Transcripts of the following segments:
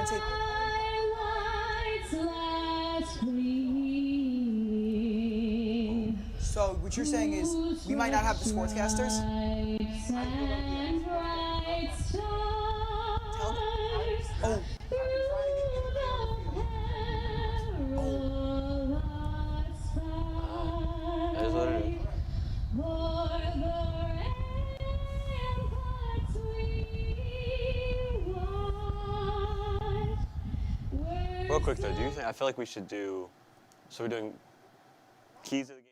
commentate. So what you're saying is we might not have the sportscasters? Tell them. Oh. That is what it is. Real quick though, do you think, I feel like we should do, so we're doing keys of the game.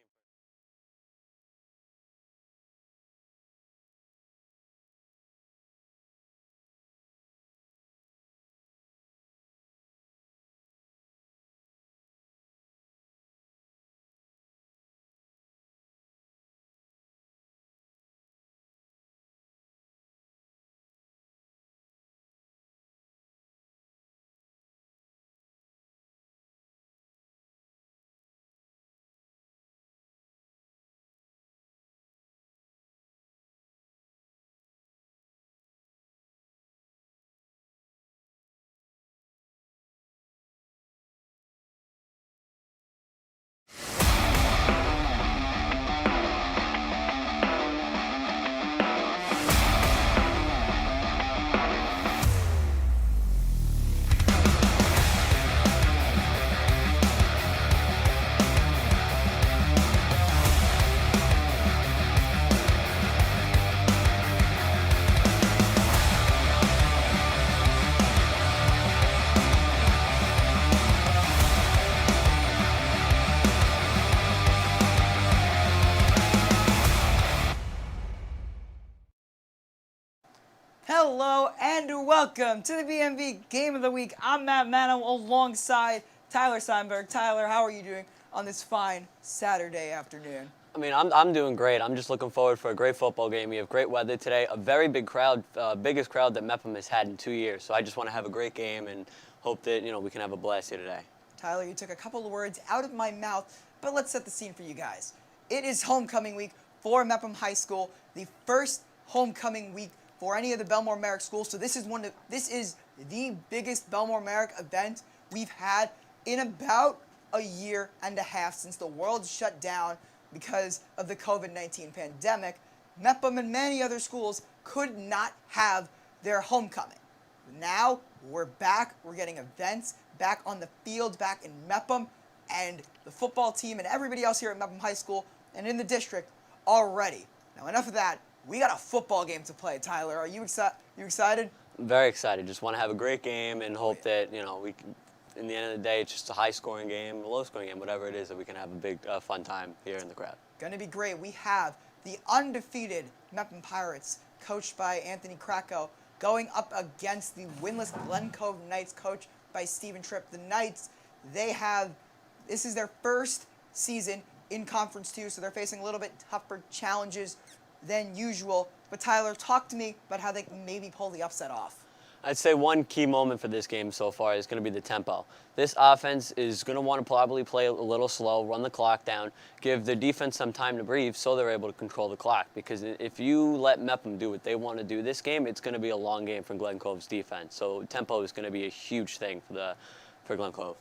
Hello and welcome to the BMB Game of the Week. I'm Matt Mano alongside Tyler Steinberg. Tyler, how are you doing on this fine Saturday afternoon? I mean, I'm doing great. I'm just looking forward for a great football game. We have great weather today, a very big crowd, biggest crowd that Mepham has had in 2 years. So I just want to have a great game and hope that, we can have a blast here today. Tyler, you took a couple of words out of my mouth, but let's set the scene for you guys. It is homecoming week for Mepham High School, the first homecoming week for any of the Bellmore-Merrick schools. So this is the biggest Bellmore-Merrick event we've had in about a year and a half since the world shut down because of the COVID-19 pandemic. Mepham and many other schools could not have their homecoming. Now we're back. We're getting events back on the field, back in Mepham, and the football team and everybody else here at Mepham High School and in the district are ready. Now enough of that. We got a football game to play, Tyler. Are you excited? I'm very excited. Just want to have a great game and hope that, we can, in the end of the day, it's just a high-scoring game, a low-scoring game, whatever it is, that we can have a big, fun time here in the crowd. Going to be great. We have the undefeated Mepham Pirates, coached by Anthony Krakow, going up against the winless Glen Cove Knights, coached by Stephen Tripp. The Knights, this is their first season in Conference 2, so they're facing a little bit tougher challenges than usual. But Tyler, talk to me about how they can maybe pull the upset off. I'd say one key moment for this game so far is going to be the tempo. This offense is going to want to probably play a little slow, run the clock down, give the defense some time to breathe so they're able to control the clock. Because if you let Mepham do what they want to do this game, it's going to be a long game for Glen Cove's defense. So tempo is going to be a huge thing for Glen Cove.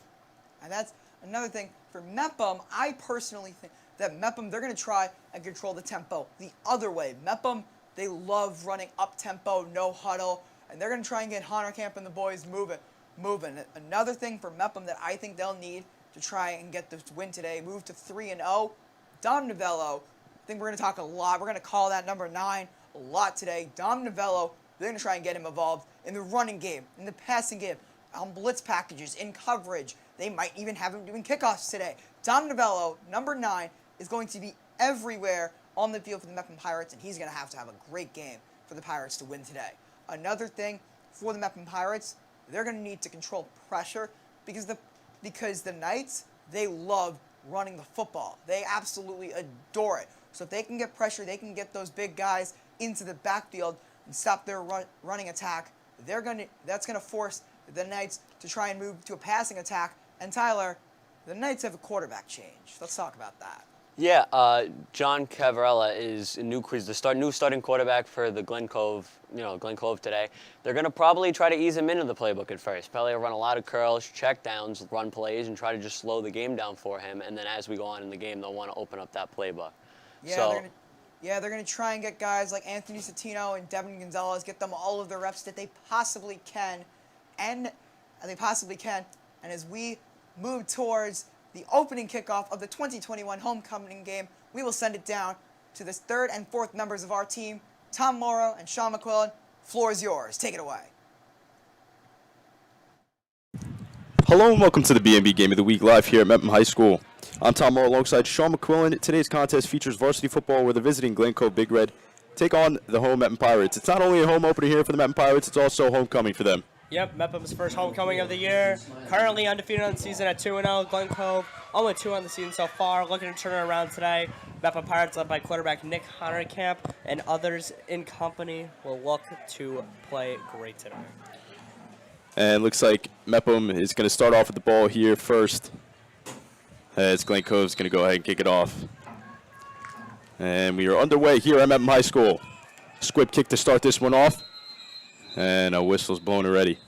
And that's another thing for Mepham. I personally think that Mepham, they're going to try and control the tempo the other way. Mepham, they love running up-tempo, no huddle, and they're going to try and get Camp and the boys moving. Another thing for Mepham that I think they'll need to try and get this win today, move to 3-0, Dom Novello. I think we're going to talk a lot. We're going to call that number 9 a lot today. Dom Novello, they're going to try and get him involved in the running game, in the passing game, on blitz packages, in coverage. They might even have him doing kickoffs today. Dom Novello, number 9, is going to be everywhere on the field for the Mepham Pirates, and he's going to have a great game for the Pirates to win today. Another thing for the Mepham Pirates, they're going to need to control pressure because the Knights, they love running the football. They absolutely adore it. So if they can get pressure, they can get those big guys into the backfield and stop their running attack. That's going to force the Knights to try and move to a passing attack. And Tyler, the Knights have a quarterback change. Let's talk about that. Yeah, John Cavarella is he's the new starting quarterback for the Glen Cove today. They're going to probably try to ease him into the playbook at first. Probably run a lot of curls, check downs, run plays, and try to just slow the game down for him. And then as we go on in the game, they'll want to open up that playbook. They're gonna try and get guys like Anthony Satino and Devin Gonzalez, get them all of the reps that they possibly can, and as we move towards the opening kickoff of the 2021 homecoming game, we will send it down to the third and fourth members of our team, Tom Morrow and Sean McQuillan. Floor is yours. Take it away. Hello and welcome to the BMB Game of the Week live here at Mepham High School. I'm Tom Morrow alongside Sean McQuillan. Today's contest features varsity football where the visiting Glen Cove Big Red take on the home Mepham Pirates. It's not only a home opener here for the Mepham Pirates, it's also homecoming for them. Yep, Mepham's first homecoming of the year. Currently undefeated on the season at 2-0. Glen Cove, 0-2 on the season so far. Looking to turn it around today. Mepham Pirates led by quarterback Nick Honerkamp and others in company will look to play great today. And looks like Mepham is going to start off with the ball here first, as Glen Cove is going to go ahead and kick it off. And we are underway here at Mepham High School. Squib kick to start this one off. And a whistle's blown already.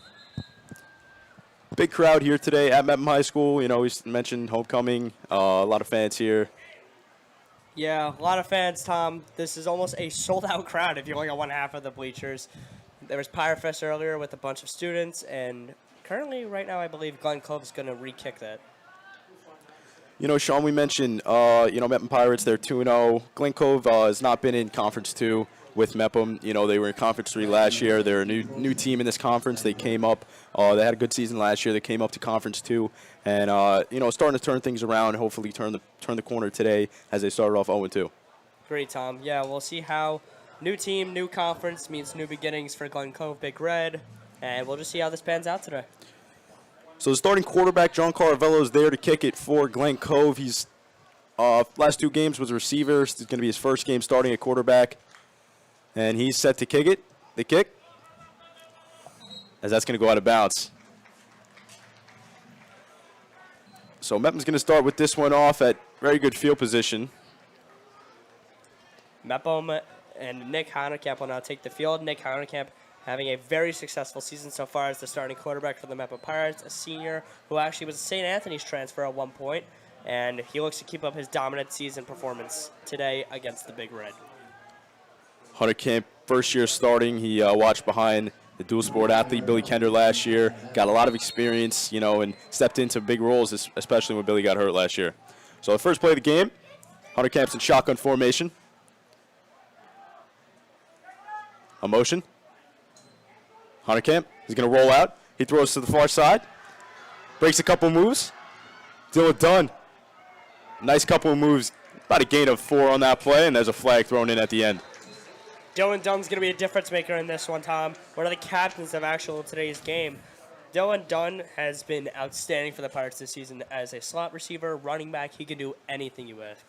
Big crowd here today at Mepham High School. You know, we mentioned homecoming. A lot of fans here. Yeah, a lot of fans, Tom. This is almost a sold-out crowd if you only got one half of the bleachers. There was Pirate Fest earlier with a bunch of students, and currently, right now, I believe Glen Cove is going to re-kick that. You know, Sean, we mentioned, Mepham Pirates, they're 2-0. Glen Cove has not been in Conference 2 with Mepham. You know, they were in Conference 3 last year. They're a new team in this conference. They came up. They had a good season last year. They came up to Conference 2. And, starting to turn things around, hopefully turn the corner today as they started off 0-2. Great, Tom. Yeah, we'll see how new team, new conference means new beginnings for Glen Cove Big Red. And we'll just see how this pans out today. So the starting quarterback, John Caravello, is there to kick it for Glen Cove. He's last 2 games was a receiver. It's going to be his first game starting at quarterback. And he's set to kick it. The kick. As that's going to go out of bounds. So Mepham's going to start with this one off at very good field position. Mepham and Nick Honerkamp will now take the field. Nick Honerkamp having a very successful season so far as the starting quarterback for the Mepham Pirates, a senior who actually was a St. Anthony's transfer at one point, and he looks to keep up his dominant season performance today against the Big Red. Honerkamp, first year starting. He watched behind the dual sport athlete Billy Kender last year. Got a lot of experience, and stepped into big roles, especially when Billy got hurt last year. So the first play of the game, Honerkamp's in shotgun formation. A motion. Honerkamp, he's going to roll out. He throws to the far side. Breaks a couple moves. Dylan Dunn. Nice couple of moves. About a gain of 4 on that play, and there's a flag thrown in at the end. Dylan Dunn's going to be a difference maker in this one, Tom. One of the captains of today's game. Dylan Dunn has been outstanding for the Pirates this season as a slot receiver, running back. He can do anything you ask.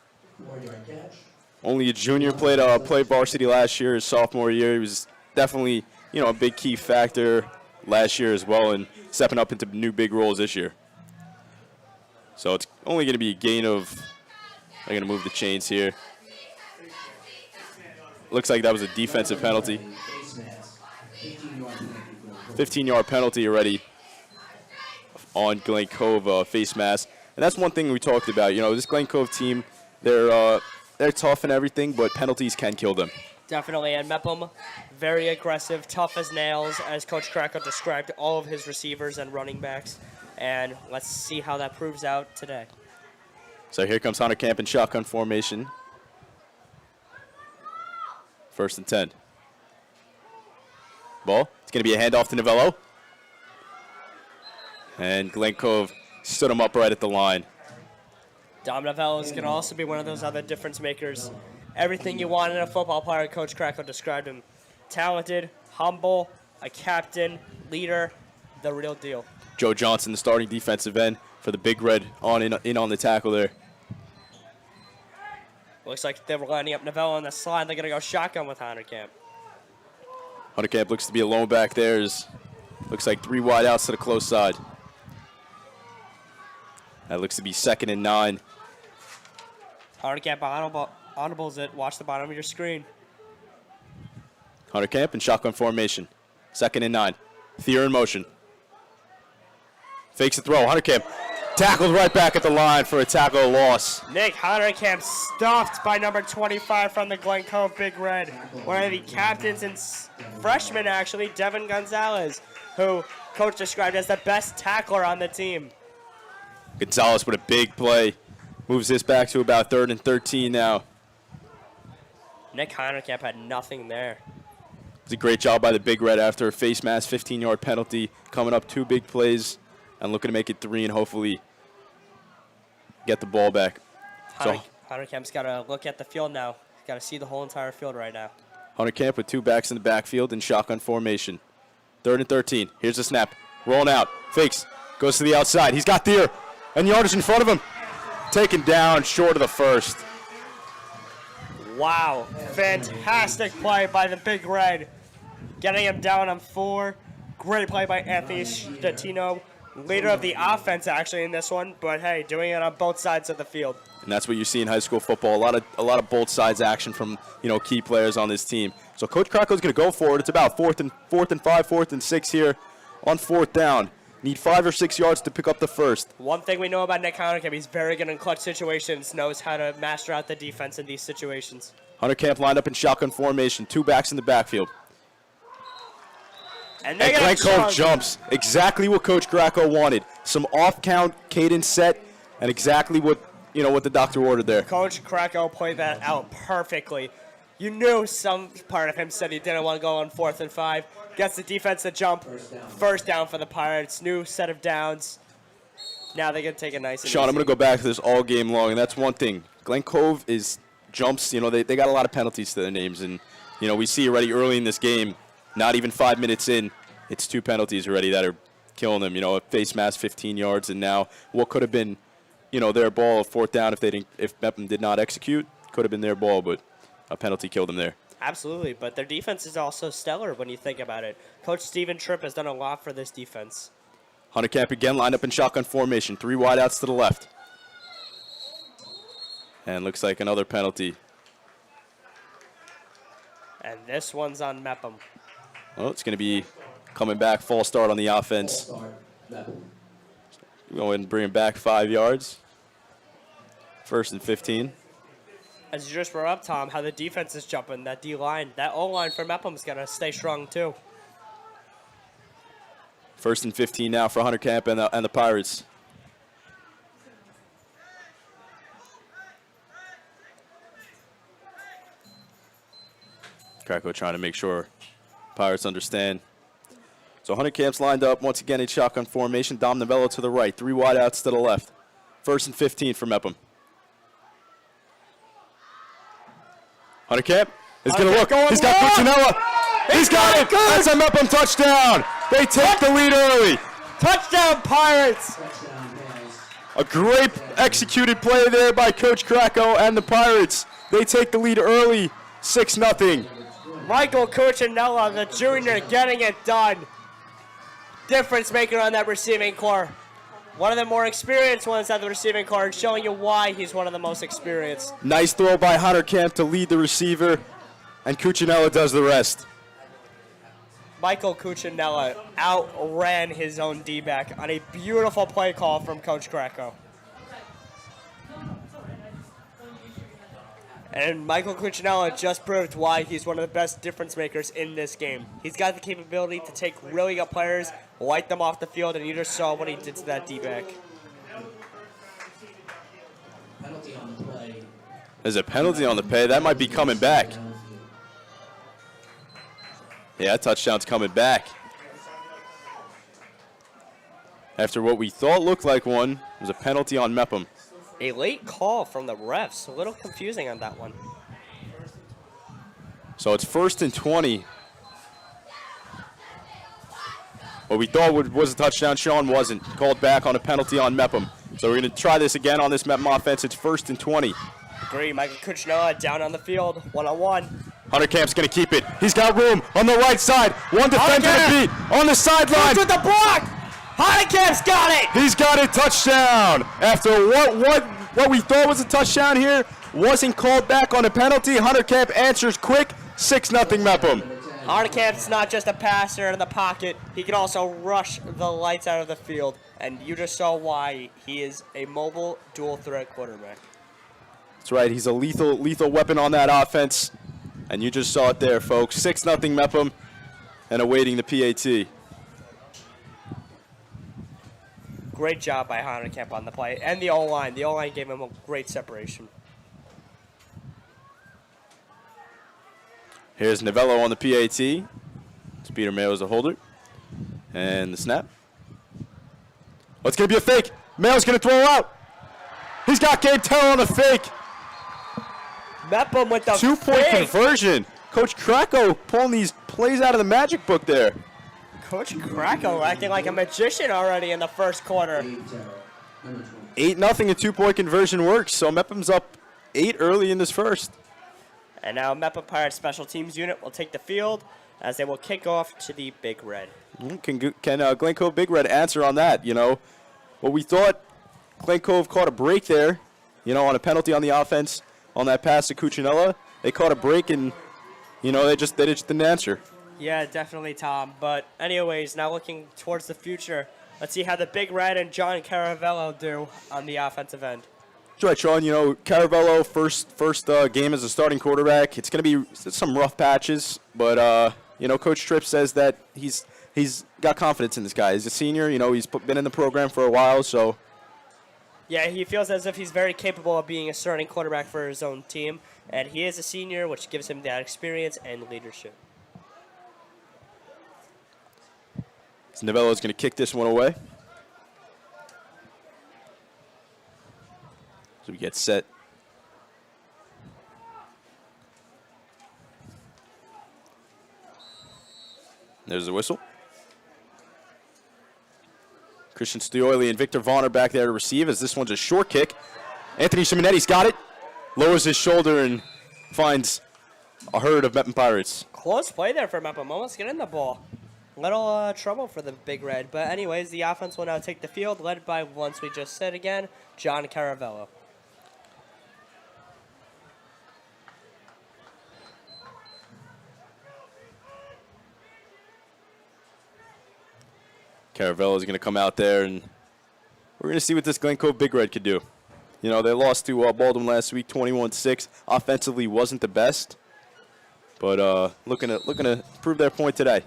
Only a junior, played varsity last year, his sophomore year. He was definitely, a big key factor last year as well, and stepping up into new big roles this year. So it's only going to be a gain of, I'm going to move the chains here. Looks like that was a defensive penalty. 15-yard penalty already on Glen Cove face mask. And that's one thing we talked about. This Glen Cove team, they're tough and everything, but penalties can kill them. Definitely, and Mepham, very aggressive, tough as nails, as Coach Krakow described all of his receivers and running backs. And let's see how that proves out today. So here comes Honerkamp in shotgun formation. 1st and 10. Ball. It's going to be a handoff to Novello. And Glen Cove stood him up right at the line. Dom Novello is going to also be one of those other difference makers. Everything you want in a football player, Coach Krakow described him. Talented, humble, a captain, leader, the real deal. Joe Johnson, the starting defensive end for the Big Red, in on the tackle there. Looks like they were lining up Novello on the slide. They're going to go shotgun with Honerkamp. Honerkamp looks to be alone back there. Looks like 3 wide outs to the close side. That looks to be 2nd and 9. Hahnenkamp audibles it. Watch the bottom of your screen. Hahnenkamp in shotgun formation. 2nd and 9. Thier in motion. Fakes the throw. Hahnenkamp tackled right back at the line for a tackle loss. Nick Hahnenkamp stuffed by number 25 from the Glen Cove Big Red. One of the captains and freshman, actually, Devin Gonzalez, who coach described as the best tackler on the team. Gonzalez with a big play. Moves this back to about 3rd and 13 now. Nick Hahnenkamp had nothing there. It's a great job by the Big Red after a face mask 15-yard penalty. Coming up 2 big plays and looking to make it 3 and hopefully get the ball back. Hahnenkamp's got to look at the field now. Got to see the whole entire field right now. Hahnenkamp with 2 backs in the backfield in shotgun formation. 3rd and 13. Here's the snap. Rolling out. Fakes. Goes to the outside. He's got Thier. And yardage in front of him. Taken down short of the first. Wow. Fantastic play by the Big Red. Getting him down on 4. Great play by Anthony Statino. Leader of the offense, actually, in this one. But, hey, doing it on both sides of the field. And that's what you see in high school football. A lot of both sides action from, key players on this team. So Coach Krako's going to go for it. It's about 4th and 5, 4th and 6 here on 4th down. Need 5 or 6 yards to pick up the first. One thing we know about Nick Hahnenkamp, he's very good in clutch situations, knows how to master out the defense in these situations. Hahnenkamp lined up in shotgun formation. 2 backs in the backfield. And Glen Cove jumps. Exactly what Coach Krako wanted. Some off-count cadence set and exactly what the doctor ordered there. Coach Krako played that out perfectly. You knew some part of him said he didn't want to go on 4th and 5. Gets the defense to jump. First down for the Pirates. New set of downs. Now they can take it nice and Sean, easy. I'm going to go back to this all game long, and that's one thing. Glen Cove is jumps. They got a lot of penalties to their names, and we see already early in this game, not even 5 minutes in, it's 2 penalties already that are killing them. A face mask 15 yards, and now what could have been, their ball of 4th down if Mepham did not execute, could have been their ball, but a penalty killed them there. Absolutely, but their defense is also stellar when you think about it. Coach Steven Tripp has done a lot for this defense. Hahnenkamp again lined up in shotgun formation. 3 wideouts to the left. And looks like another penalty. And this one's on Mepham. Well, it's going to be coming back, false start on the offense. Go ahead and bring him back 5 yards. 1st and 15. As you just brought up, Tom, how the defense is jumping, that D-line, that O-line for Mepham's going to stay strong too. 1st and 15 now for Hahnenkamp and the Pirates. Krako trying to make sure Pirates understand. So Hahnenkamp's lined up once again in shotgun formation. Dom Novello to the right. 3 wideouts to the left. 1st and 15 for Mepham. Hahnenkamp is going to look. He's got Cuccinella. He's got it. That's a Mepham touchdown. They take the lead early. Touchdown, Pirates! A great executed play there by Coach Krako and the Pirates. They take the lead early, 6-0. Michael Cuccinella, the junior, getting it done. Difference maker on that receiving core. One of the more experienced ones at the receiving core, and showing you why he's one of the most experienced. Nice throw by Hahnenkamp to lead the receiver, and Cuccinella does the rest. Michael Cuccinella outran his own D-back on a beautiful play call from Coach Krako. And Michael Cuccinella just proved why he's one of the best difference makers in this game. He's got the capability to take really good players, light them off the field, and you just saw what he did to that D-back. There's a penalty on the play. That might be coming back. Yeah, touchdown's coming back. After what we thought looked like one, was a penalty on Mepham. A late call from the refs. A little confusing on that one. So it's 1st and 20. What we thought was a touchdown, Sean, wasn't. Called back on a penalty on Mepham. So we're going to try this again on this Mepham offense. It's 1st and 20. Agree. Michael Cuccinella down on the field, one-on-one. Hahnenkamp's going to keep it. He's got room on the right side. One defender to beat on the sideline. With the block. Hahnenkamp's got it. He's got a touchdown. After what we thought was a touchdown here, wasn't called back on a penalty. Hunter Camp answers quick, 6-0 Mepham. Hardecamp's not just a passer in the pocket. He can also rush the lights out of the field. And you just saw why he is a mobile dual-threat quarterback. That's right. He's a lethal weapon on that offense. And you just saw it there, folks. 6-0 Mepham and awaiting the PAT. Great job by Hardekamp on the play. And the O-line. The O-line gave him a great separation. Here's Novello on the PAT. It's Peter Mayo as the holder. And the snap. Oh, it's going to be a fake. Mayo's going to throw out. He's got Gabe Terrell on the fake. Mepham with the 2-point fake. conversion. Coach Krakow pulling these plays out of the magic book there. Coach Krakow acting like a magician already in the first quarter. 8-0, a 2-point conversion works. So Mepham's up 8 early in this first. And now Mepham Pirates special teams unit will take the field as they will kick off to the Big Red. Can Glen Cove Big Red answer on that? You know, what we thought Glen Cove caught a break there, you know, on a penalty on the offense on that pass to Cuccinella. They caught a break and, you know, they just didn't answer. Yeah, definitely, Tom. But anyways, now looking towards the future, let's see how the Big Red and John Caravello do on the offensive end. That's right, Sean. You know, Caravello, first game as a starting quarterback. It's going to be some rough patches, but, you know, Coach Tripp says that he's got confidence in this guy. He's a senior. You know, he's been in the program for a while, so. Yeah, he feels as if he's very capable of being a starting quarterback for his own team, and he is a senior, which gives him that experience and leadership. So Novello's going to kick this one away. So we get set. There's the whistle. Christian Stioli and Victor Vaughn are back there to receive as this one's a short kick. Anthony Simonetti has got it. Lowers his shoulder and finds a herd of Mepham Pirates. Close play there for Mepham. Almost getting the ball. Little trouble for the Big Red. But anyways, the offense will now take the field, led by, once we just said again, John Caravello. Caravello is going to come out there, and we're going to see what this Glen Cove Big Red could do. You know, they lost to Baldwin last week, 21-6. Offensively wasn't the best, but looking to prove their point today.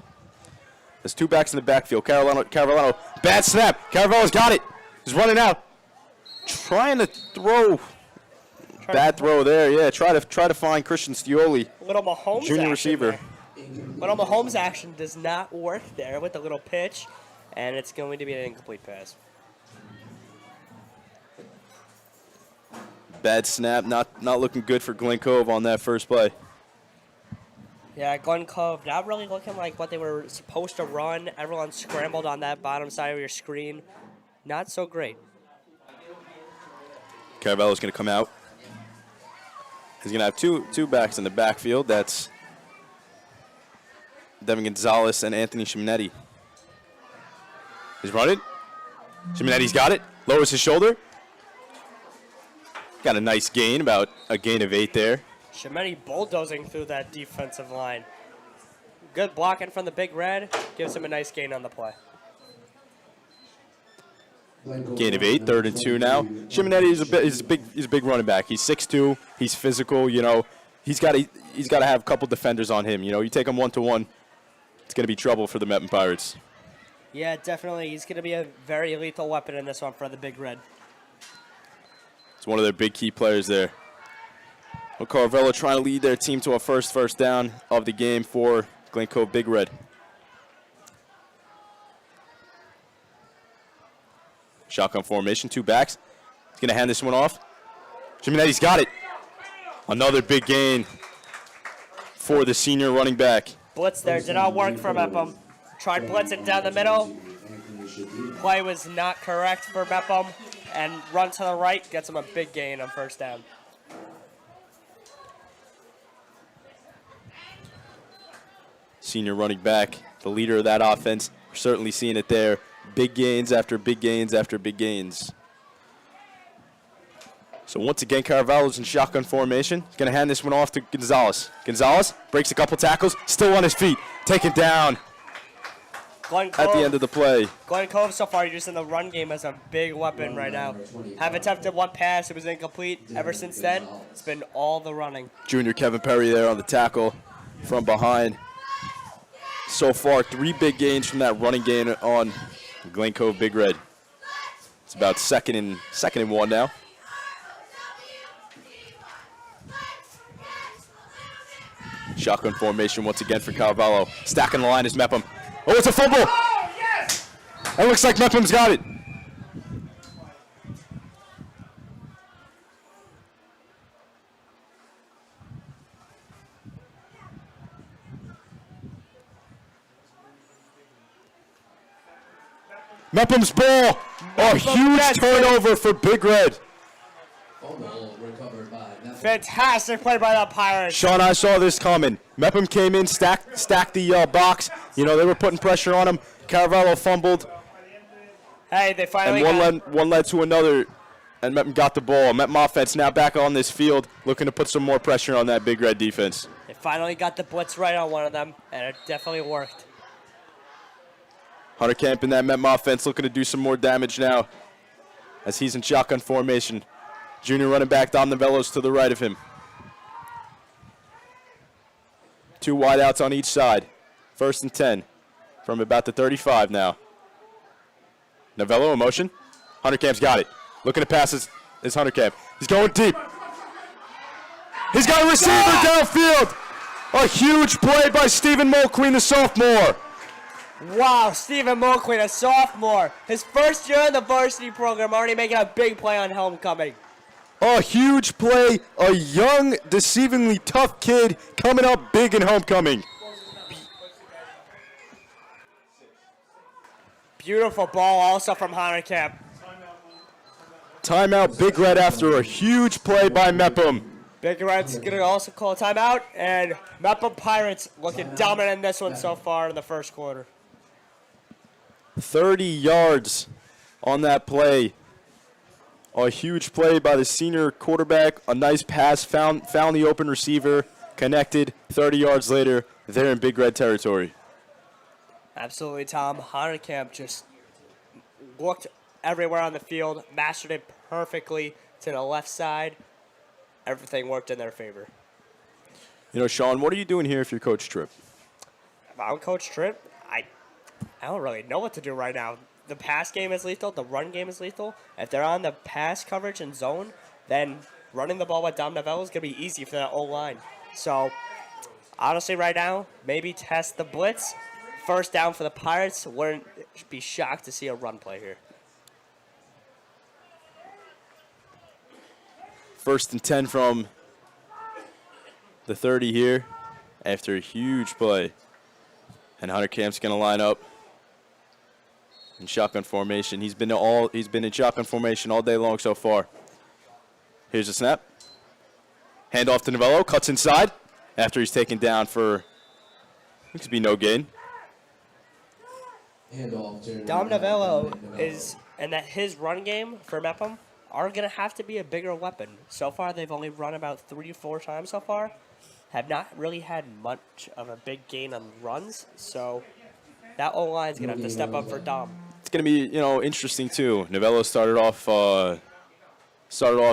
There's 2 backs in the backfield. Caravello, bad snap. Caravello's got it. He's running out. Trying to throw. Bad throw there. Yeah, try to find Christian Stioli. Little Mahomes junior action receiver. there. Little Mahomes action does not work there with the little pitch, and it's going to be an incomplete pass. Bad snap. Not looking good for Glen Cove on that first play. Yeah, Glen Cove not really looking like what they were supposed to run. Everyone scrambled on that bottom side of your screen. Not so great. Caravello's going to come out. He's going to have two backs in the backfield. That's Devin Gonzalez and Anthony Simonetti. He's running. Simonetti's got it. Lowers his shoulder. Got a nice gain, about a gain of 8 there. Simonetti bulldozing through that defensive line. Good blocking from the Big Red. Gives him a nice gain on the play. Gain of 8, 3rd and 2 now. Simonetti is a big running back. He's 6'2", he's physical, you know. He's got to have a couple defenders on him. You know, you take him 1-to-1, it's going to be trouble for the Mepham Pirates. Yeah, definitely. He's going to be a very lethal weapon in this one for the Big Red. It's one of their big key players there. Well, Caravello trying to lead their team to a first down of the game for Glen Cove Big Red. Shotgun formation, 2 backs. He's going to hand this one off. Simonetti's got it. Another big gain for the senior running back. Blitz there did not work for Mepham. Tried blitzing down the middle. Play was not correct for Mepham. And run to the right, gets him a big gain on first down. Senior running back, the leader of that offense. We're certainly seeing it there. Big gains after big gains after big gains. So once again, Caravallo's in shotgun formation. He's going to hand this one off to Gonzalez. Gonzalez breaks a couple tackles, still on his feet, taken down Glen Cove, at the end of the play. Glen Cove so far using the run game as a big weapon right now. Have attempted one pass, it was incomplete. Ever since then, it's been all the running. Junior Kevin Perry there on the tackle from behind. So far, 3 big gains from that running game on Glen Cove Big Red. It's about second and 1 now. Shotgun formation once again for Caravallo. Stacking the line is Mepham. Oh, it's a fumble! Oh, yes! That looks like Mepham's got it. Mepham's ball. A huge turnover for Big Red. Fumble recovered by Mepham. Fantastic play by the Pirates. Sean, I saw this coming. Mepham came in, stacked the box. You know, they were putting pressure on him. Caravallo fumbled, Hey, they finally and one led to another, and Mepham got the ball. Mepham offense now back on this field, looking to put some more pressure on that Big Red defense. they finally got the blitz right on one of them, and it definitely worked. Hunter Camp in that Mepham offense looking to do some more damage now as he's in shotgun formation. Junior running back Dom Novellos to the right of him. 2 wideouts on each side. 1st and 10 from about the 35 now. Novello in motion. Hunter Camp's got it. Looking to pass is Hunter Camp. He's going deep. He's got a receiver downfield. A huge play by Stephen Mulqueen, the sophomore. Wow, Stephen Mulqueen, a sophomore. His first year in the varsity program, already making a big play on homecoming. A huge play. A young, deceivingly tough kid coming up big in homecoming. Beautiful ball also from Hunter Camp. Timeout Big Red after a huge play by Mepham. Big Red's going to also call a timeout, and Mepham Pirates looking dominant in this one so far in the first quarter. 30 yards on that play. A huge play by the senior quarterback. A nice pass, found the open receiver, connected. 30 yards later, they're in Big Red territory. Absolutely, Tom. Hunter Camp just looked everywhere on the field, mastered it perfectly to the left side. Everything worked in their favor. You know, Sean, what are you doing here if you're Coach Tripp? If I'm Coach Tripp, I don't really know what to do right now. The pass game is lethal. The run game is lethal. If they're on the pass coverage and zone, then running the ball with Dom Novello is going to be easy for that O-line. So, honestly, right now, maybe test the blitz. First down for the Pirates. Wouldn't be shocked to see a run play here. 1st and 10 from the 30 here after a huge play. And Hunter Camp's going to line up in shotgun formation. He's been in shotgun formation all day long so far. Here's a snap. Hand off to Novello. Cuts inside after he's taken down for, looks to be no gain. Dom Novello is, and that his run game for Mepham are going to have to be a bigger weapon. So far, they've only run about 3 or 4 times so far. Have not really had much of a big gain on runs. So that O-line is going to have to step up for Dom. It's going to be, interesting too. Novello started off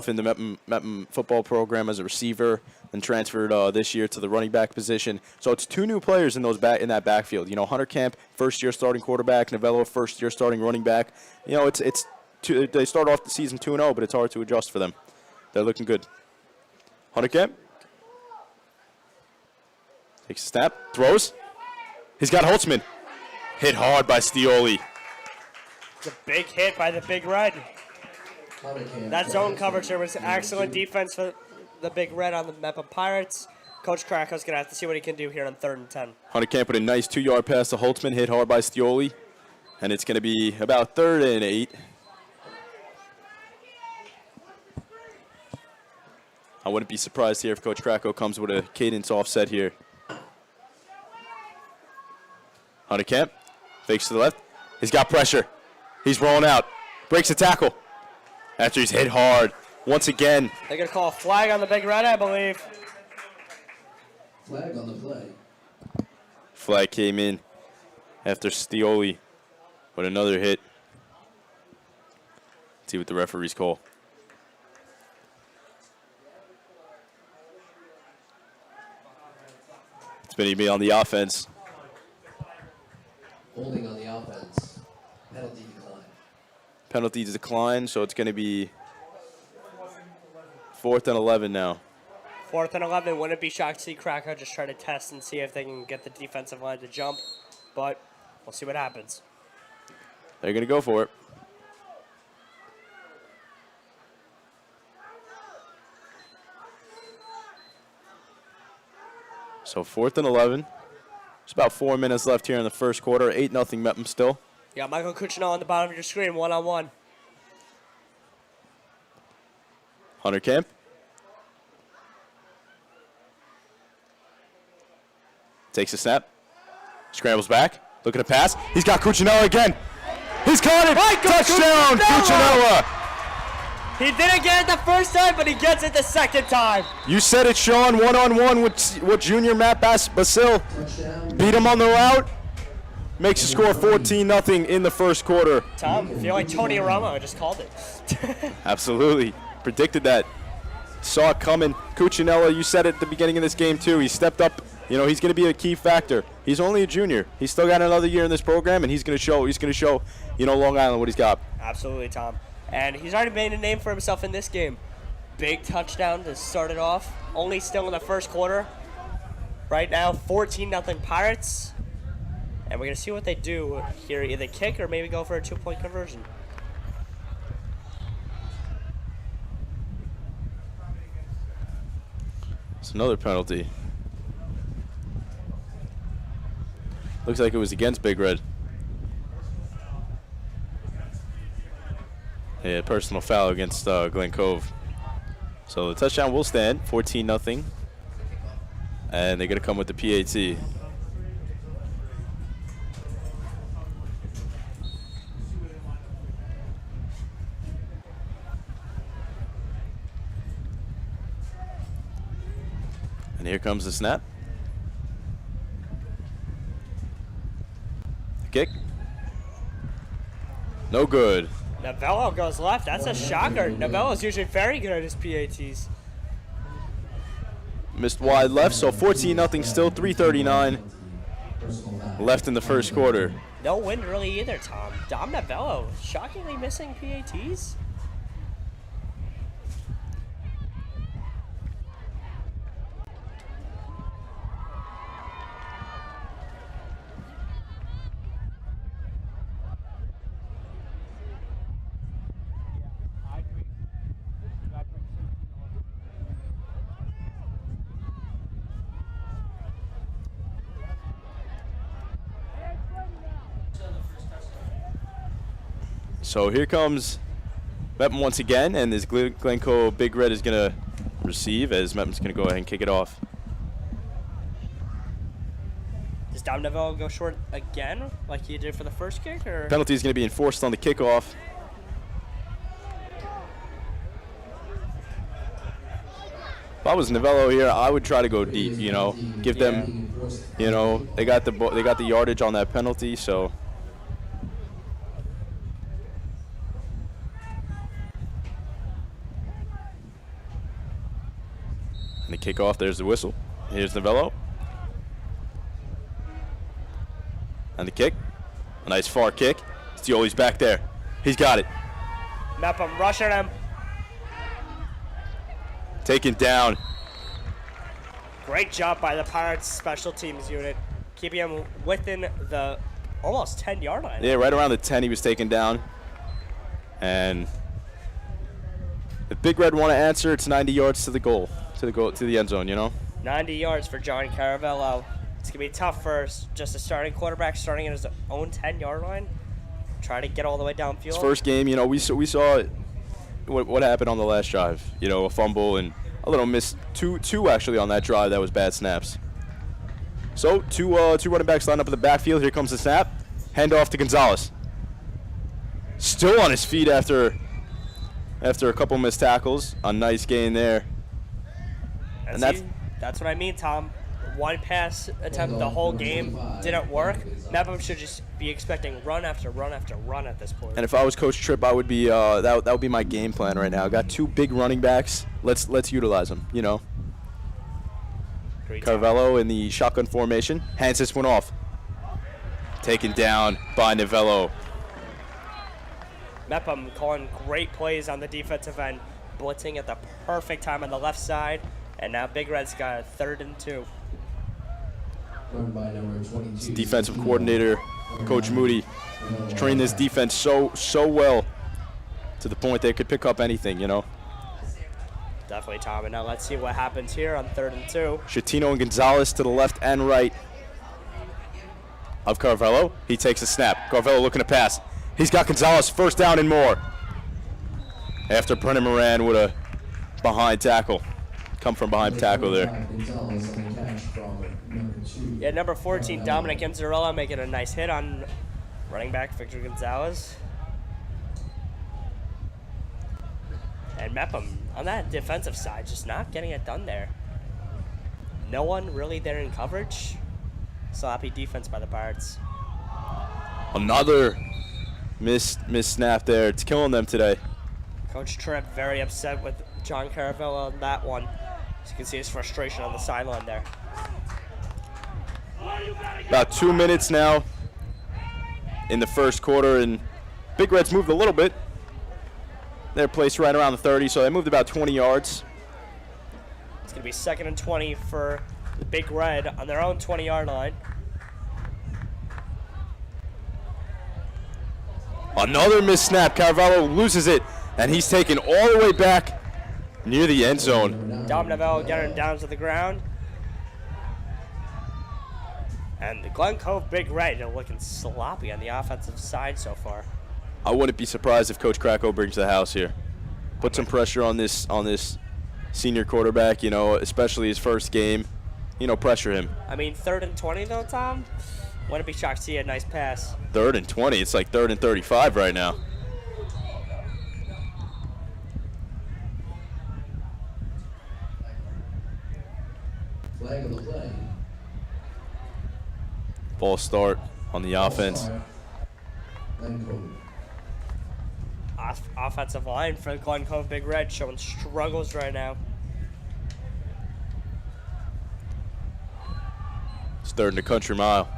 in the Mepham football program as a receiver, and transferred this year to the running back position. So it's 2 new players in that backfield. Hunter Camp, first year starting quarterback. Novello, first year starting running back. They start off the season 2-0, but it's hard to adjust for them. They're looking good. Hunter Camp takes a snap, throws. He's got Holtzman. Hit hard by Stioli. It's a big hit by the Big Red. That zone coverage there was excellent defense for the Big Red on the Mepham Pirates. Coach Krako's going to have to see what he can do here on 3rd and 10. Hunter Camp with a nice 2-yard pass to Holtzman, hit hard by Stioli. And it's going to be about 3rd and 8. I wouldn't be surprised here if Coach Krako comes with a cadence offset here. Hunter Camp fakes to the left. He's got pressure. He's rolling out. Breaks a tackle after he's hit hard once again. They're going to call a flag on the Big Red, I believe. Flag on the play. Flag came in after Stioli with another hit. Let's see what the referees call. It's been on the offense. Holding on the offense. Penalty decline. Penalty decline, so it's going to be 4th and 11 now. 4th and 11. Wouldn't be shocked to see Krakow just try to test and see if they can get the defensive line to jump. But we'll see what happens. They're going to go for it. So 4th and 11. There's about 4 minutes left here in the first quarter. 8-0 Mepham still. You got Michael Cuccinell on the bottom of your screen, one-on-one. Hunter Kemp. Takes a snap. Scrambles back. Looking to pass. He's got Cuccinella again. He's caught it. Touchdown, Cuccinella. He didn't get it the first time, but he gets it the second time. You said it, Sean. One-on-one with junior Matt Basil. Touchdown. Beat him on the route. Makes the score 14-0 in the first quarter. Tom, I feel like Tony Romo just called it. Absolutely. Predicted that. Saw it coming. Cuccinella, you said it at the beginning of this game too. He stepped up. You know, he's going to be a key factor. He's only a junior. He's still got another year in this program, and he's going to show, you know, Long Island what he's got. Absolutely, Tom. And he's already made a name for himself in this game. Big touchdown to start it off. Only still in the first quarter. Right now, 14-0 Pirates. And we're going to see what they do here. Either kick or maybe go for a 2-point conversion. It's another penalty. Looks like it was against Big Red. Yeah, personal foul against Glen Cove. So the touchdown will stand, 14-0. And they're going to come with the PAT. And here comes the snap. The kick. No good. Novello goes left. That's a shocker. Novello's usually very good at his PATs. Missed wide left, so 14-0 still, 3:39 left in the first quarter. No wind really either, Tom. Dom Novello shockingly missing PATs. So here comes Mepham once again, and this Glen Cove Big Red is going to receive as Mepham's going to go ahead and kick it off. Does Dom Novello go short again like he did for the first kick? Or? Penalty is going to be enforced on the kickoff. If I was Novello here, I would try to go deep, you know, give them, you know, they got the yardage on that penalty, so. And the kickoff, there's the whistle. Here's Novello. And the kick. A nice far kick. Stioli's back there. He's got it. Mepham rushing him. Taken down. Great job by the Pirates special teams unit, keeping him within the almost 10-yard line. Yeah, right around the 10 he was taken down. And if Big Red want to answer, it's 90 yards to the goal, to the end zone, you know? 90 yards for John Caravello. It's going to be tough for just a starting quarterback starting in his own 10-yard line. Try to get all the way downfield. His first game, you know, we saw what happened on the last drive. You know, a fumble and a little miss. Two actually on that drive. That was bad snaps. So two running backs line up in the backfield. Here comes the snap. Hand off to Gonzalez. Still on his feet after after a couple missed tackles. A nice gain there. And that's what I mean, Tom. One pass attempt the whole game didn't work. Mepham should just be expecting run after run after run at this point. And if I was Coach Tripp, I would be that would be my game plan right now. I got 2 big running backs. Let's utilize them. You know. Great Carvello in the shotgun formation. Hands this one off. Taken down by Novello. Mepham calling great plays on the defensive end, blitzing at the perfect time on the left side, and now Big Red's got a 3rd and 2. Run by number 22. Defensive coordinator, Coach Moody, trained this defense so well to the point they could pick up anything, you know. Definitely, Tom. And now let's see what happens here on 3rd and 2. Chatino and Gonzalez to the left and right of Carvello. He takes a snap. Carvello looking to pass. He's got Gonzalez first down and more. After Brennan Moran with a behind tackle. Come from behind tackle there. Yeah, number 14, Dominic Enzarella, making a nice hit on running back Victor Gonzalez. And Mepham on that defensive side, just not getting it done there. No one really there in coverage. Sloppy defense by the Pirates. Another missed snap there. It's killing them today. Coach Tripp very upset with John Caravella on that one. As you can see his frustration on the sideline there. About 2 minutes now in the first quarter, and Big Reds moved a little bit. They're placed right around the 30, so they moved about 20 yards. It's going to be 2nd and 20 for the Big Red on their own 20-yard line. Another missed snap. Carvalho loses it, and he's taken all the way back near the end zone. Dom Novello getting down to the ground. And the Glen Cove Big Red are looking sloppy on the offensive side so far. I wouldn't be surprised if Coach Krakow brings the house here. Put some pressure on this senior quarterback, you know, especially his first game. You know, pressure him. I mean, 3rd and 20 though, Tom? Wouldn't be shocked to see a nice pass. 3rd and 20. It's like 3rd and 35 right now. Flag of the play. False start on the offense. Glen Cove. Offensive line for the Glen Cove Big Red showing struggles right now. It's 3rd and a country mile.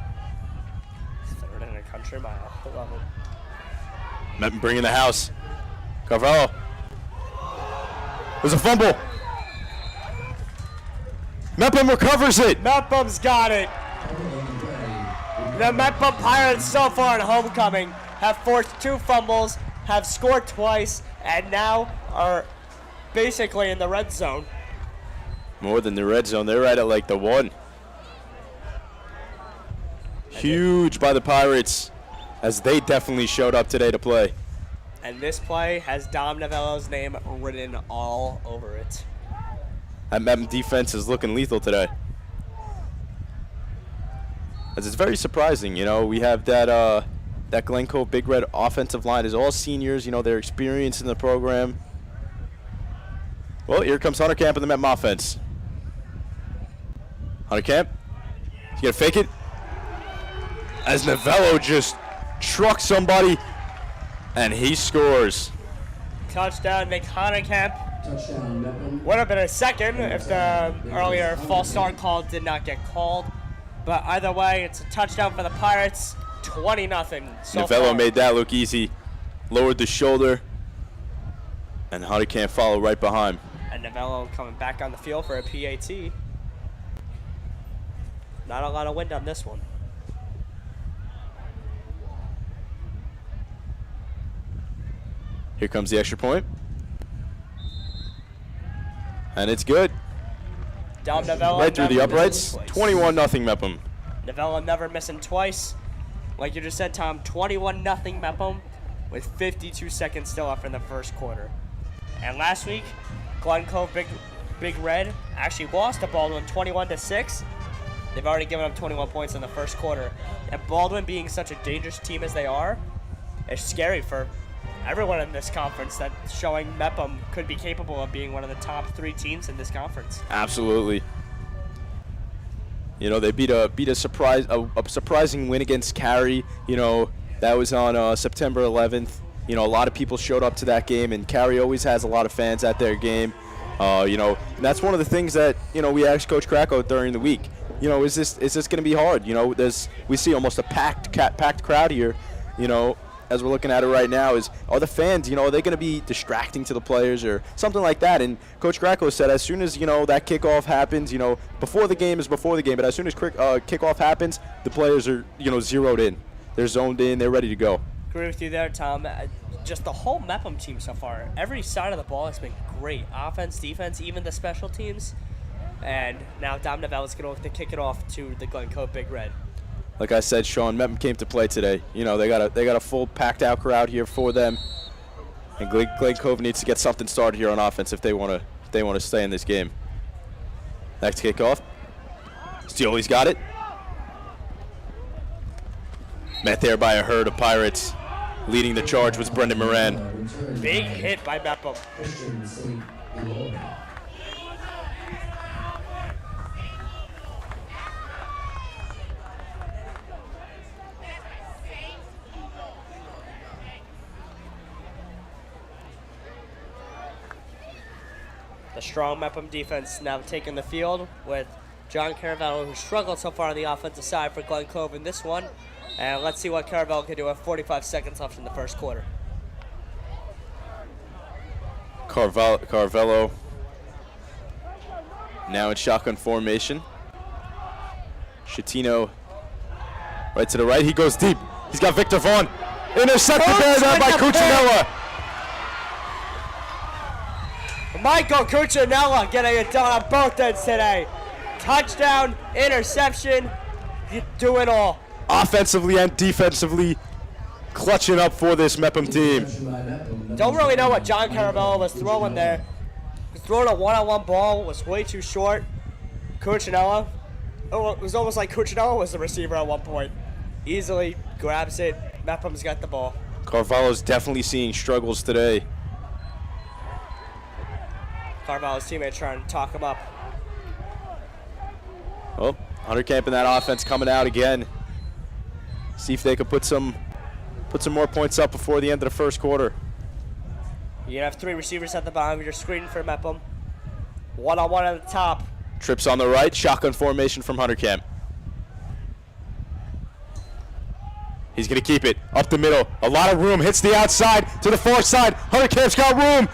3rd and a country mile. I love it. Mepham bringing the house. Carvalho. There's a fumble. Mepham recovers it. Mepham's got it. The Mepham Pirates so far in homecoming have forced 2 fumbles, have scored twice, and now are basically in the red zone. More than the red zone. They're right at like the 1. Huge by the Pirates, as they definitely showed up today to play. And this play has Dom Novello's name written all over it. That Mepham defense is looking lethal today. As it's very surprising, you know, we have that Glen Cove Big Red offensive line is all seniors, you know, they're experienced in the program. Well, here comes Hunter Camp in the Mepham offense. Hunter Camp, he's gonna fake it. As Novello just trucks somebody, and he scores. Touchdown, Nick Camp. Touchdown, Mepham. Would have been a second if the earlier false start call did not get called. But either way, it's a touchdown for the Pirates, 20-0 so Novello far. made that look easy. Lowered the shoulder, and Hunter Camp follow right behind. And Novello coming back on the field for a PAT. Not a lot of wind on this one. Here comes the extra point. And it's good. Dom Novello Right through the never uprights. missing twice. 21-0 Mepham. Novello never missing twice. Like you just said, Tom, 21-0 Mepham with 52 seconds still left in the first quarter. And last week, Glen Cove Big Red actually lost to Baldwin 21-6. They've already given up 21 points in the first quarter. And Baldwin being such a dangerous team as they are, it's scary for everyone in this conference that's showing Mepham could be capable of being one of the top 3 teams in this conference. Absolutely. You know, they beat a surprising win against Cary. You know, that was on September 11th. You know, a lot of people showed up to that game, and Cary always has a lot of fans at their game. You know, and that's one of the things that, you know, we asked Coach Krakow during the week. You know, is this going to be hard? You know, we see almost a packed crowd here. You know, as we're looking at it right now, are the fans, you know, are they going to be distracting to the players or something like that? And Coach Krakow said as soon as, you know, that kickoff happens, you know, before the game is before the game, but as soon as kickoff happens, the players are, you know, zeroed in. They're zoned in. They're ready to go. Agree with you there, Tom. Just the whole Mepham team so far, every side of the ball has been great. Offense, defense, even the special teams. And now Dom Novell is going to look to kick it off to the Glen Cove Big Red. Like I said, Sean, Mepham came to play today. You know, they got a full packed out crowd here for them. And Glen Cove needs to get something started here on offense if they want to stay in this game. Next kickoff. Steely's got it. Met there by a herd of Pirates. Leading the charge was Brendan Moran. Big hit by Mepham. Christian St. Eloi. The strong Mepham defense now taking the field with John Caravello, who struggled so far on the offensive side for Glen Cove in this one. And let's see what Caravello can do with 45 seconds left in the first quarter. Caravello now in shotgun formation. Shatino right to the right. He goes deep. He's got Victor Vaughn. Intercepted there by Cuccinella. Michael Cuccinella getting it done on both ends today. Touchdown, interception, you do it all. Offensively and defensively, clutching up for this Mepham team. Don't really know what John Caravello was throwing there. He was throwing a one-on-one ball, was way too short. Cuccinella, it was almost like Cuccinella was the receiver at one point. Easily grabs it, Mepham's got the ball. Carvalho's definitely seeing struggles today. Carvalho's teammate trying to talk him up. Oh, Hunter Camp in that offense coming out again. See if they could put some more points up before the end of the first quarter. You have 3 receivers at the bottom. You're screening for Mepham. One-on-one at the top. Trips on the right, shotgun formation from Hunter Camp. He's going to keep it up the middle. A lot of room, hits the outside to the far side. Hunter Camp's got room.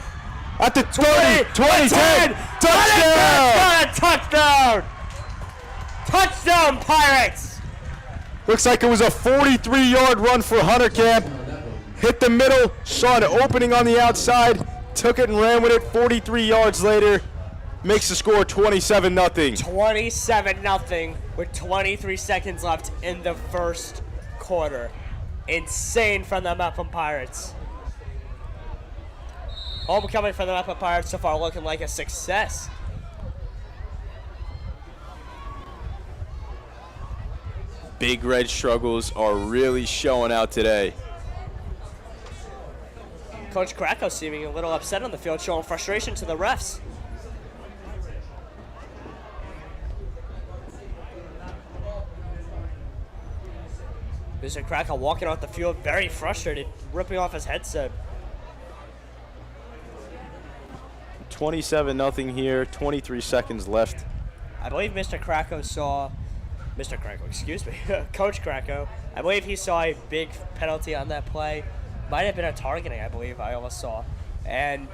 At the 30, 20, 10, touchdown! Touchdown! Touchdown, Pirates! Looks like it was a 43-yard run for Hunter Camp. Hit the middle, saw an opening on the outside, took it and ran with it. 43 yards later, makes the score 27-0. 27-0 with 23 seconds left in the first quarter. Insane from the Mepham Pirates. Homecoming for the Mepham Pirates so far looking like a success. Big Red struggles are really showing out today. Coach Krakow seeming a little upset on the field, showing frustration to the refs. Mr. Krakow walking off the field very frustrated, ripping off his headset. 27-0 here, 23 seconds left. I believe Mr. Krakow saw, Coach Krakow, I believe he saw a big penalty on that play. Might have been a targeting, I believe, I almost saw. And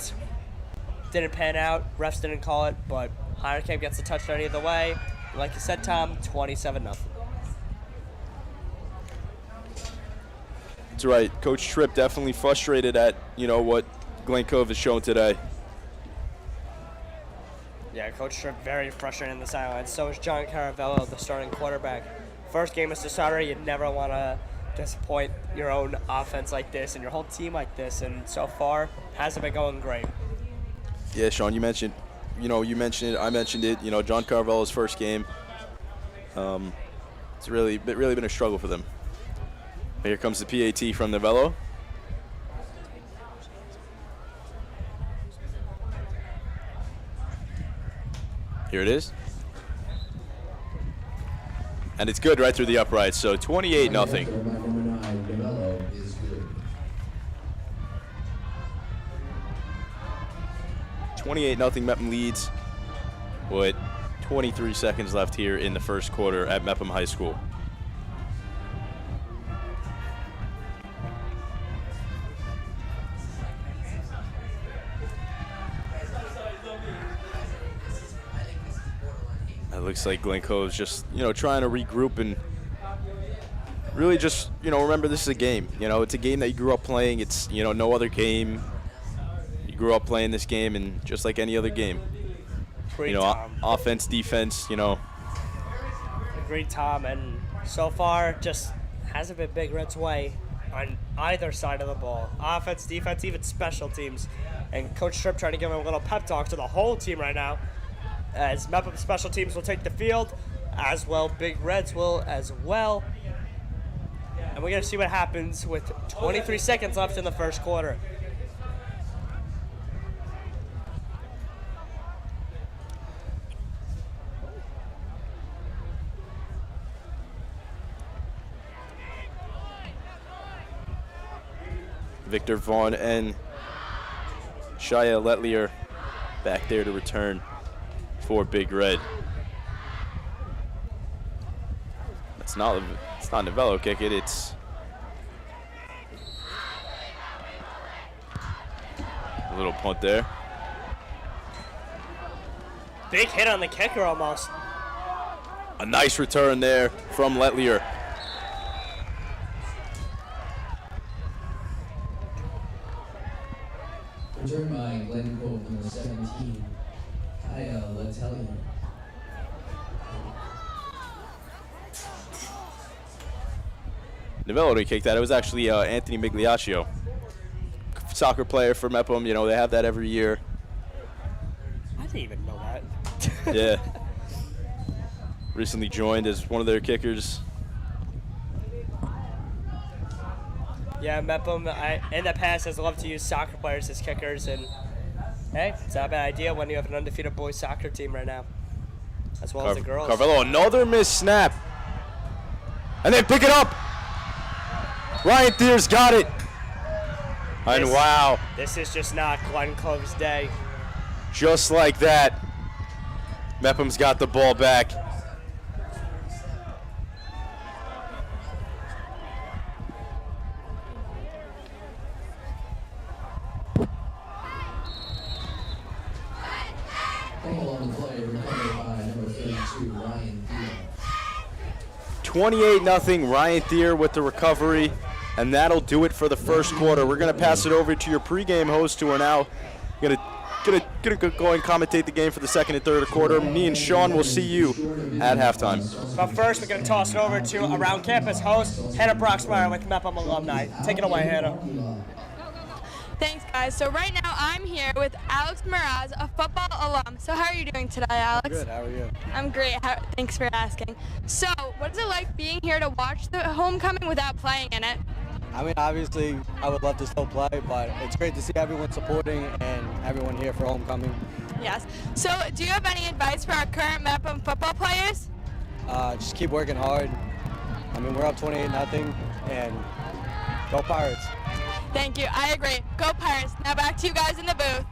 didn't pan out, refs didn't call it, but Hunter Camp gets the touchdown either way. Like you said, Tom, 27-0. That's right. Coach Tripp definitely frustrated at, what Glen Cove has shown today. Yeah, Coach Tripp very frustrated in the sidelines. So is John Caravello, the starting quarterback. First game is the starter. You never want to disappoint your own offense like this and your whole team like this. And so far, hasn't been going great. Yeah, Sean, you mentioned it. I mentioned it. John Caravello's first game. It's really been a struggle for them. Here comes the PAT from Novello. Here it is. And it's good right through the upright, so 28-0. Number 9, DeMello is good. 28-0 Mepham leads with 23 seconds left here in the first quarter at Mepham High School. It looks like Glen Cove's just, trying to regroup and really just, remember this is a game. It's a game that you grew up playing. It's, no other game. You grew up playing this game, and just like any other game. Great time. Offense, defense, A great time, and so far just hasn't been Big Red's way on either side of the ball. Offense, defense, even special teams. And Coach Tripp trying to give him a little pep talk to the whole team right now, as Mepham special teams will take the field, as well Big Reds will as well. And we're going to see what happens with 23 seconds left in the first quarter. Victor Vaughn and Shia Letlier back there to return for Big Red. It's not a Novello kick it, it's a little punt there. Big hit on the kicker almost. A nice return there from Letlier. Return by Glen Cove, number 17, Kyle Letelier. Novello to kick that. It was actually Anthony Migliaccio, soccer player for Mepham. They have that every year. I didn't even know that. Yeah. Recently joined as one of their kickers. Yeah, Mepham in the past has loved to use soccer players as kickers, and hey, it's not a bad idea when you have an undefeated boys soccer team right now, as well as the girls. Carvello, another missed snap. And then pick it up. Ryan Thier's got it. And wow. This is just not Glen Cove's day. Just like that, Mepham's got the ball back. Tackle on the play, recovered by number 32, Ryan Thiel. 28-0, Ryan Thier with the recovery, and that'll do it for the first quarter. We're going to pass it over to your pregame hosts, who are now going to go and commentate the game for the second and third quarter. Me and Sean will see you at halftime. But first, we're going to toss it over to Around Campus host, Hannah Broxmeyer with Mepham alumni. Take it away, Hannah. Thanks, guys. So right now I'm here with Alex Mraz, a football alum. So how are you doing today, Alex? Good. How are you? I'm great. Thanks for asking. So what is it like being here to watch the homecoming without playing in it? I mean, obviously, I would love to still play, but it's great to see everyone supporting and everyone here for homecoming. Yes. So do you have any advice for our current Mepham football players? Just keep working hard. I mean, we're up 28-0, and go Pirates. Thank you. I agree. Go Pirates. Now back to you guys in the booth.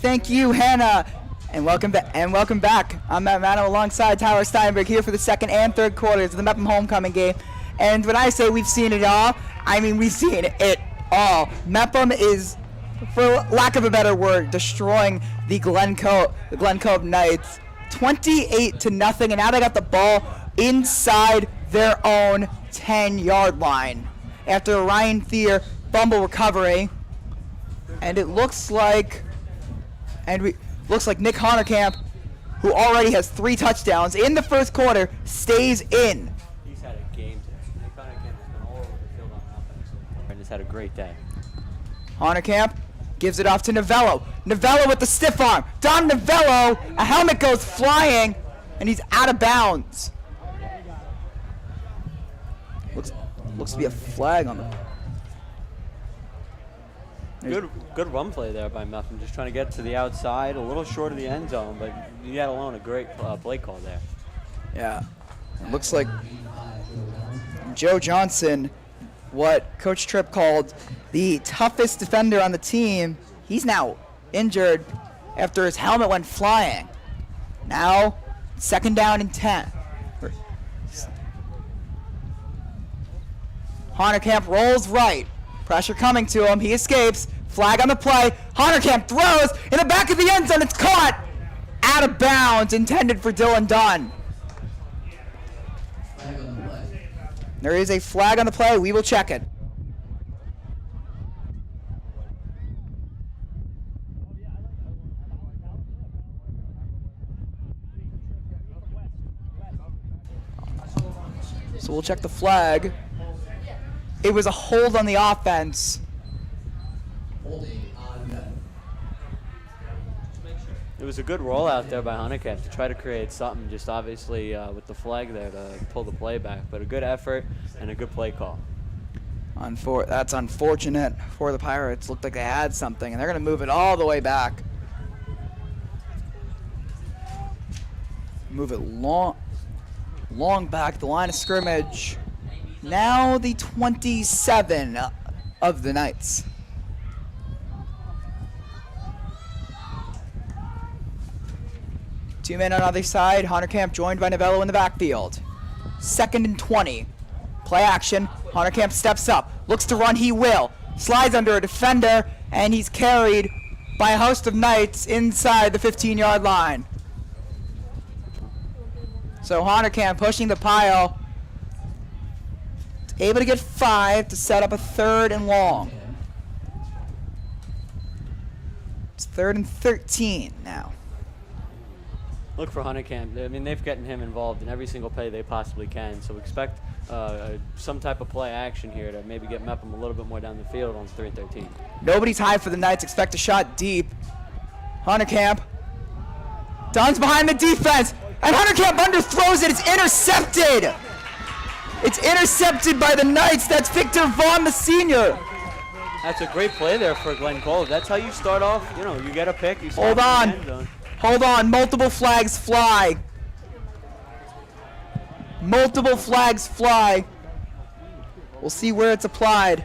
Thank you, Hannah, and welcome back. I'm Matt Mano alongside Tyler Steinberg here for the second and third quarters of the Mepham homecoming game. And when I say we've seen it all, I mean we've seen it all. Mepham is, for lack of a better word, destroying the Glen Cove Knights, 28-0, and now they got the ball inside their own 10-yard line after a Ryan Thier fumble recovery, and it looks like Nick Honerkamp, who already has 3 touchdowns in the first quarter, stays in. He's had a game today. Nick Honerkamp has been all over the field on offense and has had a great day. Honerkamp gives it off to Novello. Novello with the stiff arm. Don Novello, a helmet goes flying, and he's out of bounds. Looks to be a flag on the... Good run play there by Mepham, just trying to get to the outside, a little short of the end zone, but yet alone a great play call there. Yeah. It looks like Joe Johnson, what Coach Tripp called the toughest defender on the team, he's now injured after his helmet went flying. Now, 2nd down and 10. Honerkamp rolls right. Pressure coming to him. He escapes. Flag on the play. Honerkamp throws in the back of the end zone. It's caught out of bounds, intended for Dylan Dunn. There is a flag on the play. We will check it. So we'll check the flag. It was a hold on the offense. It was a good rollout there by Honerkamp to try to create something, just obviously with the flag there to pull the play back. But a good effort and a good play call. That's unfortunate for the Pirates. Looked like they had something, and they're going to move it all the way back. Move it long back, the line of scrimmage. Now the 27 of the Knights. Two men on either side. Honerkamp joined by Novello in the backfield. 2nd and 20. Play action. Honerkamp steps up. Looks to run. He will. Slides under a defender, and he's carried by a host of Knights inside the 15-yard line. So Honerkamp pushing the pile. Able to get 5 to set up a 3rd and long. It's 3rd and 13 now. Look for Honerkamp. I mean, they've gotten him involved in every single play they possibly can. So expect some type of play action here to maybe get Mepham a little bit more down the field on 3rd and 13. Nobody's high for the Knights. Expect a shot deep. Honerkamp. Dunn's behind the defense. And Honerkamp underthrows it. It's intercepted. It's intercepted by the Knights. That's Victor Vaughn, the senior. That's a great play there for Glen Cove. That's how you start off. You know, you get a pick. You Hold on. Hold on. Multiple flags fly. Multiple flags fly. We'll see where it's applied.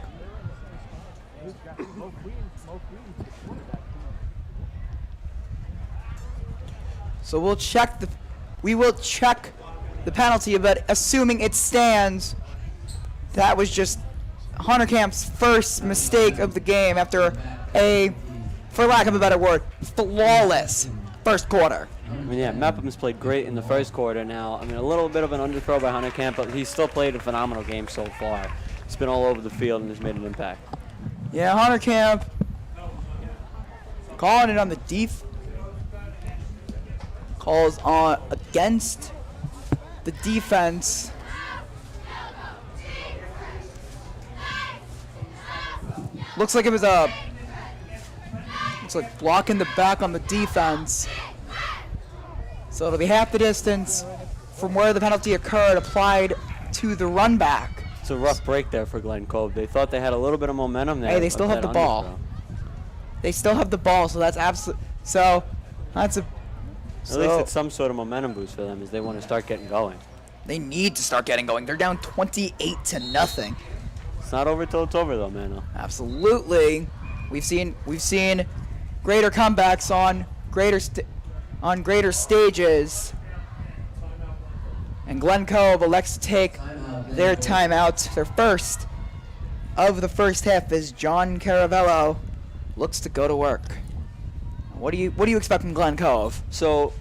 So we will check the penalty, but assuming it stands, that was just Honerkamp's first mistake of the game after a, for lack of a better word, flawless first quarter. I mean, yeah, Mepham's played great in the first quarter now. I mean, a little bit of an underthrow by Honerkamp, but he's still played a phenomenal game so far. He's been all over the field and has made an impact. Yeah, Honerkamp calling it on the calls on against the defense. Looks like blocking the back on the defense. So it'll be half the distance from where the penalty occurred applied to the run back. It's a rough break there for Glen Cove. They thought they had a little bit of momentum there. Hey, they still have the ball. They still have the ball, so that's absolute. So that's a. At least it's some sort of momentum boost for them as they want to start getting going. They need to start getting going. They're down 28-0. It's not over till it's over, though, man. Absolutely. We've seen greater comebacks on greater stages. And Glen Cove elects to take their timeout. Their first of the first half as John Caravello looks to go to work. What do you expect from Glen Cove? So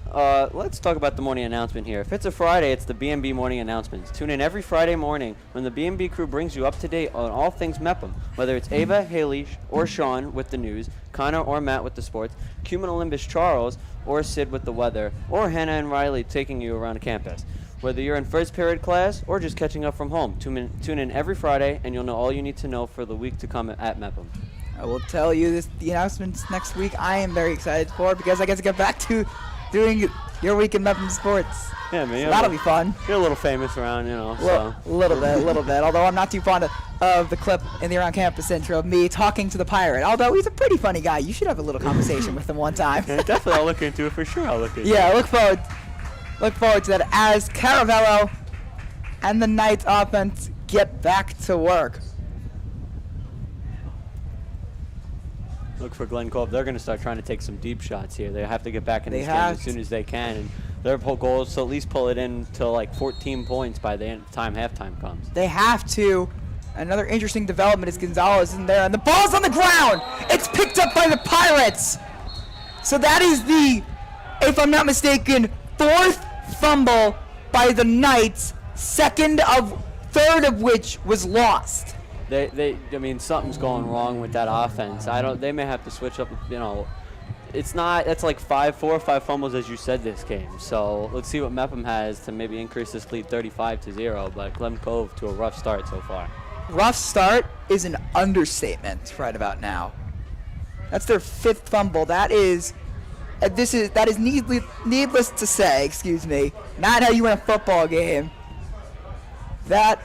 let's talk about the morning announcement here. If it's a Friday, it's the BMB morning announcements. Tune in every Friday morning when the BMB crew brings you up to date on all things Mepham. Whether it's Ava, Haley, or Sean with the news, Connor or Matt with the sports, Cumulonimbus Charles or Sid with the weather, or Hannah and Riley taking you around campus. Whether you're in first period class or just catching up from home, tune in every Friday and you'll know all you need to know for the week to come at Mepham. I will tell you the announcements next week I am very excited for because I get to get back to doing your week in Mepham sports. Yeah, man. So that'll be fun. You're a little famous around, so. A little bit. Although I'm not too fond of the clip in the Around Campus intro of me talking to the pirate. Although he's a pretty funny guy. You should have a little conversation with him one time. Yeah, definitely, I'll look into it for sure. Yeah, look forward to that as Caravello and the Knights offense get back to work. Look for Glen Cove. They're going to start trying to take some deep shots here. They have to get back in this game have as soon as they can. And their whole goal is to at least pull it in to like 14 points by the time halftime comes. They have to. Another interesting development is Gonzalez in there, and the ball's on the ground. It's picked up by the Pirates. So that is the, if I'm not mistaken, 4th fumble by the Knights, third of which was lost. I mean, something's going wrong with that offense. They may have to switch up, It's like 4 or 5 fumbles, as you said, this game. So let's see what Mepham has to maybe increase this lead 35-0, but Glen Cove to a rough start so far. Rough start is an understatement right about now. That's their 5th fumble. That is needless to say, excuse me, not how you win a football game. That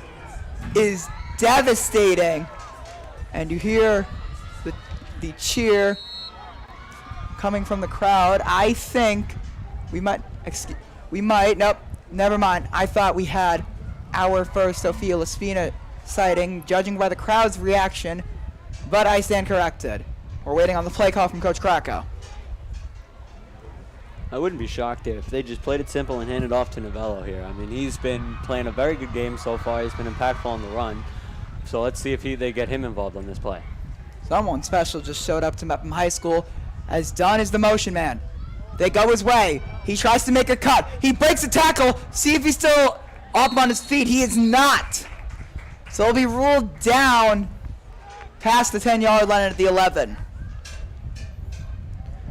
is devastating. And you hear the cheer coming from the crowd. I think nope, never mind. I thought we had our first Sophia Laspina sighting, judging by the crowd's reaction, but I stand corrected. We're waiting on the play call from Coach Krakow. I wouldn't be shocked if they just played it simple and handed off to Novello here. I mean, he's been playing a very good game so far. He's been impactful on the run. So let's see if they get him involved on this play. Someone special just showed up to Mepham High School, as Dunn is the motion man. They go his way. He tries to make a cut. He breaks a tackle. See if he's still up on his feet. He is not. So he'll be ruled down past the 10-yard line at the 11.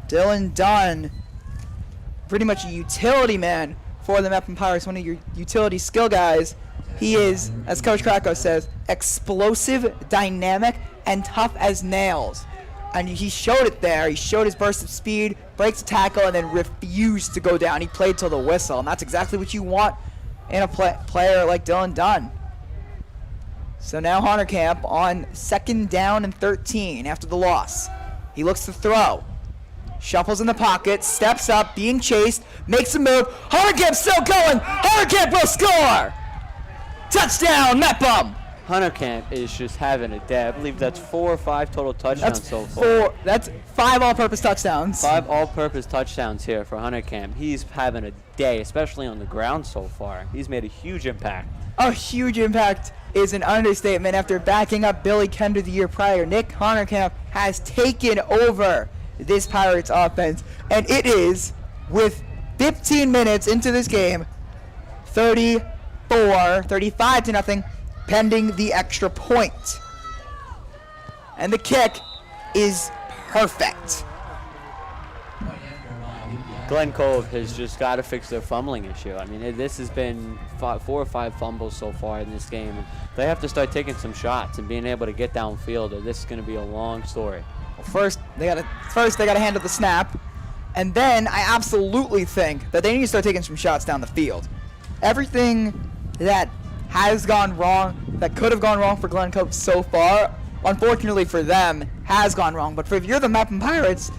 Dylan Dunn, pretty much a utility man for the Mepham Pirates, one of your utility skill guys. He is, as Coach Krakow says, explosive, dynamic, and tough as nails. And he showed it there. He showed his burst of speed, breaks a tackle, and then refused to go down. He played till the whistle, and that's exactly what you want in a player like Dylan Dunn. So now Hunter Camp on 2nd down and 13 after the loss. He looks to throw. Shuffles in the pocket, steps up, being chased, makes a move. Hunter Camp still going. Hunter Camp will score. Touchdown, Mepham. Hunter Camp is just having a day. I believe that's 4 or 5 total touchdowns so far. That's 5 all-purpose touchdowns. 5 all-purpose touchdowns here for Hunter Camp. He's having a day, especially on the ground so far. He's made a huge impact. A huge impact is an understatement. After backing up Billy Kender the year prior, Nick Hunter Camp has taken over this Pirates offense, and it is, with 15 minutes into this game, 35-0, pending the extra point. And the kick is perfect. Glen Cove has just got to fix their fumbling issue. I mean, this has been 4 or 5 fumbles so far in this game. They have to start taking some shots and being able to get downfield, or this is going to be a long story. Well, first they got to handle the snap, and then I absolutely think that they need to start taking some shots down the field. Everything that has gone wrong, that could have gone wrong for Glen Cove so far, unfortunately for them, has gone wrong. But if you're the Mepham Pirates,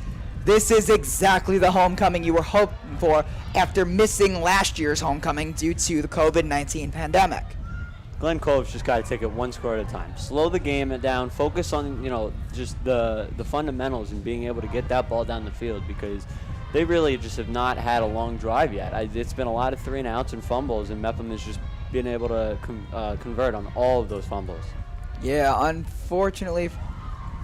this is exactly the homecoming you were hoping for after missing last year's homecoming due to the COVID-19 pandemic. Glen Cove's just got to take it one score at a time. Slow the game down. Focus on, just the fundamentals and being able to get that ball down the field, because they really just have not had a long drive yet. It's been a lot of 3-and-outs and fumbles, and Mepham has just been able to convert on all of those fumbles. Yeah, unfortunately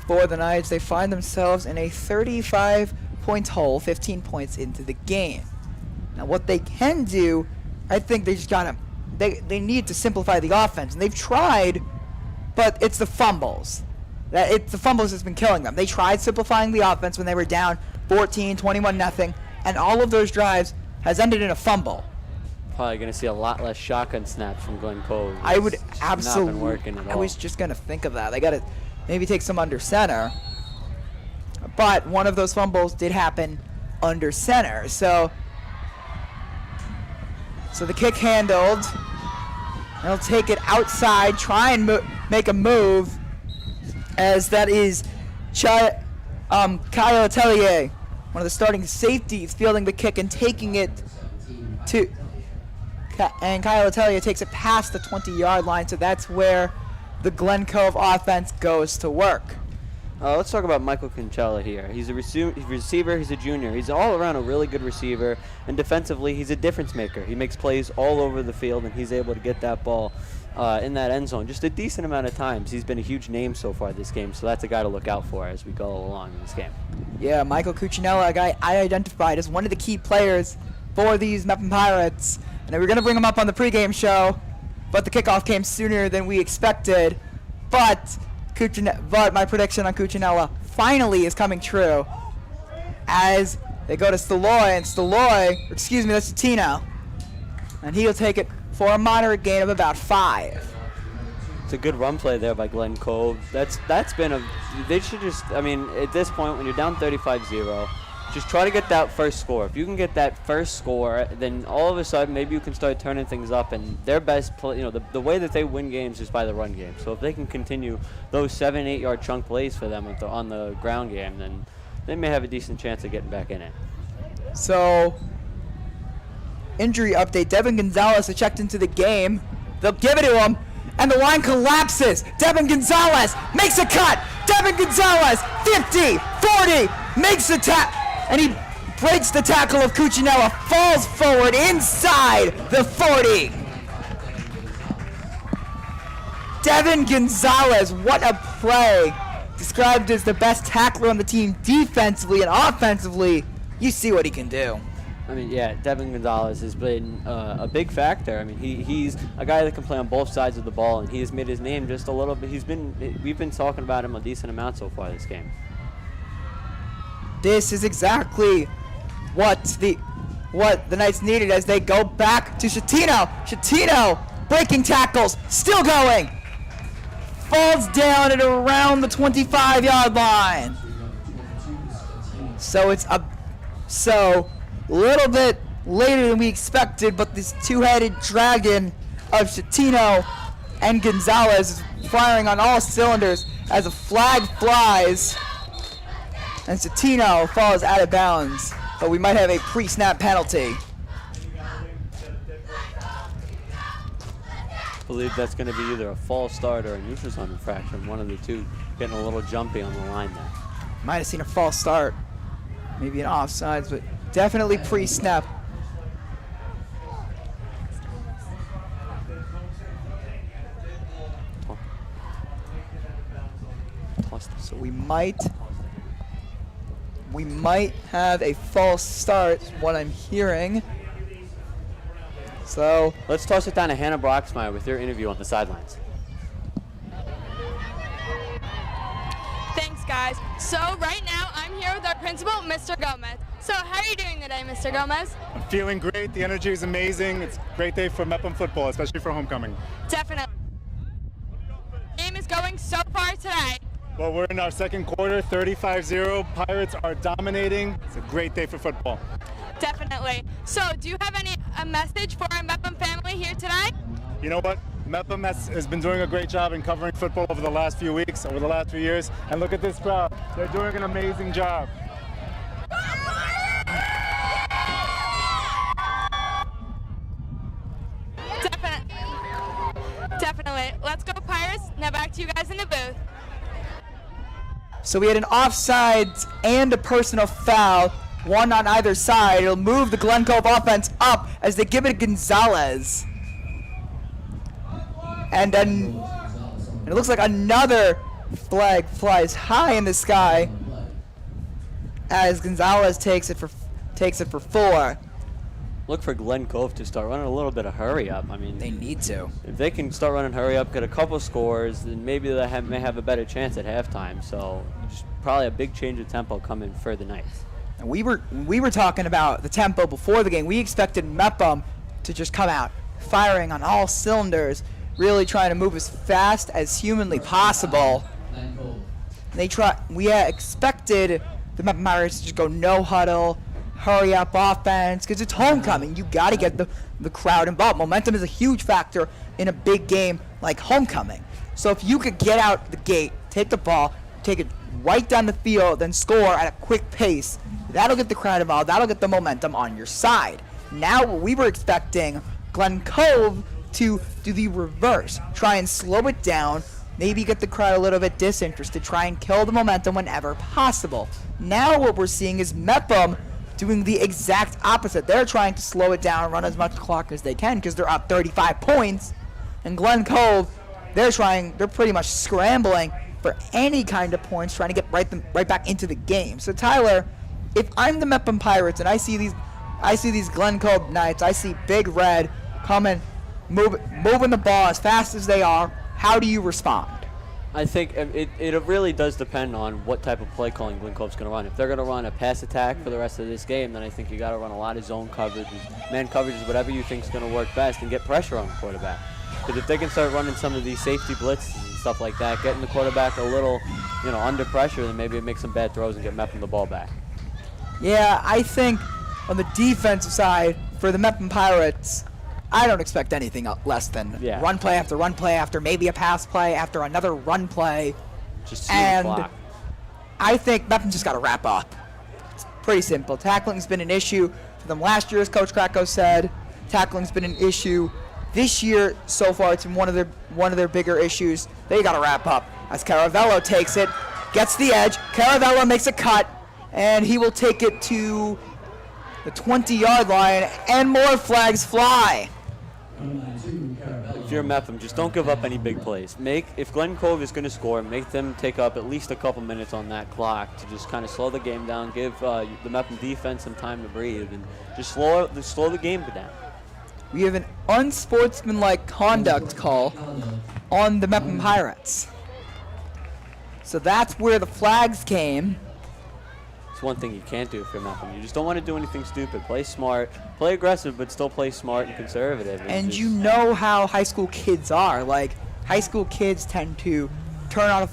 for the Knights, they find themselves in a 35-point hole, 15 points into the game. Now, what they can do, I think they just gotta, they need to simplify the offense, and they've tried, but it's the fumbles. It's the fumbles that's been killing them. They tried simplifying the offense when they were down 14, 21-0, and all of those drives has ended in a fumble. Probably going to see a lot less shotgun snaps from Glen Cove. I would absolutely. Not been working at all. I was just going to think of that. They got to maybe take some under center, but one of those fumbles did happen under center. So So the kick handled. And he'll take it outside, try and make a move, as that is Kyle Atelier, one of the starting safeties, fielding the kick and taking it to, and Kyle Atelier takes it past the 20-yard line, so that's where the Glen Cove offense goes to work. Let's talk about Michael Conchella here. He's a receiver, he's a junior. He's all around a really good receiver, and defensively, he's a difference maker. He makes plays all over the field, and he's able to get that ball in that end zone just a decent amount of times. He's been a huge name so far this game, so that's a guy to look out for as we go along in this game. Yeah, Michael Cuccinella, a guy I identified as one of the key players for these Mepham Pirates. And we were going to bring him up on the pregame show, but the kickoff came sooner than we expected. But my prediction on Cuccinella finally is coming true as they go to Staloy, and that's Tino. And he'll take it for a moderate gain of about 5. It's a good run play there by Glen Cove. That's been they should just, I mean, at this point when you're down 35-0, just try to get that first score. If you can get that first score, then all of a sudden maybe you can start turning things up. And their best play, the way that they win games is by the run game. So if they can continue those 7-8 yard chunk plays for them on the ground game, then they may have a decent chance of getting back in it. So, injury update. Devin Gonzalez has checked into the game. They'll give it to him, and the line collapses. Devin Gonzalez makes a cut. Devin Gonzalez, 50, 40, makes the tap. And he breaks the tackle of Cuccinella, falls forward inside the 40. Devin Gonzalez, what a play. Described as the best tackler on the team defensively and offensively. You see what he can do. I mean, yeah, Devin Gonzalez has been a big factor. I mean, he's a guy that can play on both sides of the ball, and he has made his name just a little bit. We've been talking about him a decent amount so far this game. This is exactly what the Knights needed as they go back to Shatino. Shatino breaking tackles, still going. Falls down at around the 25-yard line. So it's a little bit later than we expected, but this two-headed dragon of Shatino and Gonzalez is firing on all cylinders as a flag flies. And Shatino falls out of bounds, but we might have a pre-snap penalty. I believe that's going to be either a false start or a neutral zone infraction, one of the two, getting a little jumpy on the line there. Might have seen a false start, maybe an offsides, but definitely pre-snap. So we might have a false start, is what I'm hearing. So let's toss it down to Hannah Broxmeyer with your interview on the sidelines. Thanks, guys. So right now I'm here with our principal, Mr. Gomez. So how are you doing today, Mr. Gomez? I'm feeling great. The energy is amazing. It's a great day for Mepham football, especially for homecoming. Definitely. The game is going so far today. Well, we're in our second quarter, 35-0. Pirates are dominating. It's a great day for football. Definitely. So do you have a message for our Mepham family here today? You know what? Mepham has been doing a great job in covering football over the last few weeks, over the last few years. And look at this crowd. They're doing an amazing job. Definitely. Let's go Pirates. Now back to you guys in the booth. So we had an offsides and a personal foul, one on either side. It'll move the Glen Cove offense up as they give it to Gonzalez. And then it looks like another flag flies high in the sky as Gonzalez takes it for 4. Look for Glen Cove to start running a little bit of hurry up. I mean, they need to. If they can start running hurry up, get a couple scores, then maybe they may have a better chance at halftime. So just probably a big change of tempo coming for the Knights. And we were talking about the tempo before the game. We expected Mepham to just come out firing on all cylinders, really trying to move as fast as humanly possible. We expected the Mepham Pirates to just go no huddle, hurry up offense because it's homecoming. You got to get the crowd involved. Momentum is a huge factor in a big game like homecoming. So if you could get out the gate, take the ball, take it right down the field, then score at a quick pace, that'll get the crowd involved. That'll get the momentum on your side. Now we were expecting Glen Cove to do the reverse, try and slow it down, maybe get the crowd a little bit disinterested, try and kill the momentum whenever possible. Now what we're seeing is Mepham doing the exact opposite. They're trying to slow it down, run as much clock as they can because they're up 35 points. And Glen Cove, they're pretty much scrambling for any kind of points, trying to get right back into the game. So Tyler, if I'm the Mepham Pirates and I see these Glen Cove Knights, I see Big Red coming, moving the ball as fast as they are, how do you respond? I think it really does depend on what type of play calling Glen Cove's going to run. If they're going to run a pass attack for the rest of this game, then I think you got to run a lot of zone coverages, man coverages, whatever you think is going to work best, and get pressure on the quarterback. Because if they can start running some of these safety blitzes and stuff like that, getting the quarterback a little, under pressure, then maybe it makes some bad throws and get Mepham the ball back. Yeah, I think on the defensive side for the Mepham Pirates, I don't expect anything less than run play after maybe a pass play after another run play. Just and clock. I think Mepham just got to wrap up. It's pretty simple. Tackling's been an issue for them last year, as Coach Kracko said. Tackling's been an issue this year so far. It's been one of their bigger issues. They got to wrap up. As Caravello takes it, gets the edge. Caravello makes a cut, and he will take it to the 20-yard line, and more flags fly. If you're Mepham, just don't give up any big plays. If Glen Cove is going to score, make them take up at least a couple minutes on that clock to just kind of slow the game down, give the Mepham defense some time to breathe, and just slow the game down. We have an unsportsmanlike conduct call on the Mepham Pirates. So that's where the flags came. It's one thing you can't do if you're Mepham. You just don't want to do anything stupid. Play smart, play aggressive, but still play smart and conservative. And you know how high school kids are. Like, high school kids tend to turn on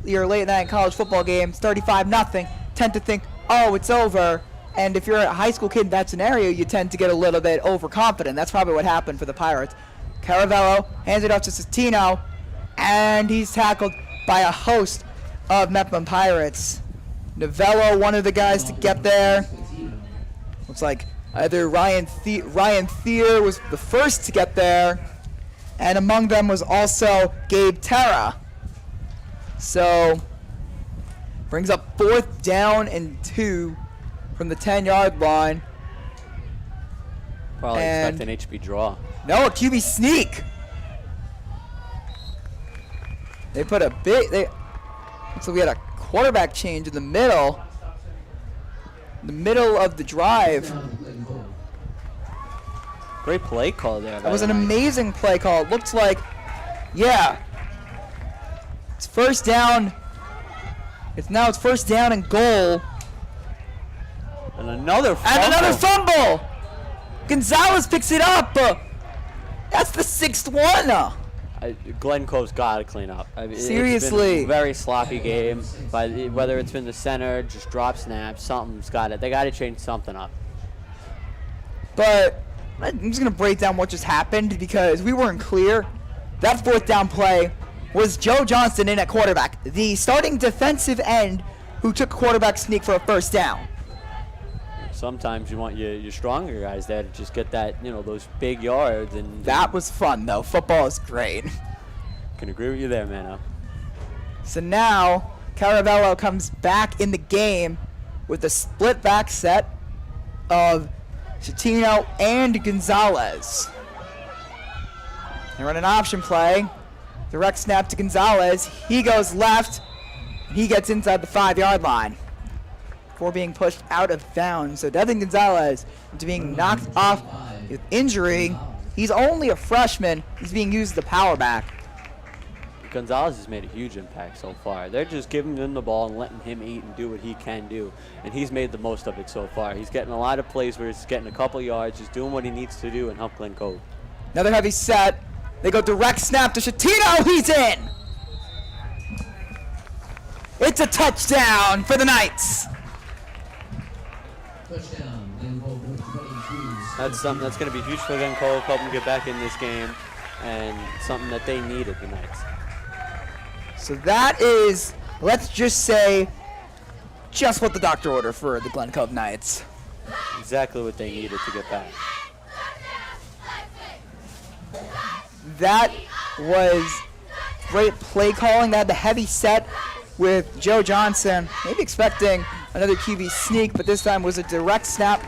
your late night college football game, 35-0, tend to think, oh, it's over. And if you're a high school kid in that scenario, you tend to get a little bit overconfident. That's probably what happened for the Pirates. Caravello hands it off to Citino, and he's tackled by a host of Mepham Pirates. Novello, one of the guys to get there. Looks like either Ryan Thier was the first to get there, and among them was also Gabe Terra. So, brings up 4th down and 2 from the 10-yard line. Probably expect an HB draw. No, a QB sneak. They put a big. So we had a quarterback change in the middle of the drive. Great play call there. That was an amazing play call. It looks like, it's first down. It's first down and goal. And another fumble. Gonzalez picks it up. That's the 6th one. Glen Cove's got to clean up. Seriously. It's been a very sloppy game. Whether it's been the center, just drop snaps, they got to change something up. But I'm just going to break down what just happened because we weren't clear. That 4th down play was Joe Johnston in at quarterback, the starting defensive end who took a quarterback sneak for a first down. Sometimes you want your stronger guys there to just get that, those big yards. And that was fun, though. Football is great. Can agree with you there, man. So now Caravello comes back in the game with a split back set of Citino and Gonzalez. They run an option play. Direct snap to Gonzalez. He goes left. He gets inside the 5-yard line before being pushed out of bounds. So Devin Gonzalez is being knocked off with injury. He's only a freshman. He's being used as the power back. Gonzalez has made a huge impact so far. They're just giving him the ball and letting him eat and do what he can do. And he's made the most of it so far. He's getting a lot of plays where he's getting a couple yards, just doing what he needs to do and help Glen Cove. Another heavy set. They go direct snap to Citino. He's in. It's a touchdown for the Knights. That's something that's going to be huge for Glen Cove, help them get back in this game, and something that they needed the Knights. So that is, let's just say, just what the doctor ordered for the Glen Cove Knights. Exactly what they needed to get back. That was great play calling. They had the heavy set with Joe Johnson, maybe expecting another QB sneak, but this time was a direct snap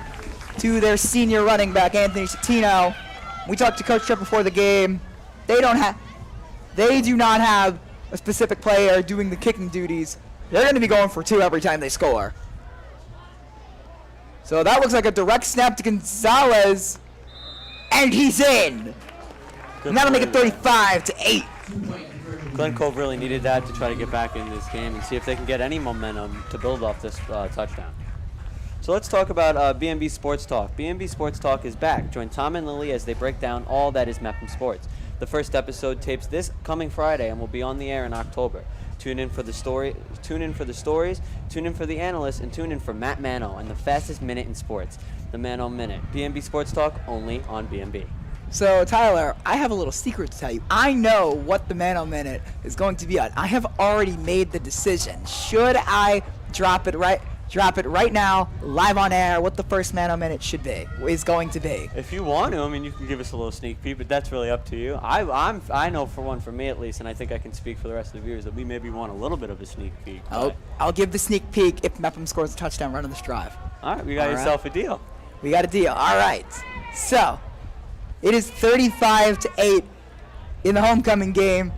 to their senior running back, Anthony Citino. We talked to Coach Tripp before the game. They do not have a specific player doing the kicking duties. They're going to be going for 2 every time they score. So that looks like a direct snap to Gonzalez, and he's in. And that'll make it 35-8. Glen Cove really needed that to try to get back in this game and see if they can get any momentum to build off this touchdown. So let's talk about BMB Sports Talk. BMB Sports Talk is back. Join Tom and Lily as they break down all that is Mepham sports. The first episode tapes this coming Friday and will be on the air in October. Tune in for the stories, tune in for the analysts, and tune in for Matt Mano and the fastest minute in sports, the Mano Minute. BMB Sports Talk only on BMB. So, Tyler, I have a little secret to tell you. I know what the Mano Minute is going to be on. I have already made the decision. Should I drop it right now, live on air, what the first Mano Minute is going to be? If you want to, I mean, you can give us a little sneak peek, but that's really up to you. I know for me at least, and I think I can speak for the rest of the viewers, that we maybe want a little bit of a sneak peek. I'll give the sneak peek if Mepham scores a touchdown run on this drive. All right, we got yourself a deal. We got a deal. All right. So, it is 35-8 in the homecoming game.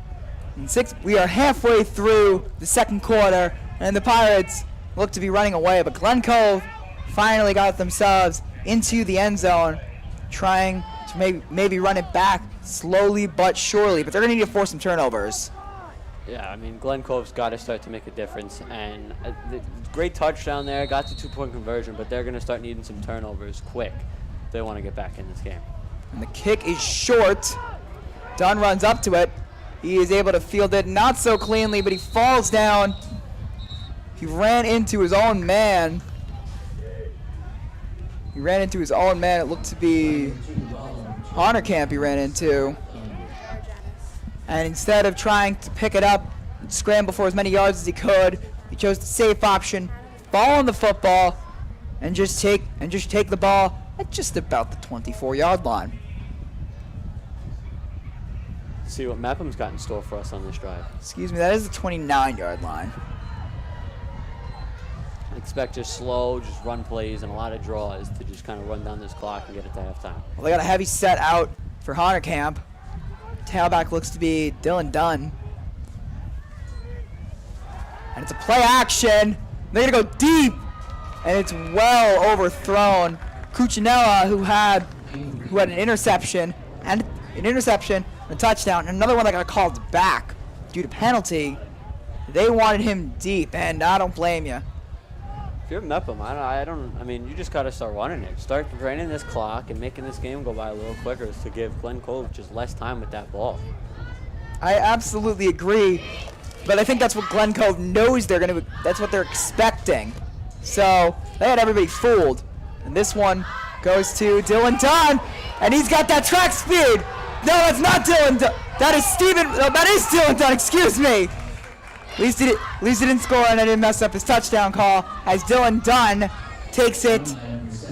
We are halfway through the second quarter, and the Pirates look to be running away, but Glen Cove finally got themselves into the end zone, trying to maybe run it back slowly but surely, but they're going to need to force some turnovers. Yeah, I mean, Glen Cove's got to start to make a difference, and great touchdown there, got the 2-point conversion, but they're going to start needing some turnovers quick if they want to get back in this game. And the kick is short. Dunn runs up to it. He is able to field it not so cleanly, but he falls down. He ran into his own man. It looked to be Honorkamp he ran into. And instead of trying to pick it up and scramble for as many yards as he could, he chose the safe option, fall on the football, and just take the ball at just about the 24-yard line. See what Mepham's got in store for us on this drive. Excuse me, that is the 29-yard line. I expect just slow, just run plays and a lot of draws to just kind of run down this clock and get it to halftime. Well, they got a heavy set out for Honorkamp. Tailback looks to be Dylan Dunn. And it's a play action. They're going to go deep. And it's well overthrown. Cuccinella, who had an interception and a touchdown, and another one that got called back due to penalty. They wanted him deep, and I don't blame you. If you're Mepham, I mean, you just got to start running it. Start draining this clock and making this game go by a little quicker to give Glen Cove just less time with that ball. I absolutely agree, but I think that's what Glen Cove knows that's what they're expecting. So they had everybody fooled. And this one goes to Dylan Dunn, and he's got that track speed. No, that's not Dylan Dunn. That is Dylan Dunn, excuse me. At least he didn't score and I didn't mess up his touchdown call as Dylan Dunn takes it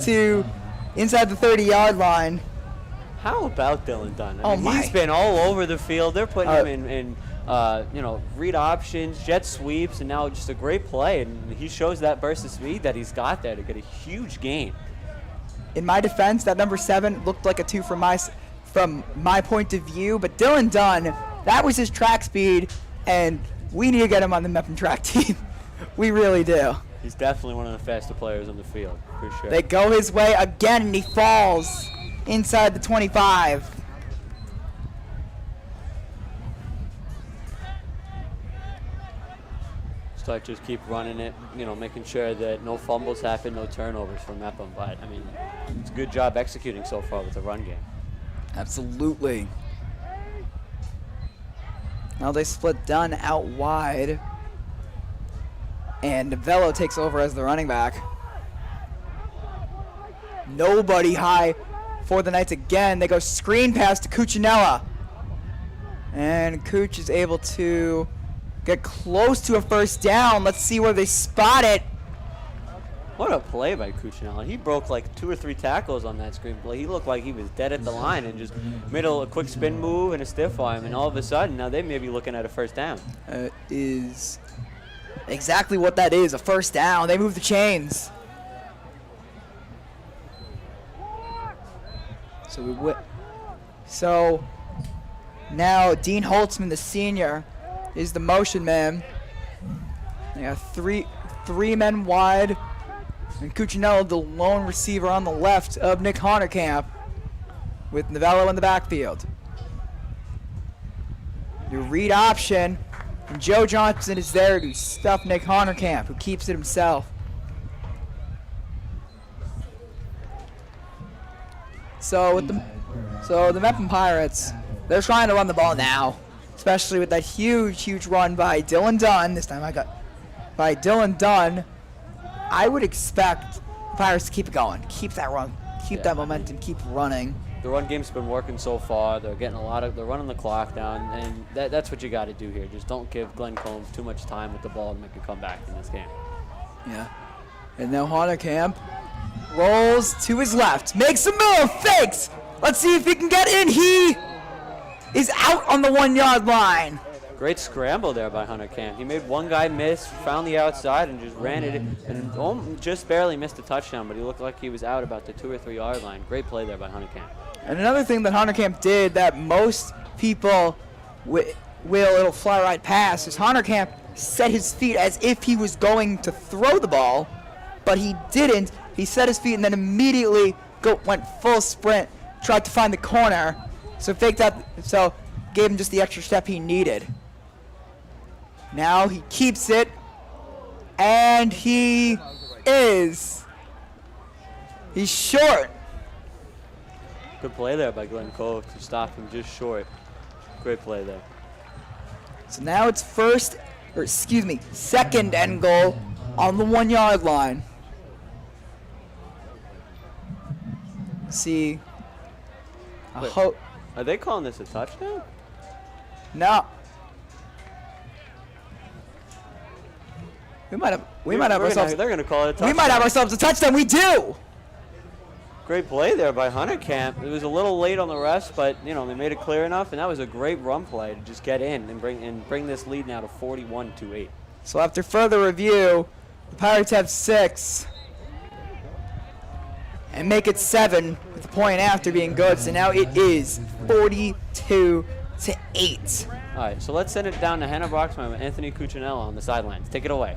to inside the 30-yard line. How about Dylan Dunn? He's been all over the field. They're putting him in read options, jet sweeps, and now just a great play. And he shows that burst of speed that he's got there to get a huge gain. In my defense, that number 7 looked like a 2 from my point of view, but Dylan Dunn, that was his track speed, and we need to get him on the Mepham track team. We really do. He's definitely one of the faster players on the field, for sure. They go his way again, and he falls inside the 25. Start just keep running it, making sure that no fumbles happen, no turnovers for Mepham. But, I mean, it's a good job executing so far with the run game. Absolutely. Now they split Dunn out wide. And Novello takes over as the running back. Nobody high for the Knights again. They go screen pass to Cuccinella. And Cooch is able to get close to a first down. Let's see where they spot it. What a play by Cuccinella. He broke like 2 or 3 tackles on that screen play. He looked like he was dead at the line and just made a quick spin move and a stiff arm, and all of a sudden, now they may be looking at a first down. Is exactly what that is, a first down. They move the chains. So now Dean Holtzman, the senior, is the motion man. They got three men wide, and Cuccinella, the lone receiver on the left of Nick Honerkamp, with Novello in the backfield. Your read option, and Joe Johnson is there to stuff Nick Honerkamp, who keeps it himself. So the Mepham Pirates, they're trying to run the ball now, especially with that huge run by Dylan Dunn. This time by Dylan Dunn. I would expect the Pirates to keep it going, keep that run, keep that momentum, keep running. The run game's been working so far. They're getting they're running the clock down, and that's what you got to do here. Just don't give Glen Cove too much time with the ball to make a comeback in this game. Yeah. And now Honerkamp rolls to his left, makes a move, fakes. Let's see if he can get in. He is out on the 1-yard line. Great scramble there by Honerkamp. He made one guy miss, found the outside, and just ran it, and just barely missed a touchdown, but he looked like he was out about the 2 or 3 yard line. Great play there by Honerkamp. And another thing that Honerkamp did that most people it'll fly right past is Honerkamp set his feet as if he was going to throw the ball, but he didn't. He set his feet and then immediately went full sprint, tried to find the corner, so gave him just the extra step he needed. Now he keeps it, and he's short. Good play there by Glen Cove to stop him just short. Great play there. So now it's second and goal on the 1-yard line. See. Are they calling this a touchdown? No. We might have ourselves. They're going to call it a touchdown. We might have ourselves a touchdown. We do. Great play there by Honerkamp. It was a little late on the rest, but they made it clear enough, and that was a great run play to just get in and bring this lead now to 41-8. So after further review, the Pirates have 6 and make it 7 with the point after being good. So now it is 42-8. All right, so let's send it down to Hannah Broxman with Anthony Cuccinella on the sidelines. Take it away.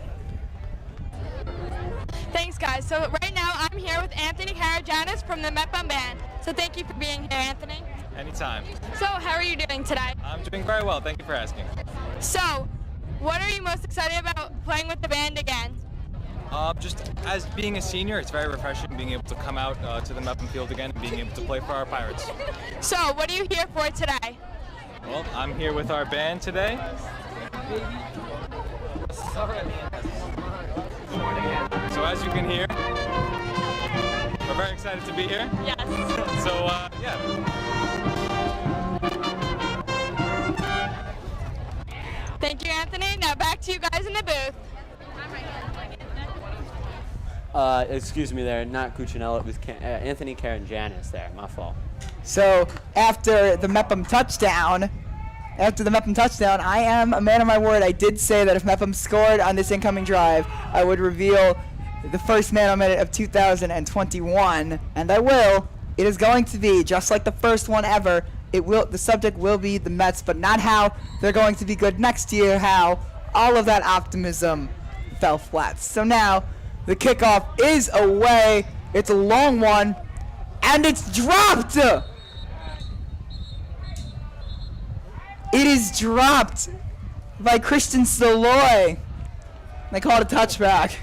Thanks, guys. So right now I'm here with Anthony Karajanis from the Mepham Band. So thank you for being here, Anthony. Anytime. So how are you doing today? I'm doing very well. Thank you for asking. So what are you most excited about playing with the band again? Just as being a senior, it's very refreshing being able to come out to the Mepham field again and being able to play for our Pirates. So what are you here for today? Well, I'm here with our band today. So as you can hear, we're very excited to be here. Yes. So, yeah. Thank you, Anthony. Now back to you guys in the booth. Excuse me there, not Cuccinella, it was Anthony Karajanis there, my fault. So after the Mepham touchdown, I am a man of my word. I did say that if Mepham scored on this incoming drive, I would reveal the first man on minute of 2021, and I will. It is going to be just like the first one ever. The subject will be the Mets, but not how they're going to be good next year, how all of that optimism fell flat. So now the kickoff is away. It's a long one, and it's dropped. It is dropped by Christian Soloy. They call it a touchback.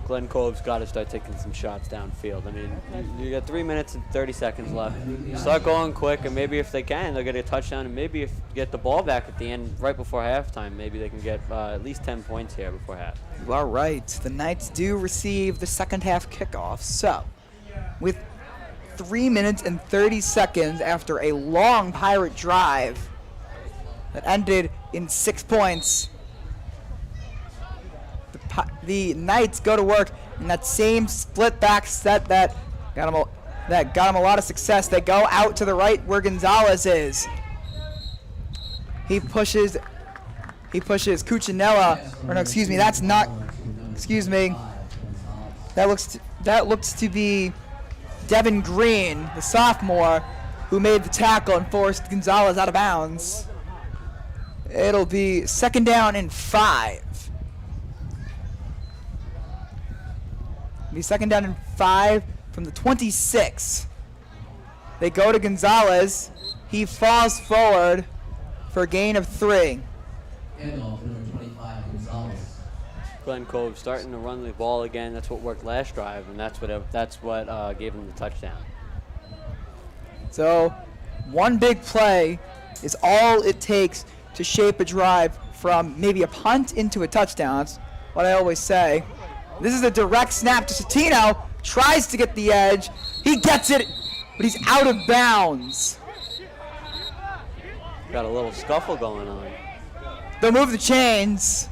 Glen Cove's got to start taking some shots downfield. I mean, you got 3 minutes and 30 seconds left. You start going quick, and maybe if they can, they'll get a touchdown. And maybe if you get the ball back at the end, right before halftime, maybe they can get at least 10 points here before half. You are right. The Knights do receive the second half kickoff. So with 3 minutes and 30 seconds after a long Pirate drive that ended in 6 points. The Knights go to work in that same split back set that got them a lot of success. They go out to the right where Gonzalez is. He pushes Cuccinella, or no, excuse me, that's not, excuse me. That looks to be Devin Green, the sophomore, who made the tackle and forced Gonzalez out of bounds. It'll be 2nd down and 5. It'll be 2nd down and 5 from the 26. They go to Gonzalez. He falls forward for a gain of 3. Handoff, number 25, Gonzalez. Glen Cove starting to run the ball again. That's what worked last drive, and that's what gave them the touchdown. So, one big play is all it takes to shape a drive from maybe a punt into a touchdown. That's what I always say. This is a direct snap to Citino. Tries to get the edge. He gets it, but he's out of bounds. Got a little scuffle going on. They'll move the chains.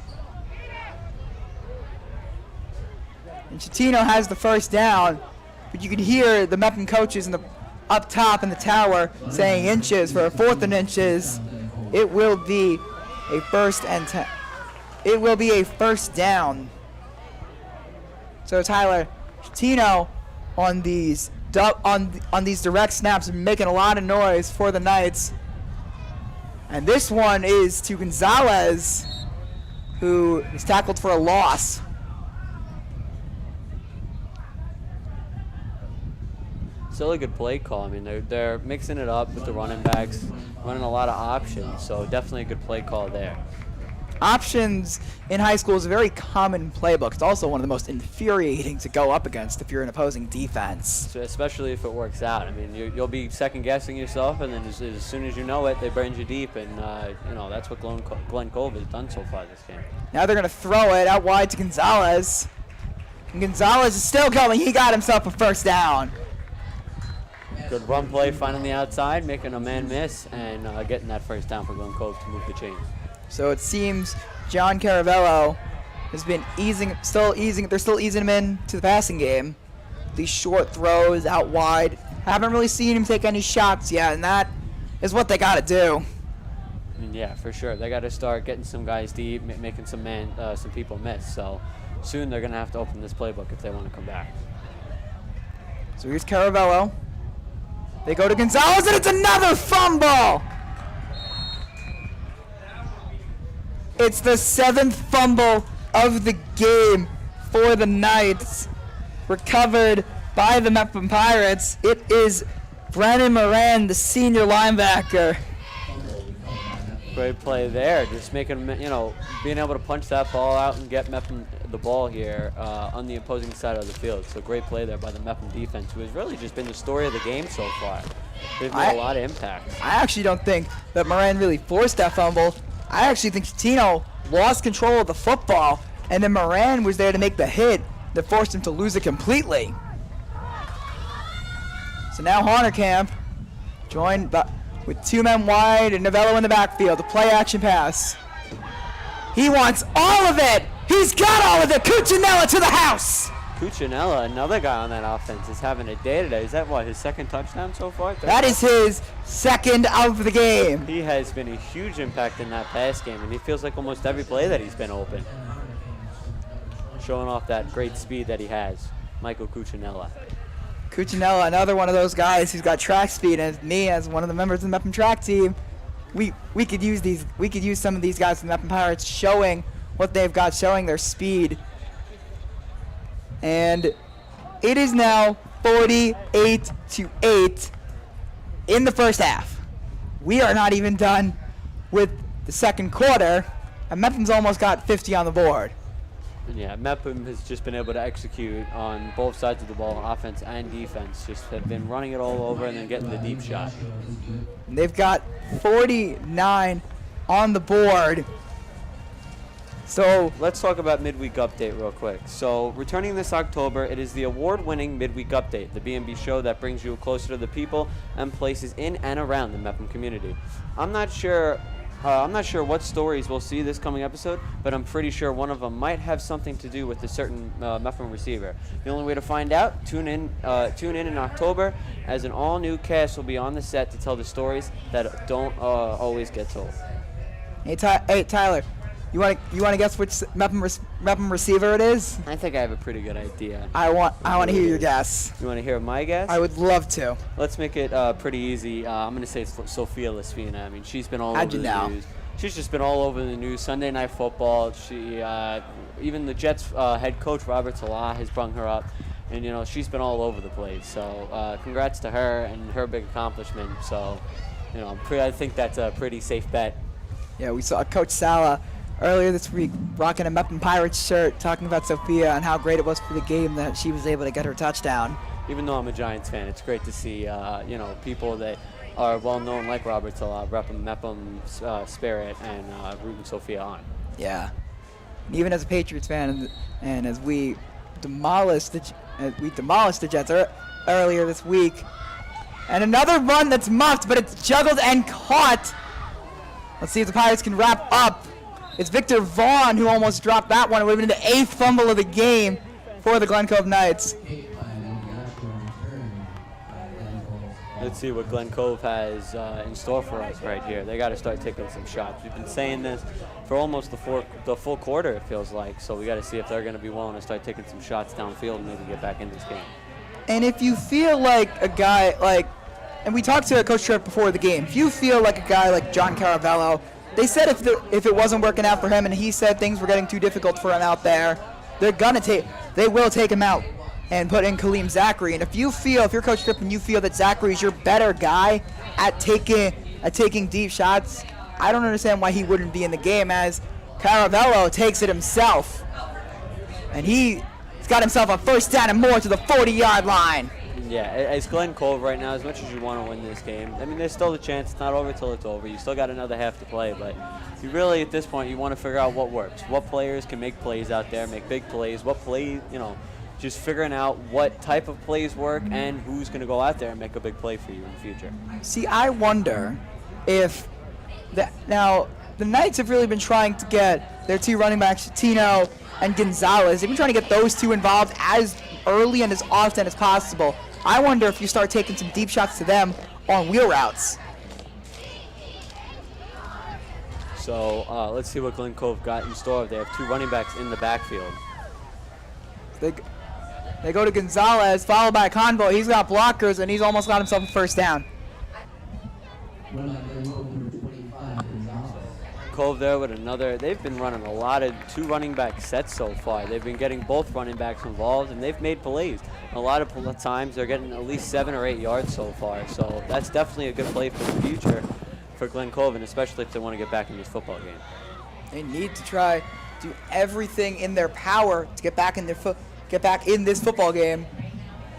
And Citino has the 1st down, but you can hear the Mepham coaches up top in the tower saying inches for a 4th and inches. It will be a 1st and 10. It will be a 1st down. So Tyler, Citino on these direct snaps are making a lot of noise for the Knights. And this one is to Gonzalez, who is tackled for a loss. Still a good play call. I mean, they're mixing it up with the running backs, running a lot of options, so definitely a good play call there. Options in high school is a very common playbook. It's also one of the most infuriating to go up against if you're an opposing defense. So especially if it works out. I mean, you'll be second-guessing yourself, and then as soon as you know it, they burn you deep, and that's what Glen Cove has done so far this game. Now they're going to throw it out wide to Gonzalez. And Gonzalez is still going. He got himself a 1st down. Good run play, finding the outside, making a man miss, and getting that 1st down for Glen Cove to move the chains. So it seems John Caravello has been they're still easing him in to the passing game. These short throws out wide. Haven't really seen him take any shots yet, and that is what they got to do. Yeah, for sure. They got to start getting some guys deep, making some people miss. So soon they're going to have to open this playbook if they want to come back. So here's Caravello. They go to Gonzalez, and it's another fumble! It's the 7th fumble of the game for the Knights, recovered by the Mepham Pirates. It is Brandon Moran, the senior linebacker. Great play there, just making, being able to punch that ball out and get Mepham the ball here on the opposing side of the field. So great play there by the Mepham defense, who has really just been the story of the game so far. They've made a lot of impact. I actually don't think that Moran really forced that fumble. I actually think Citino lost control of the football, and then Moran was there to make the hit that forced him to lose it completely. So now Honerkamp, joined with 2 men wide and Novello in the backfield. The play action pass. He wants all of it. He's got all of it. Cuccinella to the house. Cuccinella, another guy on that offense, is having a day today. Is that his 2nd touchdown so far? That is his 2nd of the game. He has been a huge impact in that pass game, and he feels like almost every play that he's been open. Showing off that great speed that he has, Michael Cuccinella. Cuccinella, another one of those guys who's got track speed, and me as one of the members of the Mepham track team, we could use some of these guys from the Mepham Pirates showing what they've got, showing their speed. And it is now 48-8 in the 1st half. We are not even done with the 2nd quarter, and Mepham's almost got 50 on the board. Yeah, Mepham has just been able to execute on both sides of the ball, offense and defense. Just have been running it all over and then getting the deep shot. They've got 49 on the board. So let's talk about midweek update real quick. So returning this October, it is the award-winning midweek update, the BMB show that brings you closer to the people and places in and around the Mepham community. I'm not sure what stories we'll see this coming episode, but I'm pretty sure one of them might have something to do with a certain Mepham receiver. The only way to find out, tune in in October, as an all-new cast will be on the set to tell the stories that don't always get told. Hey, Tyler, you want to guess which Mepham receiver it is? I think I have a pretty good idea. I want to hear your guess. You want to hear my guess? I would love to. Let's make it pretty easy. I'm going to say it's Sophia Lasfina. I mean, she's been all over the news. She's just been all over the news. Sunday Night Football. She even the Jets head coach Robert Salah has brung her up, and she's been all over the place. So congrats to her and her big accomplishment. So I think that's a pretty safe bet. Yeah, we saw Coach Salah earlier this week rocking a Mepham Pirates shirt, talking about Sophia and how great it was for the game that she was able to get her touchdown. Even though I'm a Giants fan, it's great to see people that are well known like Robert Salah repping Mepham's spirit and rooting Sophia on. Yeah, even as a Patriots fan, and as we demolished the Jets earlier this week, and another run that's muffed, but it's juggled and caught. Let's see if the Pirates can wrap up. It's Victor Vaughn who almost dropped that one. It would have been the 8th fumble of the game for the Glen Cove Knights. Let's see what Glen Cove has in store for us right here. They got to start taking some shots. We've been saying this for almost the full quarter, it feels like. So we got to see if they're going to be willing to start taking some shots downfield and maybe get back in this game. And if you feel like a guy like, and we talked to Coach Tripp before the game, if you feel like a guy like John Caravello, they said if it wasn't working out for him and he said things were getting too difficult for him out there, they will take him out and put in Kaleem Zachary. And if you're Coach Tripp and you feel that Zachary is your better guy at taking deep shots, I don't understand why he wouldn't be in the game, as Caravello takes it himself. And he's got himself a first down and more to the 40-yard line. Yeah, as Glen Cove right now, as much as you want to win this game, I mean, there's still a chance. It's not over till it's over. You still got another half to play, but you really, at this point, you want to figure out what works. What players can make plays out there, make big plays. What plays, just figuring out what type of plays work and who's going to go out there and make a big play for you in the future. See, I wonder if now the Knights have really been trying to get their two running backs, Tino and Gonzalez. They've been trying to get those two involved as early and as often as possible. I wonder if you start taking some deep shots to them on wheel routes. So let's see what Glen Cove got in store. They have two running backs in the backfield. They go to Gonzalez, followed by Convo. He's got blockers, and he's almost got himself a first down. Cove there with another. They've been running a lot of two running back sets so far. They've been getting both running backs involved, and they've made plays. A lot of times they're getting at least 7 or 8 yards so far. So that's definitely a good play for the future for Glen Cove, and especially if they want to get back in this football game. They need to try to do everything in their power to get back in this football game.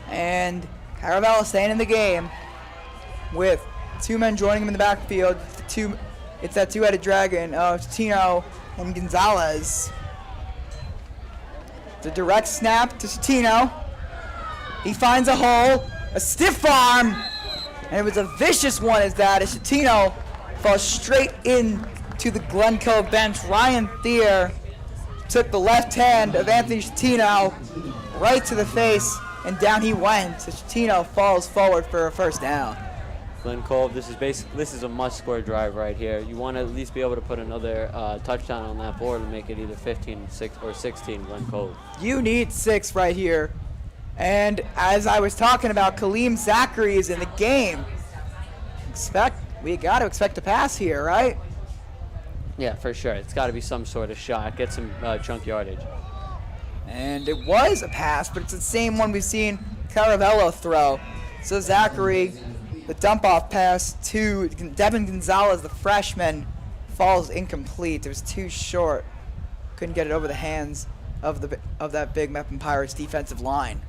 And Caravello staying in the game with two men joining him in the backfield. It's that two-headed dragon of Tino and Gonzalez. The direct snap to Tino. He finds a hole, a stiff arm, and it was a vicious one as Tino falls straight into the Glen Cove bench. Ryan Thier took the left hand of Anthony Tino right to the face, and down he went. Tino falls forward for a first down. Glen Cove, this is a must-score drive right here. You want to at least be able to put another touchdown on that board and make it either 15-6 or 16 Glen Cove. You need 6 right here. And as I was talking about, Kaleem Zachary is in the game. We got to expect a pass here, right? Yeah, for sure. It's got to be some sort of shot. Get some chunk yardage. And it was a pass, but it's the same one we've seen Caravello throw. So Zachary, the dump-off pass to Devin Gonzalez, the freshman, falls incomplete. It was too short. Couldn't get it over the hands of that big Mepham Pirates defensive line.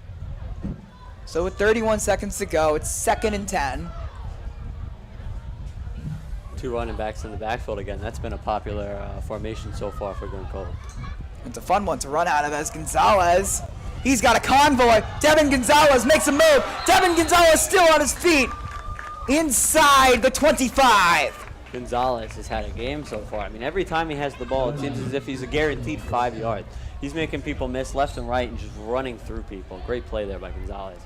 So with 31 seconds to go, it's 2nd and 10. 2 running backs in the backfield again. That's been a popular formation so far for Glen Cove. It's a fun one to run out of as Gonzalez. He's got a convoy. Devin Gonzalez makes a move. Devin Gonzalez still on his feet. Inside the 25. Gonzalez has had a game so far. I mean, every time he has the ball, it seems as if he's a guaranteed 5 yards. He's making people miss left and right and just running through people. Great play there by Gonzalez.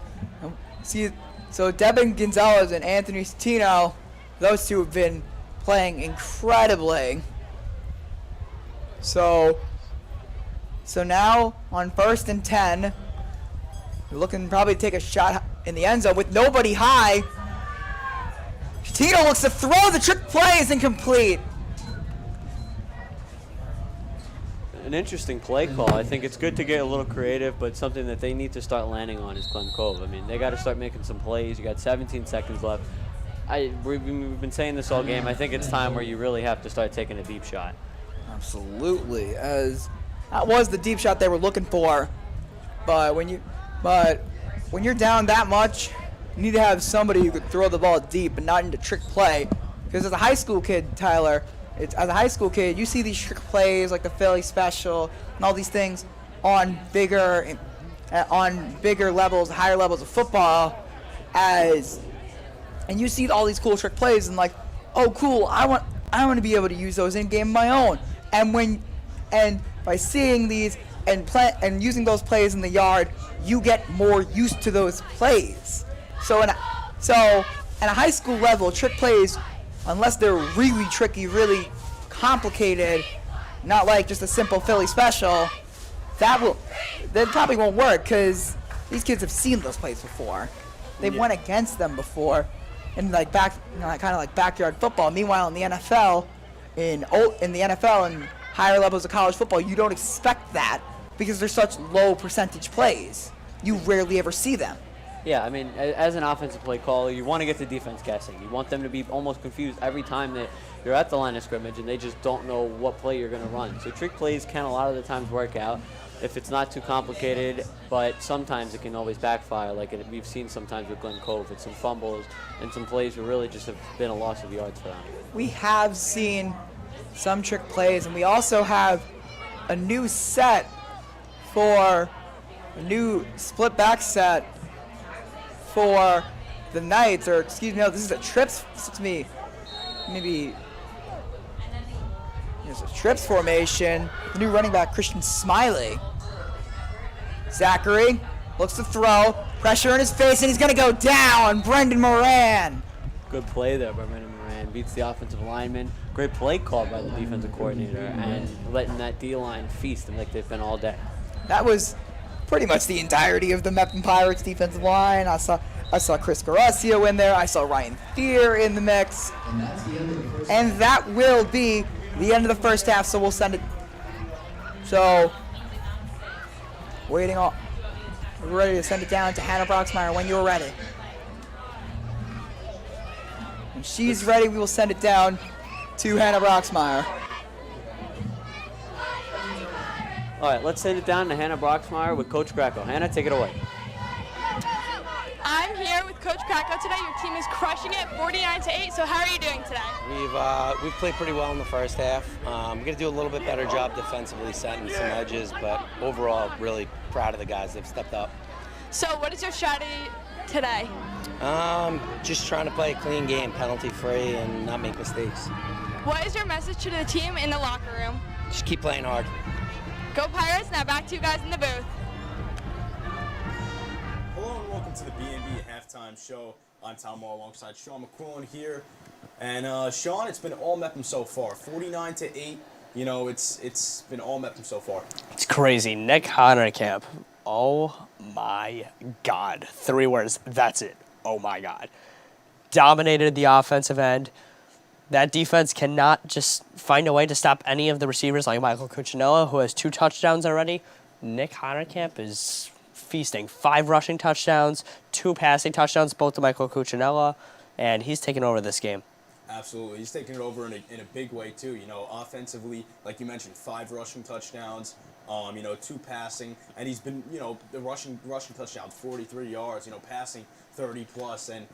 See, so Devin Gonzalez and Anthony Satino, those two have been playing incredibly. So now on 1st and 10, we're looking probably to take a shot in the end zone with nobody high. Tino looks to throw. The trick play is incomplete. An interesting play call. I think it's good to get a little creative, but something that they need to start landing on is Glen Cove. I mean, they got to start making some plays. You got 17 seconds left. We've been saying this all game. I think it's time where you really have to start taking a deep shot. Absolutely, as that was the deep shot they were looking for. But when you're down that much, you need to have somebody who could throw the ball deep and not into trick play. Because as a high school kid, Tyler, as a high school kid, you see these trick plays like the Philly special and all these things on bigger levels, higher levels of football, and you see all these cool trick plays and like, oh cool, I want to be able to use those in game of my own. And by seeing these and using those plays in the yard, you get more used to those plays. So at a high school level, trick plays, unless they're really tricky, really complicated, not like just a simple Philly special, that probably won't work because these kids have seen those plays before. They've went against them before, in like kind of like backyard football. Meanwhile, in the NFL, and higher levels of college football, you don't expect that because they're such low percentage plays. You rarely ever see them. Yeah, I mean, as an offensive play caller, you want to get the defense guessing. You want them to be almost confused every time that you're at the line of scrimmage and they just don't know what play you're going to run. So trick plays can a lot of the times work out if it's not too complicated, but sometimes it can always backfire, like we've seen sometimes with Glen Cove. It's some fumbles and some plays where really just have been a loss of yards for them. We have seen some trick plays, and we also have a new set for a new split back set for the Knights, or excuse me, no, this is a trips. Maybe there's a trips formation. The new running back, Christian Smiley. Zachary looks to throw, pressure in his face, and he's gonna go down. Brendan Moran. Good play there by Brendan Moran. Beats the offensive lineman. Great play call by the defensive coordinator and letting that D-line feast like they've been all day. That was pretty much the entirety of the Mepham Pirates defensive line. I saw Chris Garasio in there. I saw Ryan Fear in the mix. And that will be the end of the first half, so we'll send it. So, we're ready to send it down to Hannah Broxmeyer when you're ready. When she's ready, we will send it down to Hannah Broxmeyer. All right, let's send it down to Hannah Broxmeyer with Coach Kracko. Hannah, take it away. I'm here with Coach Kracko today. Your team is crushing it, 49-8. So how are you doing today? We've played pretty well in the first half. We're going to do a little bit better job defensively, setting some edges, but overall, really proud of the guys. They've stepped up. So what is your strategy today? Just trying to play a clean game, penalty-free, and not make mistakes. What is your message to the team in the locker room? Just keep playing hard. Go Pirates. Now back to you guys in the booth. Hello and welcome to the BMB halftime show. I'm Tom Moore alongside Sean McQuillan here. And Sean, it's been all Mepham so far, 49-8. You know, it's been all Mepham so far. It's crazy. Nick Honerkamp. Oh my God. 3 words. That's it. Oh my God. Dominated the offensive end. That defense cannot just find a way to stop any of the receivers like Michael Cuccinella, who has 2 touchdowns already. Nick Honerkamp is feasting. 5 rushing touchdowns, 2 passing touchdowns, both to Michael Cuccinella, and he's taking over this game. Absolutely. He's taking it over in a big way, too. You know, offensively, like you mentioned, 5 rushing touchdowns. 2 passing, and he's been, the rushing touchdowns, 43 yards, passing 30 plus, and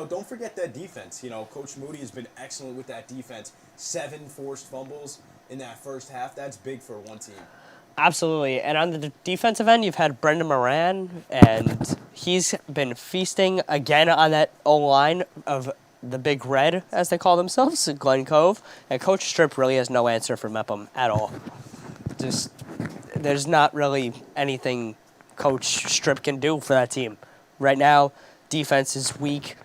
don't forget that defense. Coach Moody has been excellent with that defense. 7 forced fumbles in that first half. That's big for one team. Absolutely. And on the defensive end, you've had Brendan Moran, and he's been feasting again on that O-line of the Big Red, as they call themselves, Glen Cove. And Coach Strip really has no answer for Mepham at all. There's not really anything Coach Strip can do for that team. Right now, defense is weak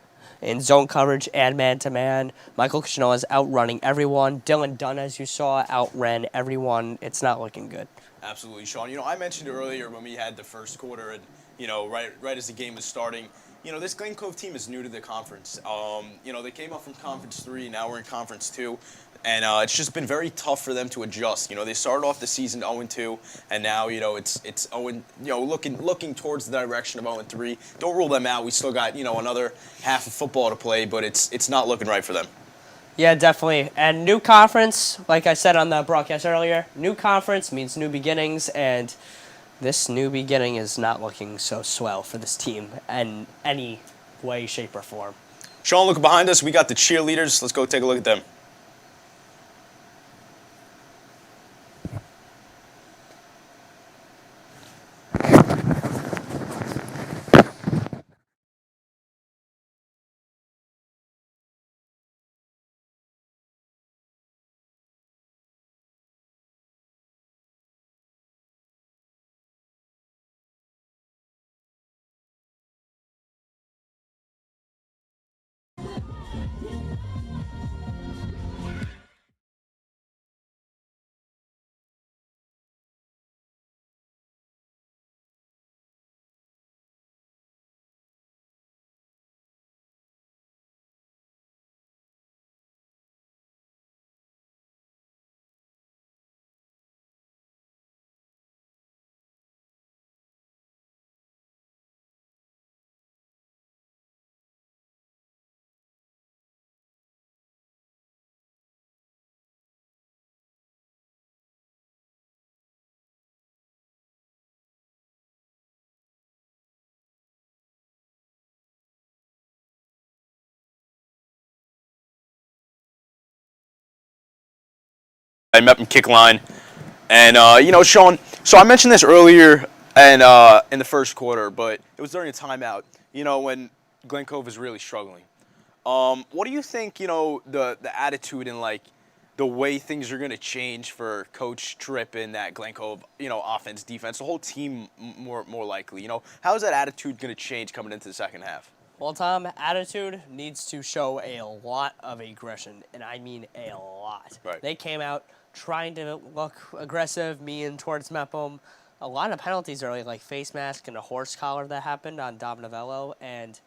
in zone coverage and man-to-man. Michael Kushnoa is outrunning everyone. Dylan Dunn, as you saw, outran everyone. It's not looking good. Absolutely, Sean. I mentioned earlier when we had the first quarter and, right as the game was starting, this Glen Cove team is new to the conference. They came up from Conference 3, now we're in Conference 2, and it's just been very tough for them to adjust. They started off the season 0-2, and now, it's 0, looking towards the direction of 0-3. Don't rule them out. We still got, another half of football to play, but it's not looking right for them. Yeah, definitely. And new conference, like I said on the broadcast earlier, new conference means new beginnings, and this new beginning is not looking so swell for this team in any way, shape, or form. Sean, look behind us. We got the cheerleaders. Let's go take a look at them. Mepham kick line. And, Sean, so I mentioned this earlier and in the first quarter, but it was during a timeout, when Glen Cove is really struggling. What do you think, the attitude and, the way things are going to change for Coach Tripp and that Glen Cove, offense, defense, the whole team more likely? How is that attitude going to change coming into the second half? Well, Tom, attitude needs to show a lot of aggression, and I mean a lot. Right. They came out trying to look aggressive, mean towards Mepham. A lot of penalties early, like face mask and a horse collar that happened on Dom Novello, and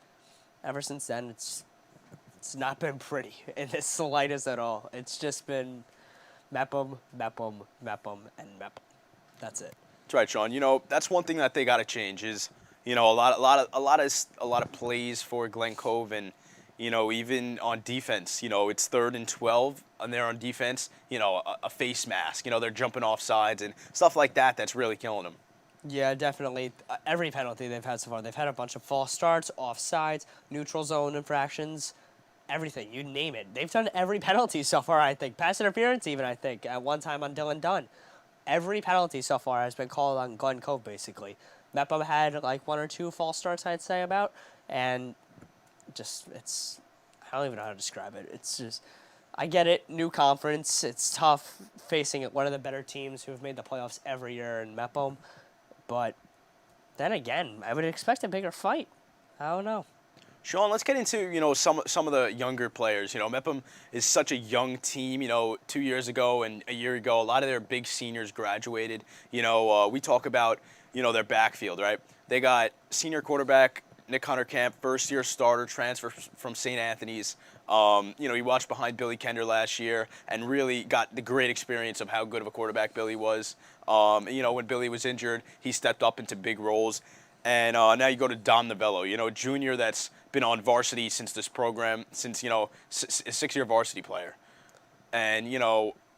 ever since then, it's not been pretty in the slightest at all. It's just been Mepham, Mepham, Mepham, and Mepham. That's it. That's right, Sean. That's one thing that they got to change is, a lot of plays for Glen Cove, and even on defense, it's 3rd and 12, and they're on defense, a face mask, they're jumping off sides and stuff like that. That's really killing them. Yeah, definitely. Every penalty they've had so far, they've had a bunch of false starts, offsides, neutral zone infractions, everything. You name it. They've done every penalty so far, I think. Pass interference even, I think, at one time on Dylan Dunn. Every penalty so far has been called on Glen Cove, basically. Mepham had 1 or 2 false starts, I'd say, about, and I don't even know how to describe it. It's just, I get it, new conference. It's tough facing one of the better teams who have made the playoffs every year in Mepham. But then again, I would expect a bigger fight. I don't know. Sean, let's get into, some of the younger players. Mepham is such a young team. 2 years ago and a year ago, a lot of their big seniors graduated. We talk about, their backfield, right? They got senior quarterback Nick Hunterkamp, first-year starter, transfer from St. Anthony's. He watched behind Billy Kender last year and really got the great experience of how good of a quarterback Billy was. When Billy was injured, he stepped up into big roles. And now you go to Dom Novello, a junior that's been on varsity since this program, since, a 6-year varsity player. And,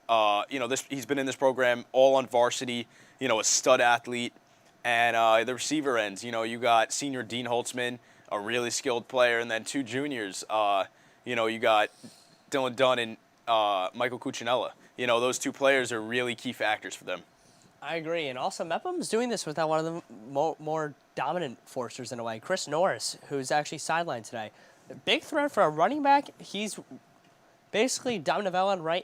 he's been in this program all on varsity, a stud athlete. And the receiver ends, you got senior Dean Holtzman, a really skilled player, and then 2 juniors. You got Dylan Dunn and Michael Cuccinella. Those 2 players are really key factors for them. I agree, and also Mepham's doing this without one of the more dominant forcers in a way. Chris Norris, who's actually sidelined today. Big threat for a running back. He's basically Dom Novella and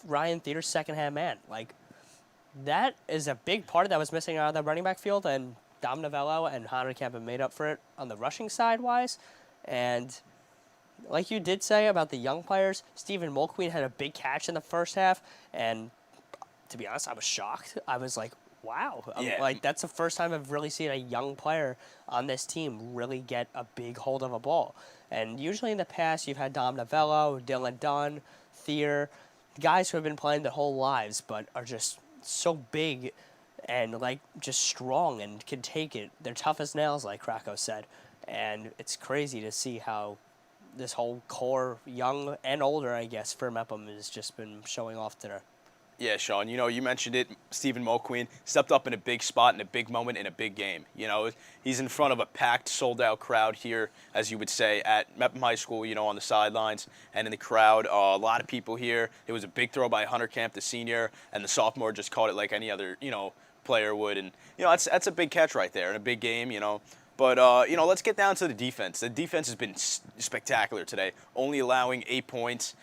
Ryan Theater's second-hand man. Like, that is a big part that was missing out of the running back field, and Dom Novello and Hanekamp have made up for it on the rushing side-wise. And like you did say about the young players, Stephen Mulqueen had a big catch in the first half, and to be honest, I was shocked. I was like, wow. Yeah. Like, that's the first time I've really seen a young player on this team really get a big hold of a ball. And usually in the past, you've had Dom Novello, Dylan Dunn, Thier, guys who have been playing their whole lives but are just so big and, like, just strong and can take it. They're tough as nails, like Krakow said. And it's crazy to see how this whole core, young and older, I guess, for Mepham has just been showing off today. Yeah, Sean, you mentioned it. Stephen Mulqueen stepped up in a big spot in a big moment in a big game. He's in front of a packed, sold-out crowd here, as you would say, at Mepham High School, on the sidelines and in the crowd. A lot of people here. It was a big throw by Hanekamp, the senior, and the sophomore just caught it like any other, player would. And, that's a big catch right there in a big game, But, let's get down to the defense. The defense has been spectacular today, only allowing 8 points,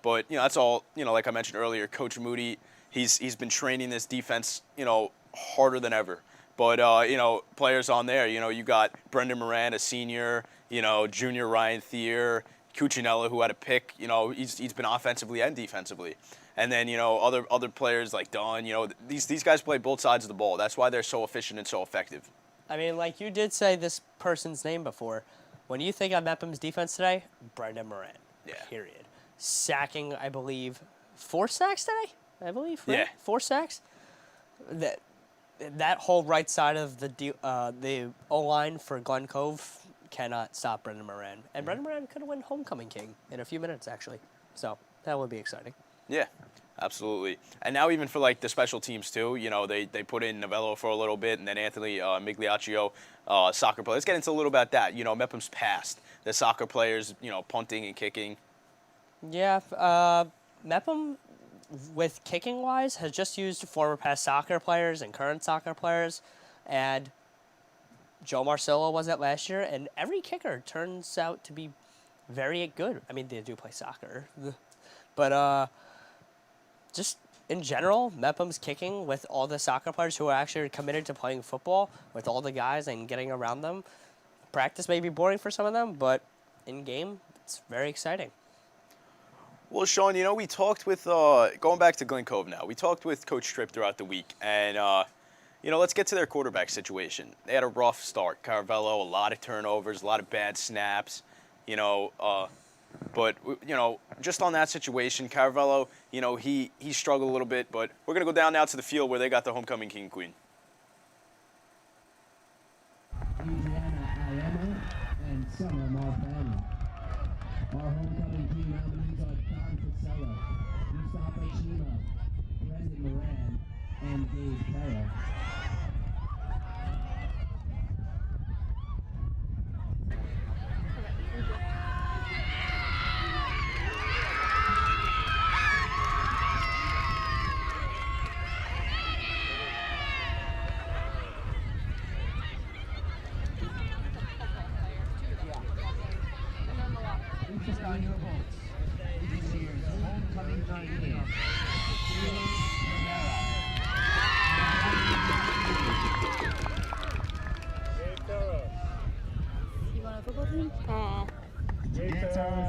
But, that's all, like I mentioned earlier, Coach Moody, he's been training this defense, harder than ever. But, players on there, you got Brendan Moran, a senior, junior Ryan Thier, Cuccinella, who had a pick, he's been offensively and defensively. And then, other players like Don, these guys play both sides of the ball. That's why they're so efficient and so effective. I mean, like you did say this person's name before. When you think of Mepham's defense today, Brendan Moran. Yeah. Period. Sacking, I believe, 4 sacks today. I believe. Right? Yeah. 4 sacks. That whole right side of the O-line for Glen Cove cannot stop Brendan Moran. And Brendan Moran could have won Homecoming King in a few minutes, actually. So that would be exciting. Yeah, absolutely. And now even for, like, the special teams, too, they put in Novello for a little bit, and then Anthony Migliaccio, soccer player. Let's get into a little about that. Mepham's past, the soccer players, punting and kicking. Yeah, Mepham, with kicking-wise, has just used former past soccer players and current soccer players, and Joe Marcillo was it last year, and every kicker turns out to be very good. I mean, they do play soccer, but just in general, Mepham's kicking with all the soccer players who are actually committed to playing football with all the guys and getting around them. Practice may be boring for some of them, but in-game, it's very exciting. Well, Sean, we talked with, going back to Glen Cove now, we talked with Coach Tripp throughout the week, and, let's get to their quarterback situation. They had a rough start. Caravello, a lot of turnovers, a lot of bad snaps, but, just on that situation, Caravello, he struggled a little bit, but we're going to go down now to the field where they got the homecoming king and queen. And Summer Mepham. Our homecoming team nominees are Don Casella, Mustafa Chima, Brendan Moran, and Gabe Carroll.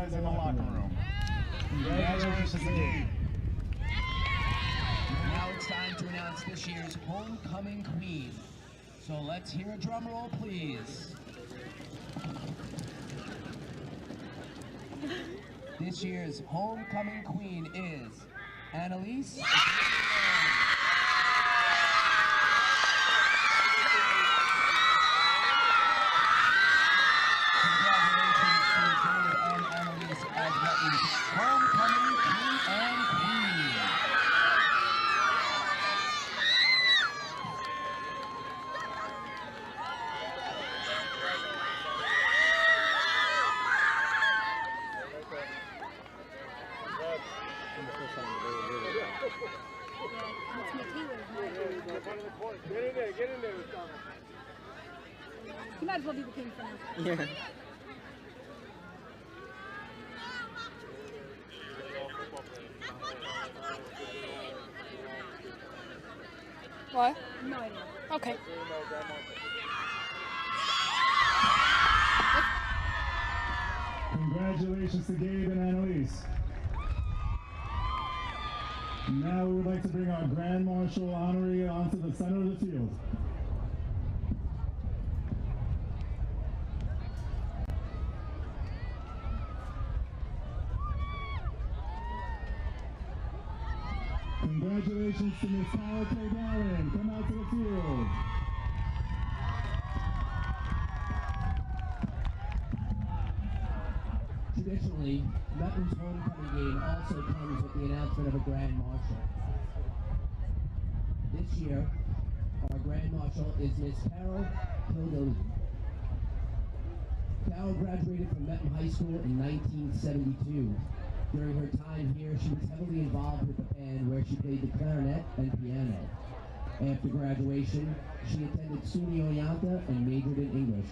Is in the locker room. Congratulations again. Now it's time to announce this year's homecoming queen. So let's hear a drum roll, please. This year's homecoming queen is Annalise. Congratulations to Jared and Annalise as Mepham homecoming king and queen. You might as well be the king for now. Yeah. What? No idea. Okay. Congratulations to Gabe and Annalise. Now we would like to bring our Grand Marshal honoree onto the center of the field. Congratulations to Ms. Kyle K. Dallin. Come out to the field. Traditionally, Mepham's homecoming game also comes with the announcement of a Grand Marshal. This year, our Grand Marshal is Miss Carol Kildilly. Carol graduated from Mepham High School in 1972. During her time here, she was heavily involved with the band where she played the clarinet and piano. After graduation, she attended SUNY Oneonta and majored in English.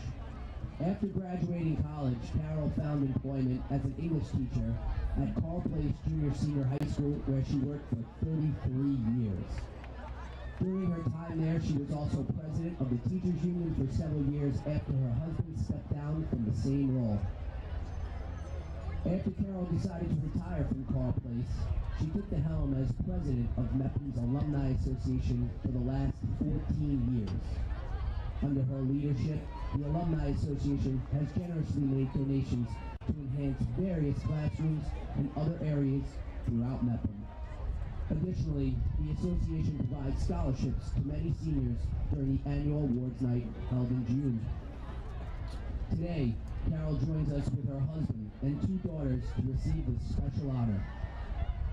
After graduating college, Carol found employment as an English teacher at Carl Place Junior Senior High School, where she worked for 33 years. During her time there, she was also president of the Teachers Union for several years after her husband stepped down from the same role. After Carol decided to retire from Carl Place, she took the helm as president of Mepham's Alumni Association for the last 14 years. Under her leadership, the Alumni Association has generously made donations to enhance various classrooms and other areas throughout Mepham. Additionally, the association provides scholarships to many seniors during the annual awards night held in June. Today, Carol joins us with her husband and 2 daughters to receive this special honor.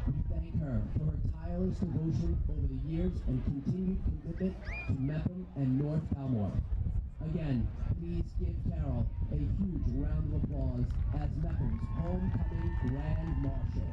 We thank her for her tireless devotion over the years and continued commitment to Mepham and North Bellmore. Again, please give Carol a huge round of applause as Mepham's homecoming Grand Marshal.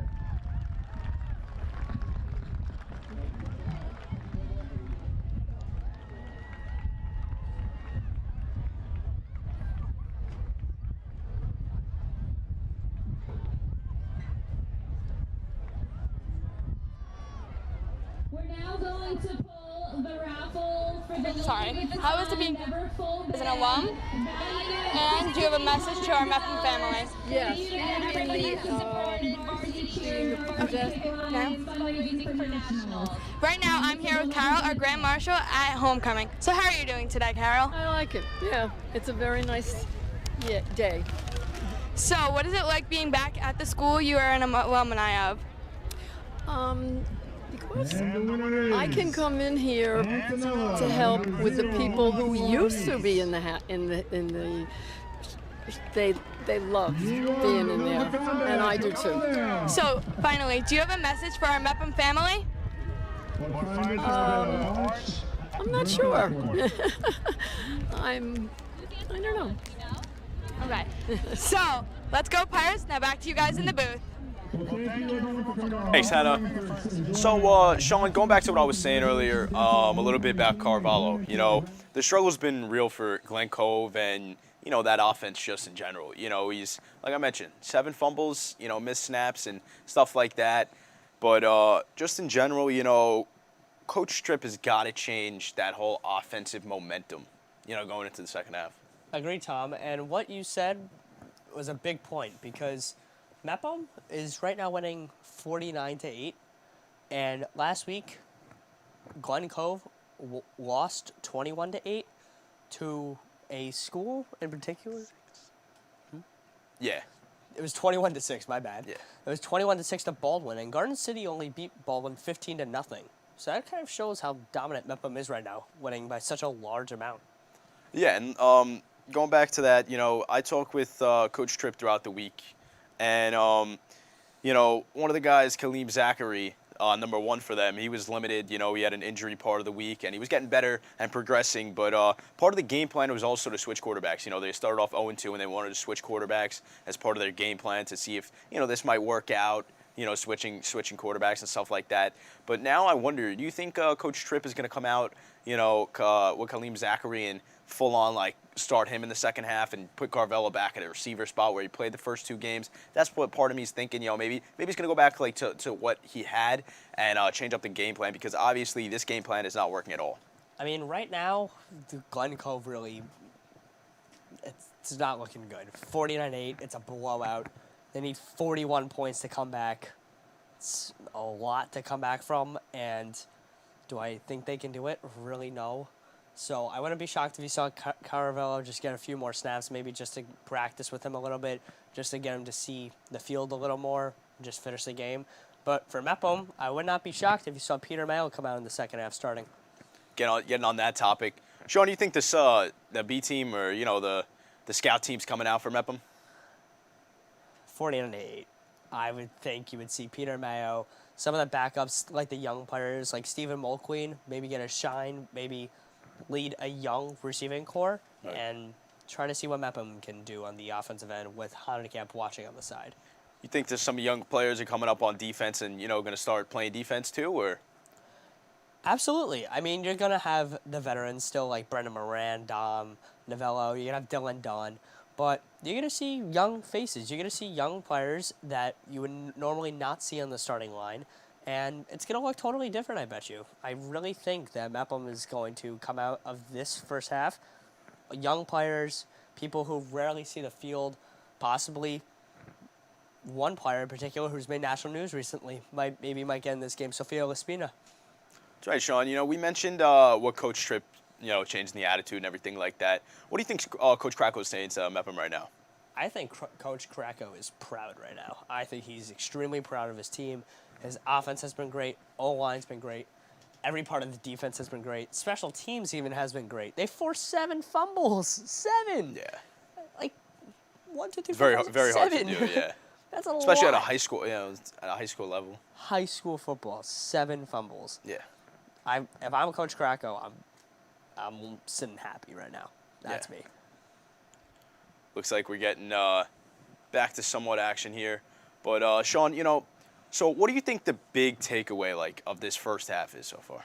We're now going to pull the raffle for the Sorry. How is it being as an alum? And do you have a message to our Mepham family? Yes. Right now, I'm here with Carol, our Grand Marshal at homecoming. So how are you doing today, Carol? I like it. Yeah, it's a very nice day. So what is it like being back at the school you are an alumni of? Because I can come in here to help with the people who used to be in the they love being in there, and I do too. So finally, do you have a message for our Mepham family? I'm not sure. I don't know. Okay. So let's go Pirates. Now back to you guys in the booth. Thanks, Hannah. So, Sean, going back to what I was saying earlier, a little bit about Carvalho. You know, the struggle's been real for Glen Cove and, you know, that offense just in general. You know, he's, like I mentioned, 7 fumbles, you know, missed snaps and stuff like that. But just in general, you know, Coach Tripp has got to change that whole offensive momentum, you know, going into the second half. Agree, Tom. And what you said was a big point because Mepham is right now winning 49-8, and last week, Glen Cove lost 21-8 to a school in particular. Yeah. It was 21-6. My bad. Yeah. It was 21-6 to Baldwin, and Garden City only beat Baldwin 15-0. So that kind of shows how dominant Mepham is right now, winning by such a large amount. Yeah, and going back to that, you know, I talked with Coach Tripp throughout the week. And, you know, one of the guys, Kaleem Zachary, number 1 for them, he was limited. You know, he had an injury part of the week, and he was getting better and progressing. But part of the game plan was also to switch quarterbacks. You know, they started off 0-2, and they wanted to switch quarterbacks as part of their game plan to see if, you know, this might work out switching quarterbacks and stuff like that. But now I wonder, do you think Coach Tripp is going to come out, with Khalim Zachary and full on like start him in the second half and put Carvello back at a receiver spot where he played the first 2 games? That's what part of me is thinking. Maybe he's going to go back like to what he had and change up the game plan, because obviously this game plan is not working at all. I mean, right now, the Glen Cove really, it's not looking good. 49-8, it's a blowout. They need 41 points to come back. It's a lot to come back from, and do I think they can do it? Really, no. So I wouldn't be shocked if you saw Caravello just get a few more snaps, maybe just to practice with him a little bit, just to get him to see the field a little more, and just finish the game. But for Mepham, I would not be shocked if you saw Peter Mayo come out in the second half starting. Getting on that topic, Sean, do you think this the B team or the scout team's coming out for Mepham? 49-8. I would think you would see Peter Mayo, some of the backups like the young players like Stephen Mulqueen, maybe get a shine, maybe lead a young receiving core, right, and try to see what Mepham can do on the offensive end with Hanekamp watching on the side. You think there's some young players are coming up on defense and going to start playing defense too, or? Absolutely. I mean, you're going to have the veterans still like Brendan Moran, Dom, Novello. You're going to have Dylan Dunn. But you're going to see young faces. You're going to see young players that you would normally not see on the starting line. And it's going to look totally different, I bet you. I really think that Mepham is going to come out of this first half. Young players, people who rarely see the field, possibly one player in particular who's made national news recently might get in this game, Sofia Laspina. That's right, Sean. We mentioned what Coach Tripp, changing the attitude and everything like that. What do you think Coach Krakow is saying to Mepham right now? I think Coach Krakow is proud right now. I think he's extremely proud of his team. His offense has been great. O-line's been great. Every part of the defense has been great. Special teams even has been great. They forced 7 fumbles. 7! Yeah. Like, 1, 2, 3, 4, Very, 5, very 7. hard to do, yeah. That's a Especially lot. at a high school, at a high school level. High school football, 7 fumbles. Yeah. If I'm Coach Krakow, I'm sitting happy right now. That's me. Looks like we're getting back to somewhat action here. But, Sean, so what do you think the big takeaway, of this first half is so far?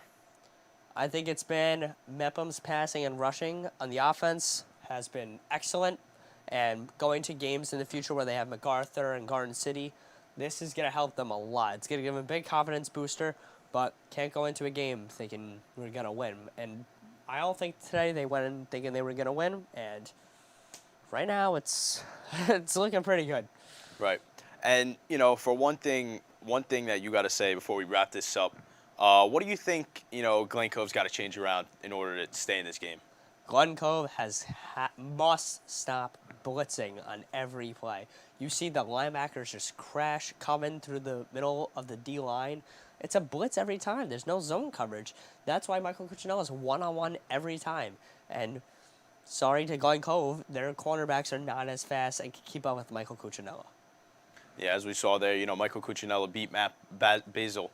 I think it's been Mepham's passing and rushing on the offense has been excellent. And going to games in the future where they have MacArthur and Garden City, this is going to help them a lot. It's going to give them a big confidence booster, but can't go into a game thinking we're going to win. And I don't think today they went in thinking they were going to win, and right now it's looking pretty good. Right. And, for one thing that you got to say before we wrap this up, what do you think, Glen Cove's got to change around in order to stay in this game? Glen Cove must stop blitzing on every play. You see the linebackers just crash, coming through the middle of the D-line. It's a blitz every time. There's no zone coverage. That's why Michael Cuccinella is one-on-one every time. And sorry to Glen Cove, their cornerbacks are not as fast and can keep up with Michael Cuccinella. Yeah, as we saw there, Michael Cuccinella beat Matt Basil,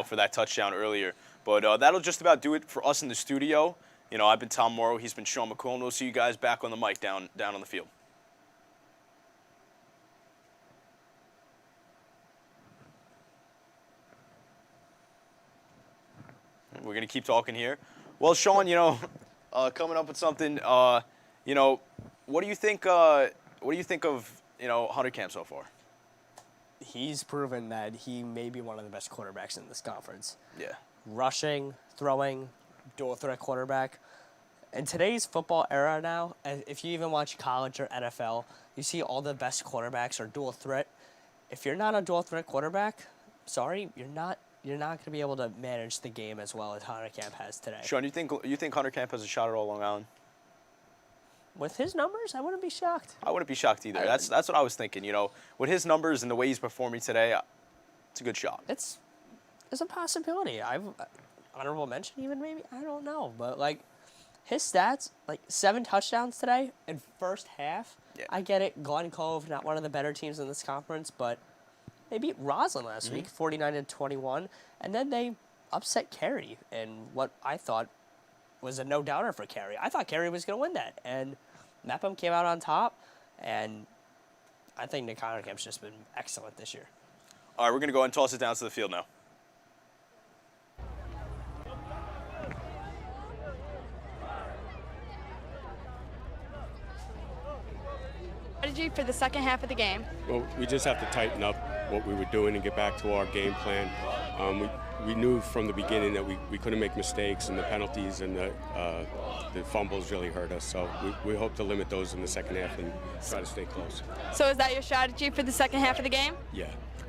for that touchdown earlier. But that'll just about do it for us in the studio. I've been Tom Morrow. He's been Sean McCool. We'll see you guys back on the mic down on the field. We're going to keep talking here. Well, Sean, coming up with something, what do you think of, Hunter Camp so far? He's proven that he may be one of the best quarterbacks in this conference. Yeah. Rushing, throwing, dual threat quarterback. In today's football era now, if you even watch college or NFL, you see all the best quarterbacks are dual threat. If you're not a dual threat quarterback, sorry, you're not going to be able to manage the game as well as Hunter Camp has today. Sean, you think Hunter Camp has a shot at all Long Island? With his numbers, I wouldn't be shocked. I wouldn't be shocked either. That's what I was thinking. With his numbers and the way he's performing today, it's a good shot. It's a possibility. Honorable mention even maybe, I don't know, but his stats, 7 touchdowns today in first half. Yeah. I get it. Glen Cove, not one of the better teams in this conference, but they beat Roslyn last week, 49-21, and then they upset Cary in what I thought was a no-doubter for Cary. I thought Cary was going to win that, and Mepham came out on top, and I think Nick Hanerkamp's just been excellent this year. All right, we're going to go ahead and toss it down to the field now. Strategy for the second half of the game. Well, we just have to tighten up what we were doing and get back to our game plan. We knew from the beginning that we couldn't make mistakes, and the penalties and the fumbles really hurt us. So we hope to limit those in the second half and try to stay close. So is that your strategy for the second half of the game? Yeah.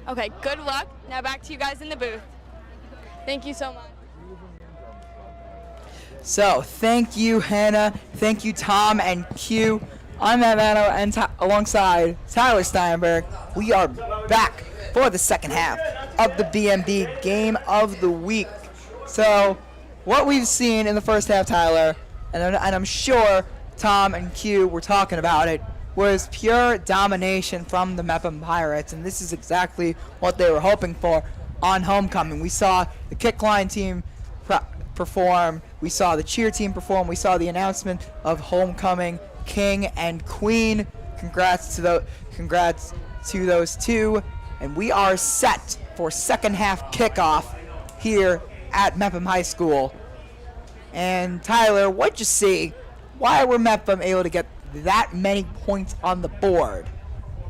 Okay, good luck. Now back to you guys in the booth. Thank you so much. So, thank you, Hannah. Thank you, Tom and Q. I'm Matt Mano, and alongside Tyler Steinberg, we are back for the second half of the BMB Game of the Week. So, what we've seen in the first half, Tyler, and I'm sure Tom and Q were talking about it, was pure domination from the Mepham Pirates, and this is exactly what they were hoping for on homecoming. We saw the kick line team perform, we saw the cheer team perform, we saw the announcement of homecoming king and queen. Congrats to those two, and we are set for second half kickoff here at Mepham High School. And Tyler, what'd you see? Why were Mepham able to get that many points on the board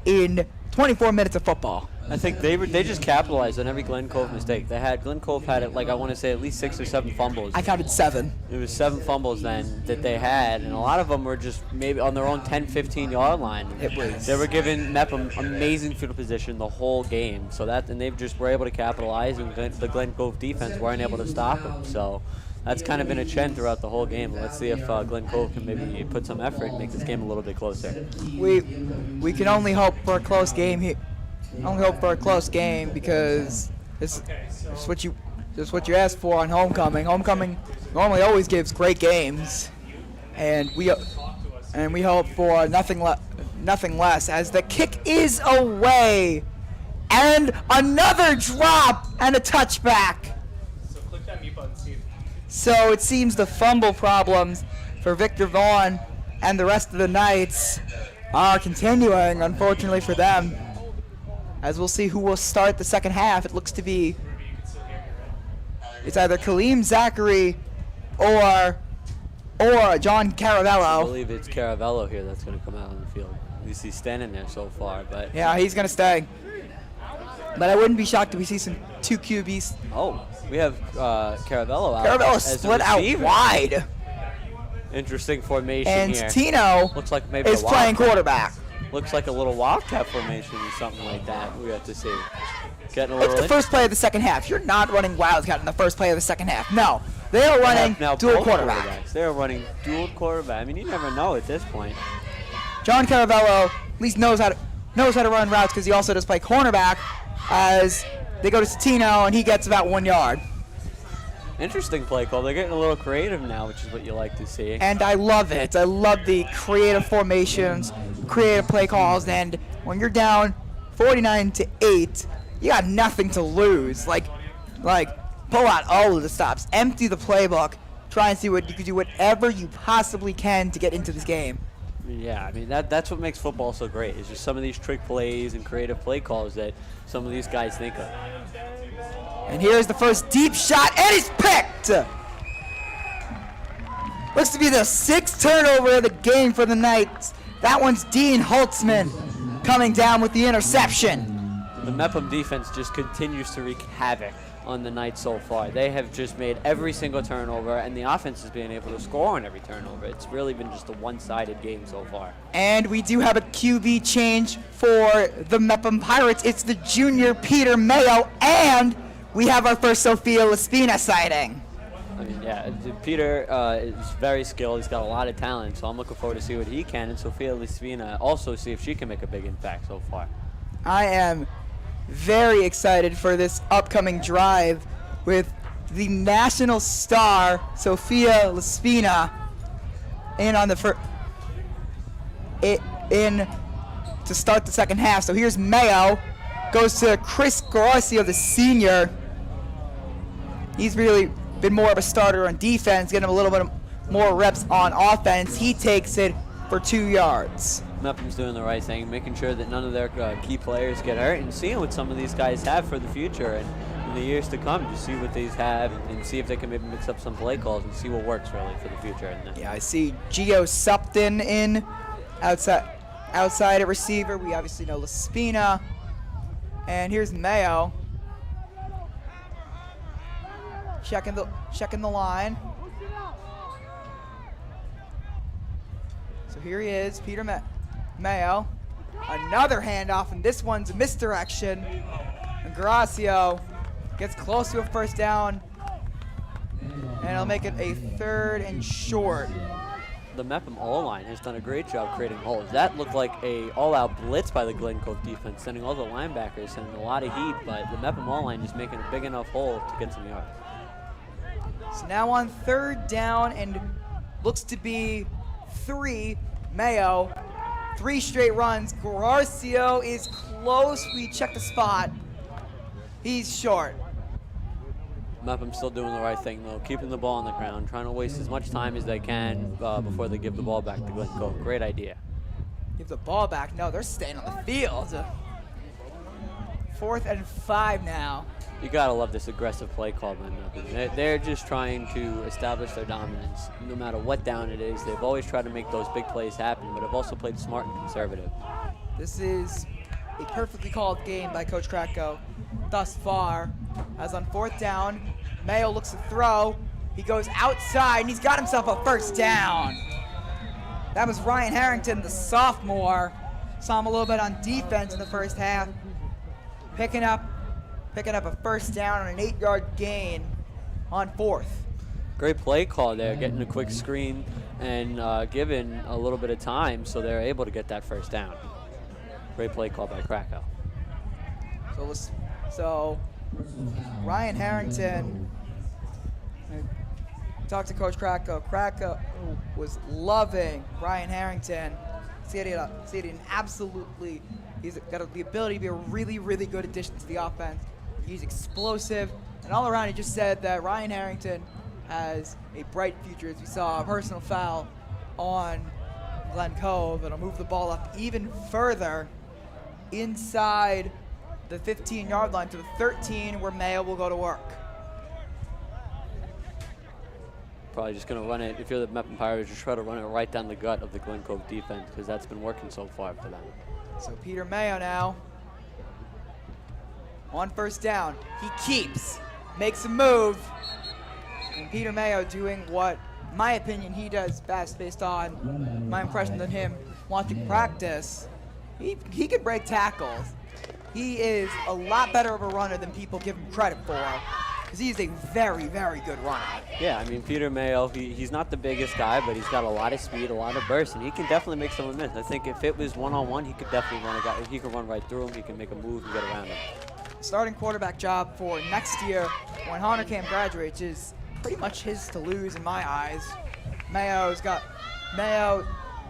in 24 minutes of football? I think they just capitalized on every Glen Cove mistake. Glen Cove had it, like, I want to say at least 6 or 7 fumbles. I counted 7. It was 7 fumbles then that they had, and a lot of them were just maybe on their own 10, 15-yard line. They were giving Mepham amazing field position the whole game, and they just were able to capitalize, and the Glen Cove defense weren't able to stop them. So that's kind of been a trend throughout the whole game. Let's see if Glen Cove can maybe put some effort and make this game a little bit closer. We can only hope for a close game here. Because it's what you asked for on homecoming. Homecoming normally always gives great games, and we hope for nothing less. As the kick is away, and another drop and a touchback. So click that mute button, Steve. So it seems the fumble problems for Victor Vaughn and the rest of the Knights are continuing, unfortunately for them. As we'll see who will start the second half, it looks to be it's either Kaleem Zachary or John Caravello. I believe it's Caravello here that's going to come out on the field. At least he's standing there so far. But yeah, he's going to stay. But I wouldn't be shocked if we see some 2 QBs. Oh, we have Caravello out. Caravello split out wide. Interesting formation and here. And Tino looks like maybe is playing quarterback. Looks like a little wildcat formation or something like that. We have to see. Getting a little. It's the first play of the second half. You're not running wildcat in the first play of the second half. No, they are running dual quarterback. They are running dual quarterback. I mean, you never know at this point. John Caravello at least knows how to run routes because he also does play cornerback. As they go to Tino and he gets about 1 yard. Interesting play call. They're getting a little creative now, which is what you like to see. And I love it. I love the creative formations, creative play calls, and when you're down 49-8, you got nothing to lose. Like pull out all of the stops, empty the playbook, try and see what you can do, whatever you possibly can to get into this game. Yeah, I mean that's what makes football so great. It's just some of these trick plays and creative play calls that some of these guys think of. And here's the first deep shot, and he's picked! Looks to be the 6th turnover of the game for the Knights. That one's Dean Holtzman coming down with the interception. The Mepham defense just continues to wreak havoc on the Knights so far. They have just made every single turnover, and the offense has been able to score on every turnover. It's really been just a one-sided game so far. And we do have a QB change for the Mepham Pirates. It's the junior Peter Mayo, and we have our first Sophia Laspina sighting. I mean, yeah, Peter is very skilled. He's got a lot of talent, so I'm looking forward to see what he can, and Sophia Laspina also see if she can make a big impact so far. I am very excited for this upcoming drive with the national star Sophia Laspina in on the to start the second half. So here's Mayo, goes to Chris Garcia, the senior. He's really been more of a starter on defense, getting him a little bit more reps on offense. He takes it for 2 yards. Mepham's doing the right thing, making sure that none of their key players get hurt, and seeing what some of these guys have for the future and in the years to come, to see what these have and see if they can maybe mix up some play calls and see what works really for the future. And Yeah, I see Gio Supton in outside at receiver. We obviously know Laspina. And here's Mayo. Checking the line. So here he is, Peter Mayo. Another handoff, and this one's a misdirection. And Gracio gets close to a first down, and it'll make it a 3rd and short. the Mepham O-line has done a great job creating holes. That looked like a all-out blitz by the Glen Cove defense, sending all the linebackers, sending a lot of heat, but the Mepham O-line just making a big enough hole to get some yards. So now on 3rd down, and looks to be 3, Mayo. 3 straight runs. Garcio is close. We check the spot. He's short. Mepham still doing the right thing, though, keeping the ball on the ground, trying to waste as much time as they can before they give the ball back to Glen Cove. Great idea. Give the ball back. No, they're staying on the field. 4th and 5 now. You gotta love this aggressive play call by Mepham. They're just trying to establish their dominance, no matter what down it is. They've always tried to make those big plays happen, but have also played smart and conservative. This is a perfectly called game by Coach Kratko thus far. As on 4th down, Mayo looks to throw. He goes outside, and he's got himself a first down. That was Ryan Harrington, the sophomore. Saw him a little bit on defense in the first half. Picking up a first down on an 8-yard gain on 4th. Great play call there, getting a quick screen and giving a little bit of time so they're able to get that first down. Great play call by Krakow. So Ryan Harrington, talked to Coach Krakow. Krakow was loving Ryan Harrington. He's got the ability to be a really, really good addition to the offense. He's explosive, and all around he just said that Ryan Harrington has a bright future. As we saw a personal foul on Glen Cove, that'll move the ball up even further inside the 15-yard line to the 13, where Mayo will go to work. Probably just going to run it. If you're the Mepham Pirates, just try to run it right down the gut of the Glen Cove defense, because that's been working so far for them. So Peter Mayo now on first down. He keeps, makes a move, and Peter Mayo doing what, in my opinion, he does best based on my impression of him watching practice. He can break tackles. He is a lot better of a runner than people give him credit for, because he's a very, very good runner. Yeah, I mean, Peter Mayo, he's not the biggest guy, but he's got a lot of speed, a lot of burst, and he can definitely make someone miss. I think if it was one-on-one, he could definitely run a guy. He could run right through him. He can make a move and get around him. Starting quarterback job for next year when Hunter Camp graduates is pretty much his to lose in my eyes. Mayo,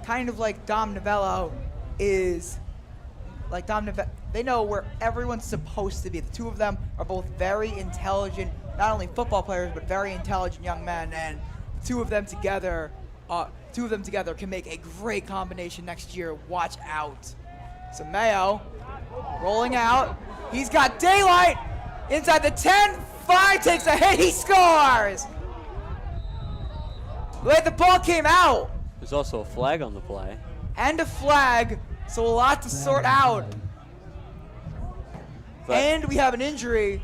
kind of like Dom Novello, is like Dom Novello. They know where everyone's supposed to be. The two of them are both very intelligent, not only football players, but very intelligent young men. And the two of them together can make a great combination next year. Watch out. So Mayo rolling out. He's got daylight inside the 10. 5 takes a hit. He scores. The way the ball came out. There's also a flag on the play. And a flag, so a lot to sort out. And we have an injury.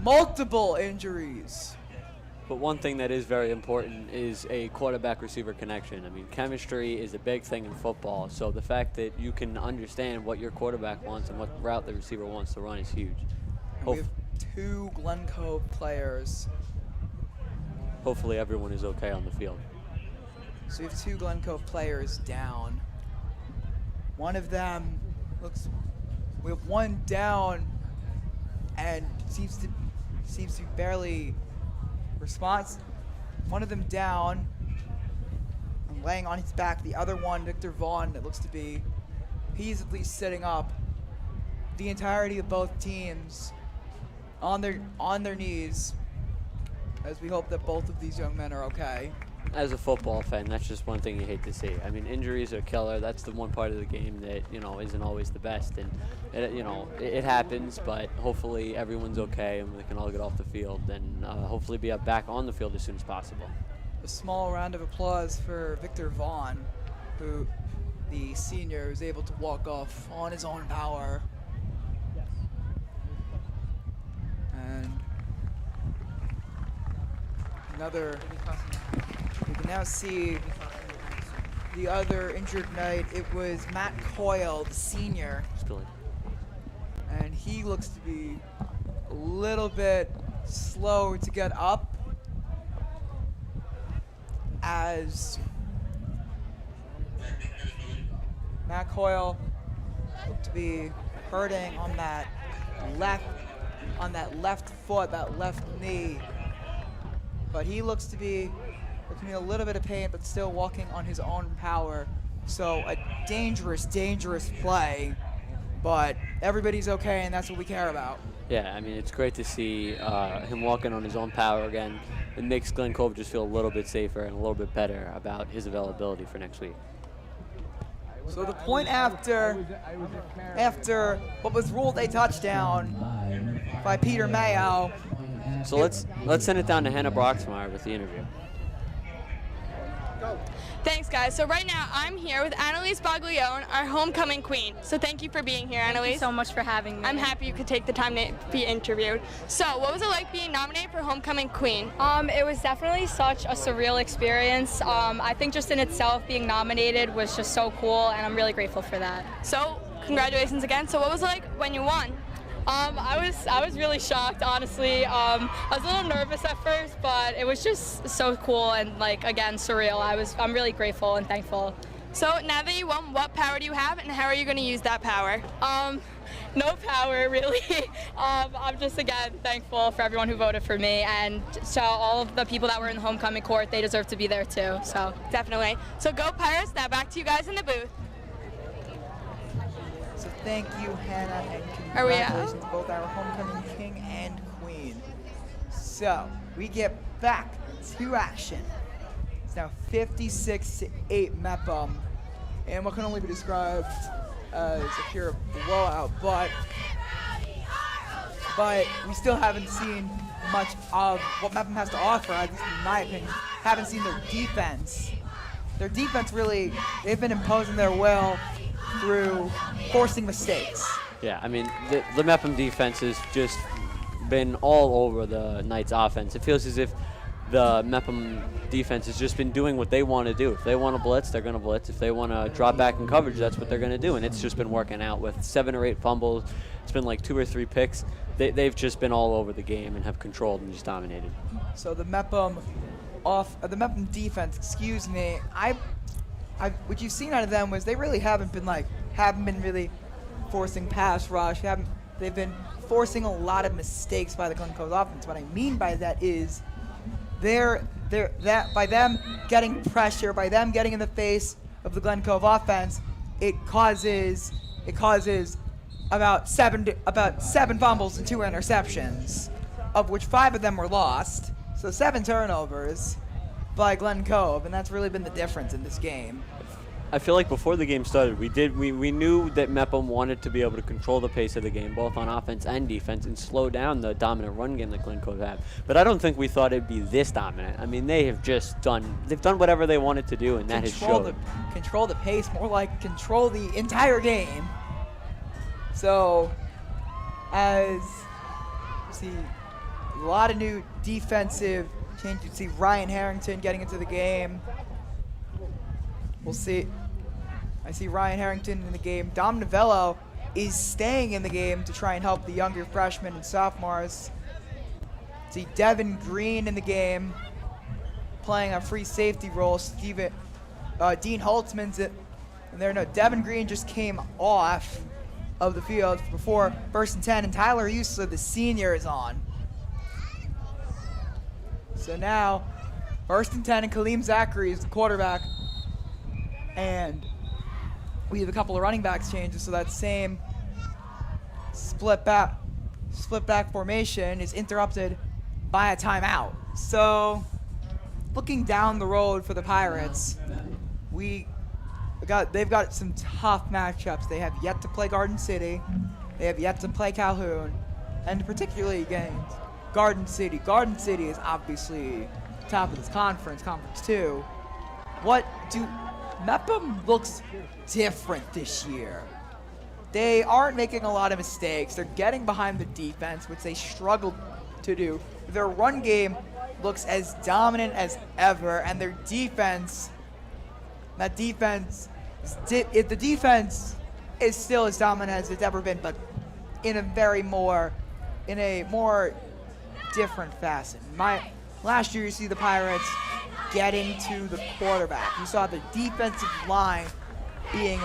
Multiple injuries. But one thing that is very important is a quarterback-receiver connection. I mean, chemistry is a big thing in football, so the fact that you can understand what your quarterback wants and what route the receiver wants to run is huge. We have 2 Glen Cove players. Hopefully everyone is okay on the field. So we have 2 Glen Cove players down. One of them we have one down and seems to be barely response. One of them down and laying on his back. The other one, Victor Vaughn, it looks to be, he's at least sitting up. The entirety of both teams on their knees, as we hope that both of these young men are okay. as a football fan, that's just one thing you hate to see. I mean, injuries are killer. That's the one part of the game that, isn't always the best. And, it happens, but hopefully everyone's okay and we can all get off the field and hopefully be back on the field as soon as possible. A small round of applause for Victor Vaughn, who, the senior, was able to walk off on his own power. And we can now see the other injured knight. It was Matt Coyle, the senior. And he looks to be a little bit slow to get up, as Matt Coyle looked to be hurting on that left foot, that left knee. But he looks to be a little bit of pain, but still walking on his own power. So a dangerous, dangerous play. But everybody's okay, and that's what we care about. Yeah, I mean, it's great to see him walking on his own power again. It makes Glen Cove just feel a little bit safer and a little bit better about his availability for next week. So the point after what was ruled a touchdown by Peter Mayo. So let's send it down to Hannah Broxmeyer with the interview. Thanks, guys. So right now I'm here with Annalise Baglione, our homecoming queen. So thank you for being here, Annalise. Thank you so much for having me. I'm happy you could take the time to be interviewed. So what was it like being nominated for homecoming queen? It was definitely such a surreal experience. I think just in itself being nominated was just so cool, and I'm really grateful for that. So congratulations again. So what was it like when you won? I was really shocked, honestly. I was a little nervous at first, but it was just so cool and, like, again, surreal. I'm really grateful and thankful. So now that you won, what power do you have, and how are you going to use that power? No power, really. I'm just, again, thankful for everyone who voted for me, and to all of the people that were in the homecoming court. They deserve to be there too. So definitely. So go Pirates. Now back to you guys in the booth. So thank you, Hannah, and Are we congratulations to both our homecoming king and queen. So we get back to action. It's now 56-8 Mepham, and what can only be described as a pure blowout. But we still haven't seen much of what Mepham has to offer, at least in my opinion. Haven't seen their defense. Their defense really, they've been imposing their will through forcing mistakes. Yeah, I mean, the Mepham defense has just been all over the Knights' offense. It feels as if the Mepham defense has just been doing what they want to do. If they want to blitz, they're going to blitz. If they want to drop back in coverage, that's what they're going to do. And it's just been working out with 7 or 8 fumbles. It's been like 2 or 3 picks. They've just been all over the game and have controlled and just dominated. So the Mepham defense, excuse me, what you've seen out of them was they really haven't been really forcing pass rush. They've been forcing a lot of mistakes by the Glen Cove offense. What I mean by that is by them getting pressure, by them getting in the face of the Glen Cove offense, it causes about seven fumbles and 2 interceptions, of which 5 of them were lost. So 7 turnovers by Glen Cove, and that's really been the difference in this game. I feel like before the game started, we knew that Mepham wanted to be able to control the pace of the game, both on offense and defense, and slow down the dominant run game that Glen Cove had. But I don't think we thought it'd be this dominant. I mean, they've done whatever they wanted to do, and that has showed. Control the pace, more like control the entire game. So, as you see, a lot of new defensive changes. You see Ryan Harrington getting into the game. We'll see. I see Ryan Harrington in the game. Dom Novello is staying in the game to try and help the younger freshmen and sophomores. See Devin Green in the game, playing a free safety role. Dean Holtzman's in there. No, Devin Green just came off of the field before 1st and 10, and Tyler Usler, the senior, is on. So now, 1st and 10, and Kaleem Zachary is the quarterback. And we have a couple of running backs changes, so that same split back formation is interrupted by a timeout. So looking down the road for the Pirates, they've got some tough matchups. They have yet to play Garden City. They have yet to play Calhoun, and particularly against Garden City. Garden City is obviously top of this conference, Conference 2. Mepham looks different this year. They aren't making a lot of mistakes. They're getting behind the defense, which they struggled to do. Their run game looks as dominant as ever, and their defense, the defense is still as dominant as it's ever been, but in a more different facet. Last year, you see the Pirates getting to the quarterback. You saw the defensive line being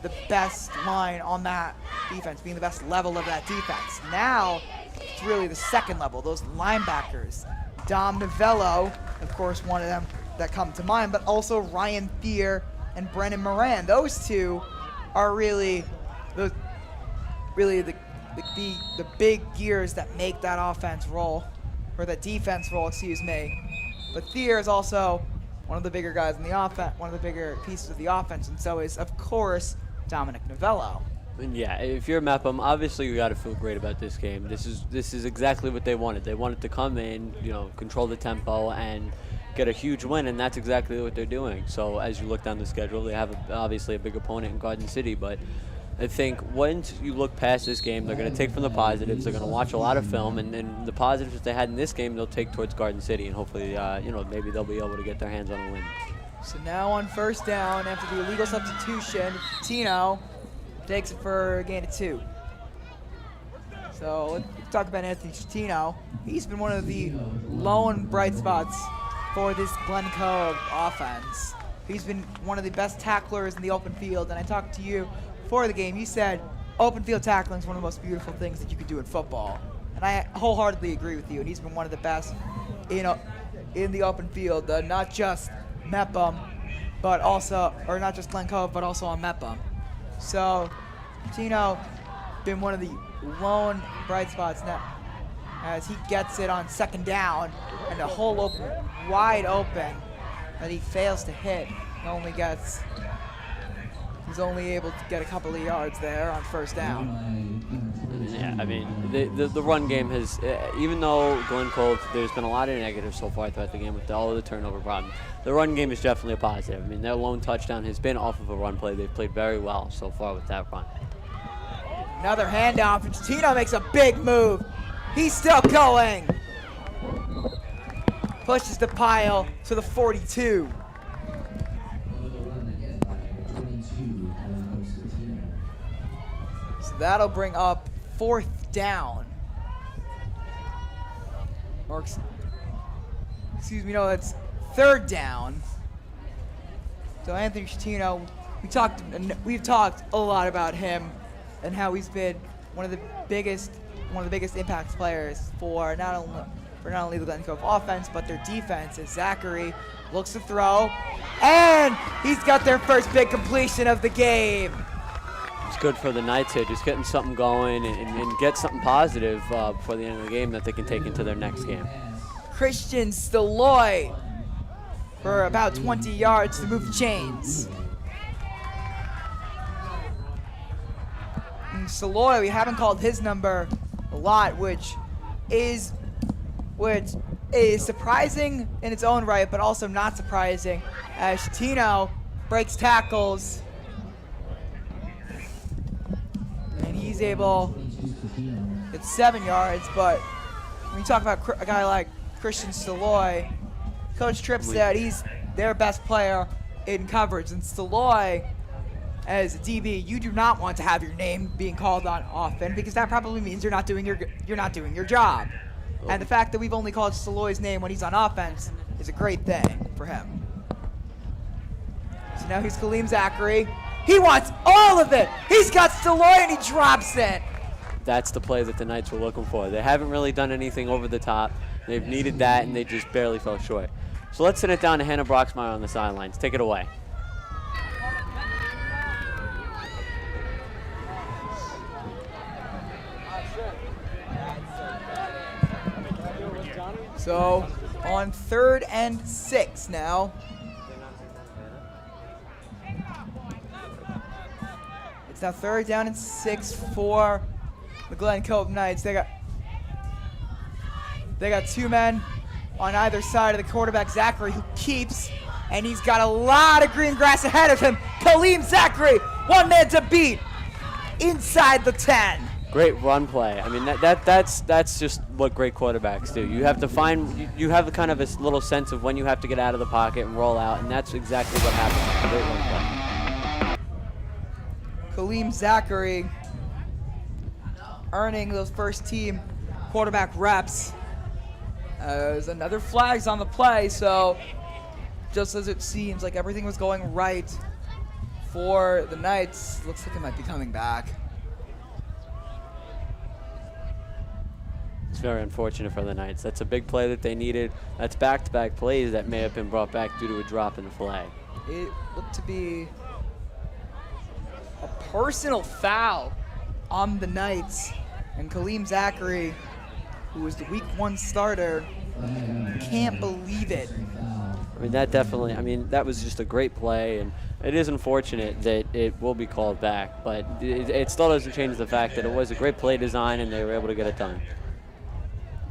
the best line on that defense, being the best level of that defense. Now, it's really the second level, those linebackers. Dom Novello, of course, one of them that come to mind, but also Ryan Thier and Brennan Moran. Those two are really the big gears that make that offense roll, or that defense roll, excuse me. But Thier is also one of the bigger guys in the offense, one of the bigger pieces of the offense, and so is, of course, Dominic Novello. And yeah, if you're Mepham, obviously you got to feel great about this game. This is exactly what they wanted. They wanted to come in, control the tempo and get a huge win, and that's exactly what they're doing. So as you look down the schedule, they have obviously a big opponent in Garden City, but I think once you look past this game, they're going to take from the positives. They're going to watch a lot of film, and the positives that they had in this game, they'll take towards Garden City, and hopefully, maybe they'll be able to get their hands on a win. So now on first down, after the illegal substitution, Tino takes it for a gain of 2. So let's talk about Anthony Tino. He's been one of the lone bright spots for this Glen Cove offense. He's been one of the best tacklers in the open field, and I talked to you before the game. You said open field tackling is one of the most beautiful things that you could do in football, and I wholeheartedly agree with you. And he's been one of the best, in the open field, not just Mepham, but also, or not just Glen Cove, but also on Mepham. So Tino been one of the lone bright spots now, as he gets it on second down, and the hole open, wide open, that he fails to hit. He's only able to get a couple of yards there on first down. Yeah, I mean, the run game has, even though Glen Cove, there's been a lot of negatives so far throughout the game with all of the turnover problems, the run game is definitely a positive. I mean, their lone touchdown has been off of a run play. They've played very well so far with that run. Another handoff, and Tino makes a big move. He's still going. Pushes the pile to the 42. So that'll bring up fourth down. Or, excuse me, no, that's third down. So Anthony Tino, we've talked a lot about him and how he's been one of the biggest impact players for not only the Glen Cove offense, but their defense. As Zachary looks to throw, and he's got their first big completion of the game. It's good for the Knights here, just getting something going and get something positive before the end of the game that they can take into their next game. Christian Staloy for about 20 yards to move the chains. And Staloy, we haven't called his number a lot, which is surprising in its own right, but also not surprising, as Tino breaks tackles, and he's able to get 7 yards. But when you talk about a guy like Christian Staloy, Coach Tripp said he's their best player in coverage. And Staloy, as a DB, you do not want to have your name being called on often, because that probably means you're not doing your job. And the fact that we've only called Staloy's name when he's on offense is a great thing for him. So now he's Kaleem Zachary. He wants all of it. He's got Staloy and he drops it. That's the play that the Knights were looking for. They haven't really done anything over the top. They've needed that, and they just barely fell short. So let's send it down to Hannah Broxmeyer on the sidelines. Take it away. So on 3rd and 6 now. It's now 3rd down and 6 for the Glen Cove Knights. They got 2 men on either side of the quarterback, Zachary, who keeps, and he's got a lot of green grass ahead of him. Kaleem Zachary, 1 man to beat inside the 10. Great run play. I mean, that's just what great quarterbacks do. You have to find, you have kind of this little sense of when you have to get out of the pocket and roll out, and that's exactly what happens. Great run play. Kaleem Zachary earning those first team quarterback reps. There's another flags on the play, so just as it seems like everything was going right for the Knights, looks like it might be coming back. It's very unfortunate for the Knights. That's a big play that they needed. That's back-to-back plays that may have been brought back due to a drop in the flag. It looked to be a personal foul on the Knights, and Kaleem Zachary, who was the week 1 starter, can't believe it. I mean, that was just a great play, and it is unfortunate that it will be called back, but it still doesn't change the fact that it was a great play design and they were able to get it done.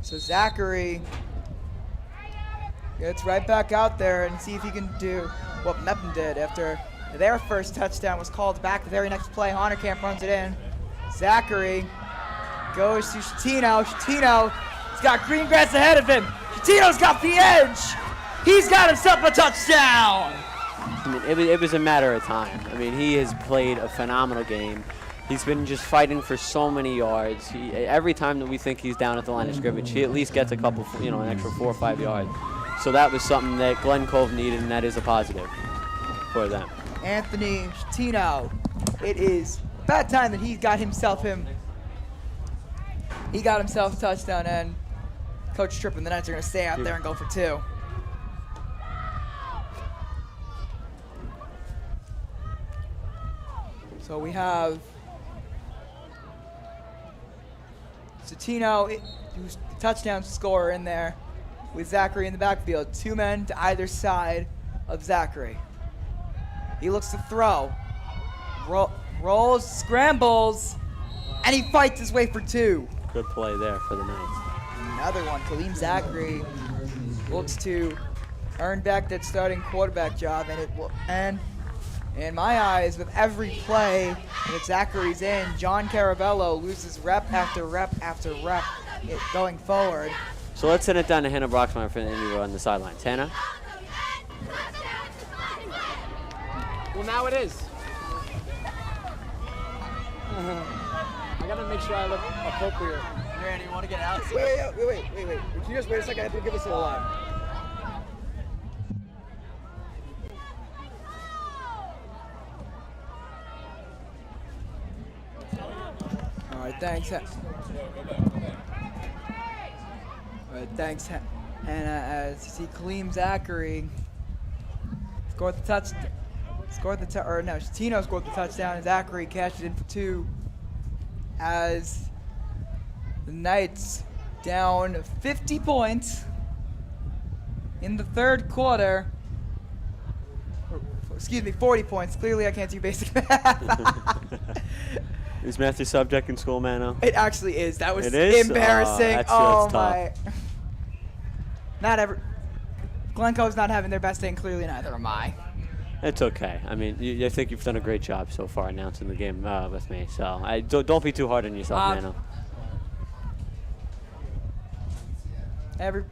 So Zachary gets right back out there and see if he can do what Mepham did after their first touchdown was called back. The very next play, Honorkamp runs it in. Zachary goes to Shatino. Shatino's got green grass ahead of him. Shatino's got the edge. He's got himself a touchdown. I mean, it was a matter of time. I mean, he has played a phenomenal game. He's been just fighting for so many yards. Every time that we think he's down at the line of scrimmage, he at least gets a couple, an extra 4 or 5 yards. So that was something that Glen Cove needed, and that is a positive for them. Anthony Shatino. It is about time that he got himself a touchdown, and Coach Tripp and the Knights are going to stay out there and go for 2. So we have Shatino, who's the touchdown scorer in there, with Zachary in the backfield. 2 men to either side of Zachary. He looks to throw. Rolls, scrambles, and he fights his way for 2. Good play there for the Knights. Another one. Kaleem Zachary looks to earn back that starting quarterback job, and in my eyes, with every play that Zachary's in, John Caravello loses rep after rep after rep going forward. So let's send it down to Hannah Broxmeyer for the interview on the sidelines. Hannah? Well, now it is. I gotta make sure I look appropriate. Randy, you want to get out? Wait. Can you just wait a second? I have to give this a live. All right, thanks. And as you see, Kaleem Zachary Shatino scored the touchdown, and Zachary cashed it in for 2 as the Knights down 50 points in the 3rd quarter. Excuse me, 40 points. Clearly I can't do basic math. Is math your subject in school, Mano? It actually is. That was embarrassing. That's tough. My. Glen Cove's not having their best day, and clearly neither am I. It's okay. I mean, I think you've done a great job so far announcing the game with me. So don't be too hard on yourself, Mano.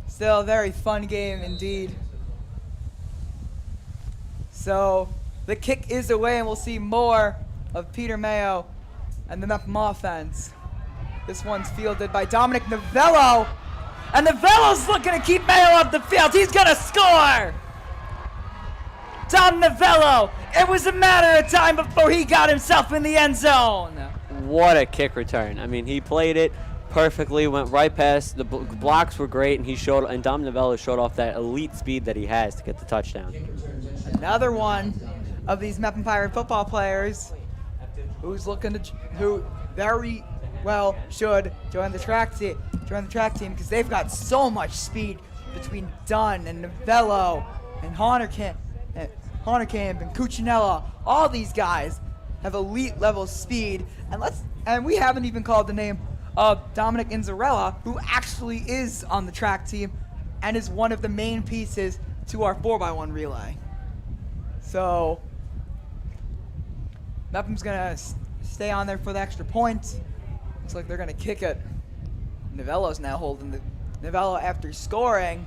Still a very fun game indeed. So the kick is away, and we'll see more of Peter Mayo and the Mepham offense. This one's fielded by Dominic Novello, and Novello's looking to keep Mayo off the field. He's gonna score! Dom Novello, it was a matter of time before he got himself in the end zone. What a kick return. I mean, he played it perfectly, went right past. The blocks were great, and Dom Novello showed off that elite speed that he has to get the touchdown. Another one of these Mepham Pirate football players who very well should join the track team. join the track team because they've got so much speed between Dunn and Novello and Honerkamp and Cuccinella. All these guys have elite level speed, and we haven't even called the name of Dominic Inzarella, who actually is on the track team and is one of the main pieces to our 4x1 relay. So Mepham's gonna stay on there for the extra point. Looks like they're gonna kick it. Novello's now holding the Novello after scoring.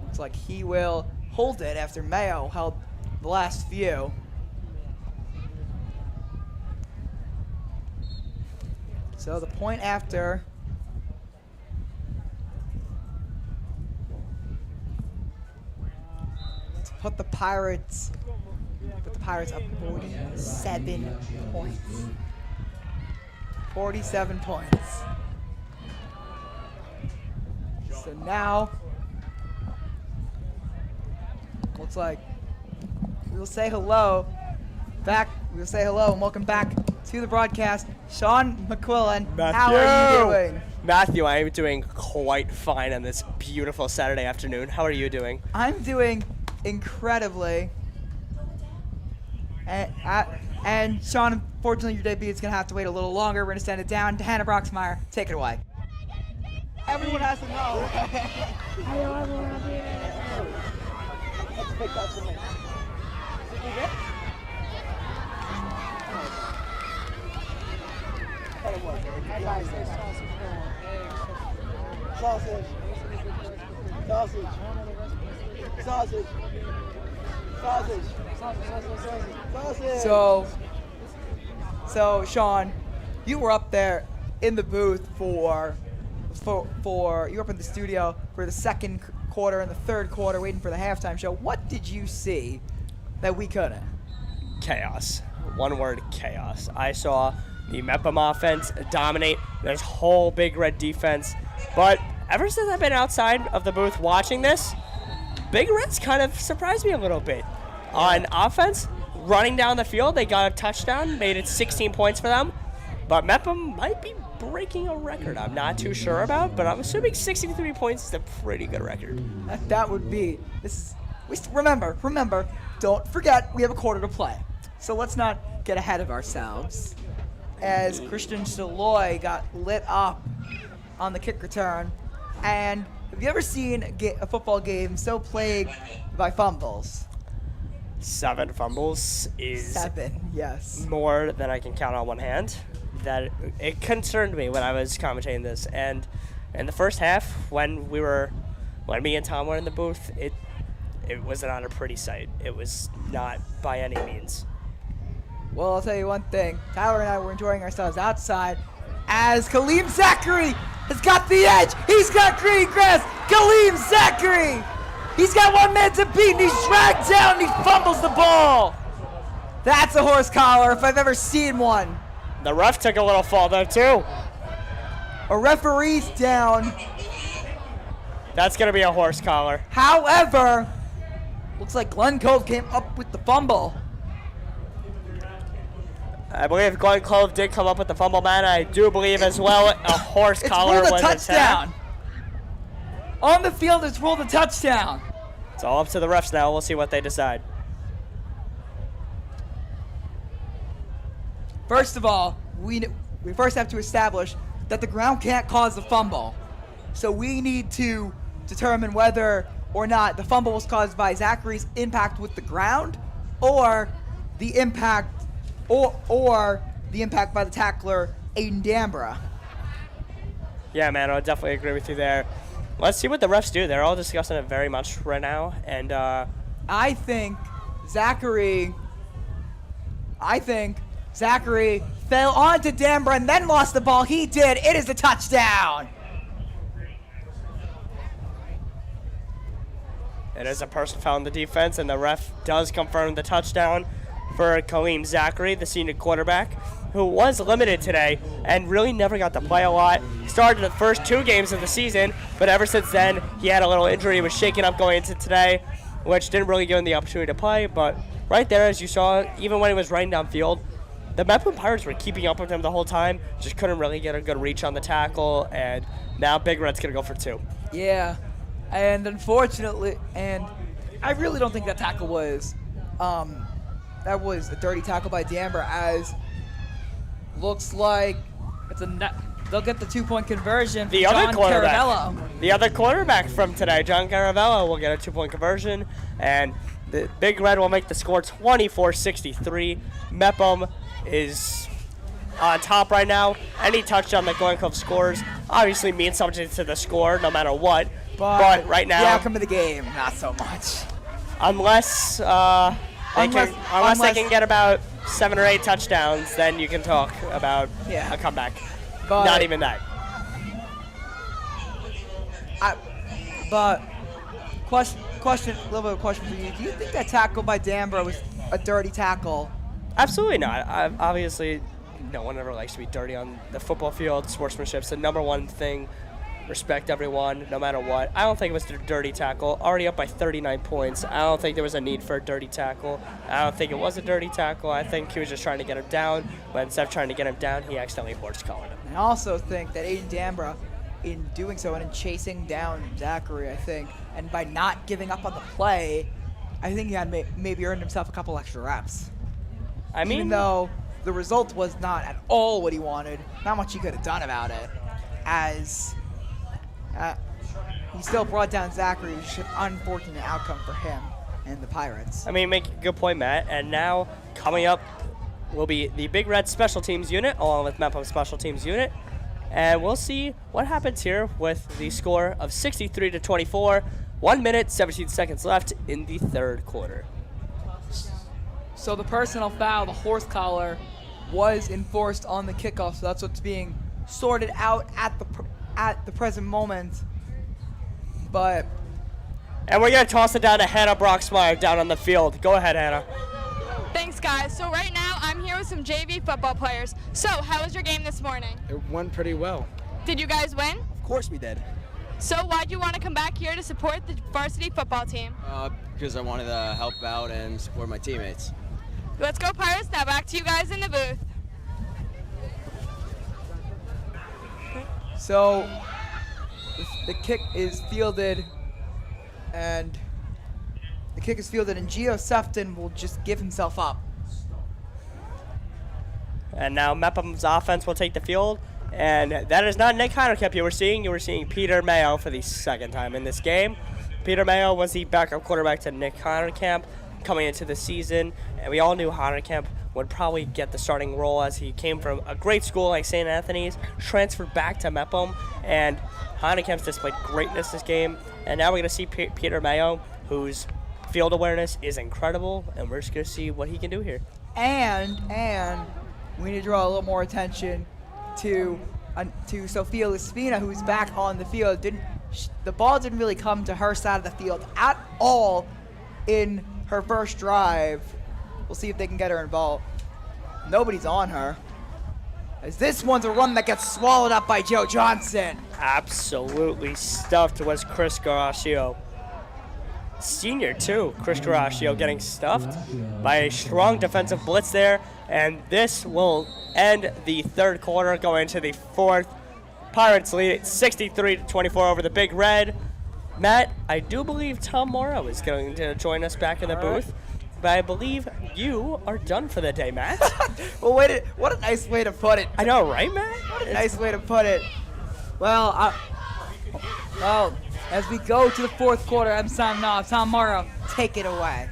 Looks like he will hold it after Mayo held the last few. So the point after. To put the Pirates up 47 points. 47 points. So now, looks like we'll say hello and welcome back to the broadcast. Sean McQuillan, how are you doing? Matthew, I am doing quite fine on this beautiful Saturday afternoon. How are you doing? I'm doing incredibly. And Sean, unfortunately, your debut is going to have to wait a little longer. We're going to send it down to Hannah Broxmeyer. Take it away. Everyone has to know. Let's pick up some. Sausage. Sausage. Sausage. Sausage. Sausage. So Sean, you were up there in the booth for you were up in the studio for the second quarter and the third quarter, waiting for the halftime show. What did you see that we couldn't? Chaos. One word, chaos. I saw the Mepham offense dominate this whole Big Red defense, but ever since I've been outside of the booth watching this, Big Red's kind of surprised me a little bit. On offense, running down the field, they got a touchdown, made it 16 points for them, but Mepham might be breaking a record I'm not too sure about, but I'm assuming 63 points is a pretty good record. That would be, remember, don't forget we have a quarter to play. So let's not get ahead of ourselves. As Christian Saloy got lit up on the kick return. And have you ever seen a football game so plagued by fumbles? 7 fumbles is 7, yes. More than I can count on one hand. That it concerned me when I was commentating this. And in the first half, when me and Tom were in the booth, it was not a pretty sight. It was not by any means. Well, I'll tell you one thing. Tyler and I were enjoying ourselves outside as Kaleem Zachary has got the edge. He's got green grass. Kaleem Zachary. He's got one man to beat, and he's dragged down, and he fumbles the ball. That's a horse collar if I've ever seen one. The ref took a little fall, though, too. A referee's down. That's going to be a horse collar. However, looks like Glen Cove came up with the fumble. I believe Glen Cove did come up with the fumble, man. I do believe as well a horse collar was a touchdown. On the field, it's ruled a touchdown. It's all up to the refs now. We'll see what they decide. First of all, we first have to establish that the ground can't cause the fumble. So we need to determine whether or not the fumble was caused by Zachary's impact with the ground or the impact or the impact by the tackler, Aiden Dambra. Yeah, man, I definitely agree with you there. Let's see what the refs do. They're all discussing it very much right now. And I think Zachary fell onto Dambra and then lost the ball. He did. It is a touchdown. It is a personal foul in the defense, and the ref does confirm the touchdown for Kaleem Zachary, the senior quarterback, who was limited today and really never got to play a lot. Started the first 2 games of the season, but ever since then, he had a little injury. He was shaken up going into today, which didn't really give him the opportunity to play. But right there, as you saw, even when he was running downfield, the Mepham Pirates were keeping up with them the whole time, just couldn't really get a good reach on the tackle, and now Big Red's going to go for 2. Yeah, and unfortunately, and I really don't think that tackle was, that was a dirty tackle by D'Ambra, as looks like it's they'll get the 2-point conversion from John Caravello. The other quarterback from today, John Caravello, will get a 2-point conversion, and the Big Red will make the score 24-63. Mepham is on top right now. Any touchdown that Glen Cove scores obviously means something to the score, no matter what. But right now, the outcome of the game, not so much. Unless they can get about 7 or 8 touchdowns, then you can talk about a comeback. But not even that. But question, a little bit of a question for you. Do you think that tackle by D'Ambra was a dirty tackle? Absolutely not. Obviously, no one ever likes to be dirty on the football field. Sportsmanship's the number one thing. Respect everyone, no matter what. I don't think it was a dirty tackle. Already up by 39 points. I don't think there was a need for a dirty tackle. I don't think it was a dirty tackle. I think he was just trying to get him down, but instead of trying to get him down, he accidentally horse-collared him. I also think that Aiden D'Ambra, in doing so and in chasing down Zachary, I think, and by not giving up on the play, I think he had maybe earned himself a couple extra reps. I mean, even though the result was not at all what he wanted, not much he could have done about it, as he still brought down Zachary, which is an unfortunate outcome for him and the Pirates. I mean, make a good point, Matt. And now coming up will be the Big Red Special Teams Unit along with Mepham Special Teams Unit. And we'll see what happens here with the score of 63-24. 1 minute, 17 seconds left in the third quarter. So the personal foul, the horse collar, was enforced on the kickoff. So that's what's being sorted out at the present moment. And we're going to toss it down to Hannah Broxmeyer down on the field. Go ahead, Hannah. Thanks, guys. So right now, I'm here with some JV football players. So, how was your game this morning? It went pretty well. Did you guys win? Of course we did. So, why'd you want to come back here to support the varsity football team? Because I wanted to help out and support my teammates. Let's go, Pirates. Now back to you guys in the booth. So the kick is fielded, and Gio Sefton will just give himself up. And now Mepham's offense will take the field, and that is not Nick Heinerkamp you were seeing. You were seeing Peter Mayo for the second time in this game. Peter Mayo was the backup quarterback to Nick Heinerkamp coming into the season, and we all knew Heinerkamp would probably get the starting role as he came from a great school like St. Anthony's, transferred back to Mepham, and Heinerkamp's displayed greatness this game. And now we're going to see Peter Mayo, whose field awareness is incredible, and we're just going to see what he can do here. And we need to draw a little more attention to Sophia Lispina, who's back on the field. The ball didn't really come to her side of the field at all in her first drive. We'll see if they can get her involved. Nobody's on her, as this one's a run that gets swallowed up by Joe Johnson. Absolutely stuffed was Chris Garaccio. Senior too, Chris Garaccio getting stuffed by a strong defensive blitz there, and this will end the third quarter, going into the fourth. Pirates lead it 63-24 over the Big Red. Matt, I do believe Tom Morrow is going to join us back in the booth, but I believe you are done for the day, Matt. Well, what a nice way to put it. I know, right, Matt? What a nice way to put it. Well, as we go to the fourth quarter, I'm signing off. Tom Morrow, take it away.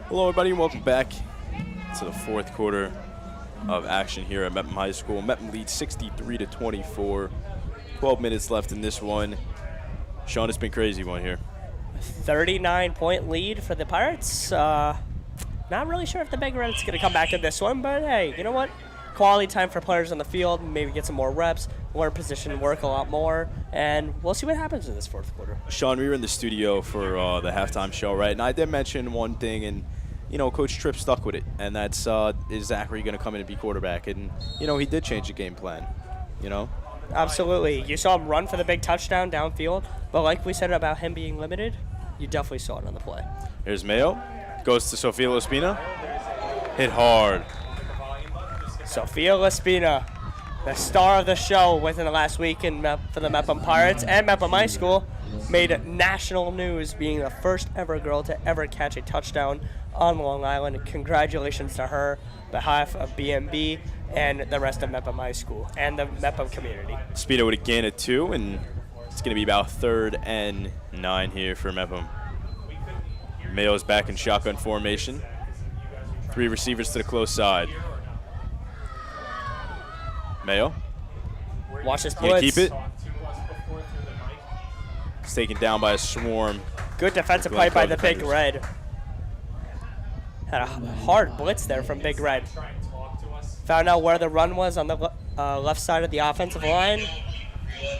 Hello, everybody, and welcome back to the fourth quarter of action here at Mepham High School. Mepham leads 63-24. 12 minutes left in this one. Sean, it's been crazy one here. 39-point lead for the Pirates. Not really sure if the Big Red's going to come back in this one, but hey, you know what? Quality time for players on the field, maybe get some more reps, learn position work a lot more, and we'll see what happens in this fourth quarter. Sean, we were in the studio for the halftime show, right? And I did mention one thing, and, you know, Coach Tripp stuck with it, and that's is Zachary going to come in and be quarterback? And, you know, he did change the game plan, you know? Absolutely. You saw him run for the big touchdown downfield, but like we said about him being limited, you definitely saw it on the play. Here's Mayo. Goes to Sofia Lospina. Hit hard. Sofia Lospina, the star of the show within the last week for the Mepham Pirates and Mepham High School, made national news being the first ever girl to ever catch a touchdown on Long Island. Congratulations to her, behalf of BMB and the rest of Mepham High School and the Mepham community. Spina with a gain of 2, and it's going to be about 3rd and 9 here for Mepham. Mayo's back in shotgun formation. 3 receivers to the close side. Mayo. Watch this Gonna blitz. keep it. It's taken down by a swarm. Good defensive play by the Big Red. Had a hard blitz there from Big Red. Found out where the run was on the left side of the offensive line.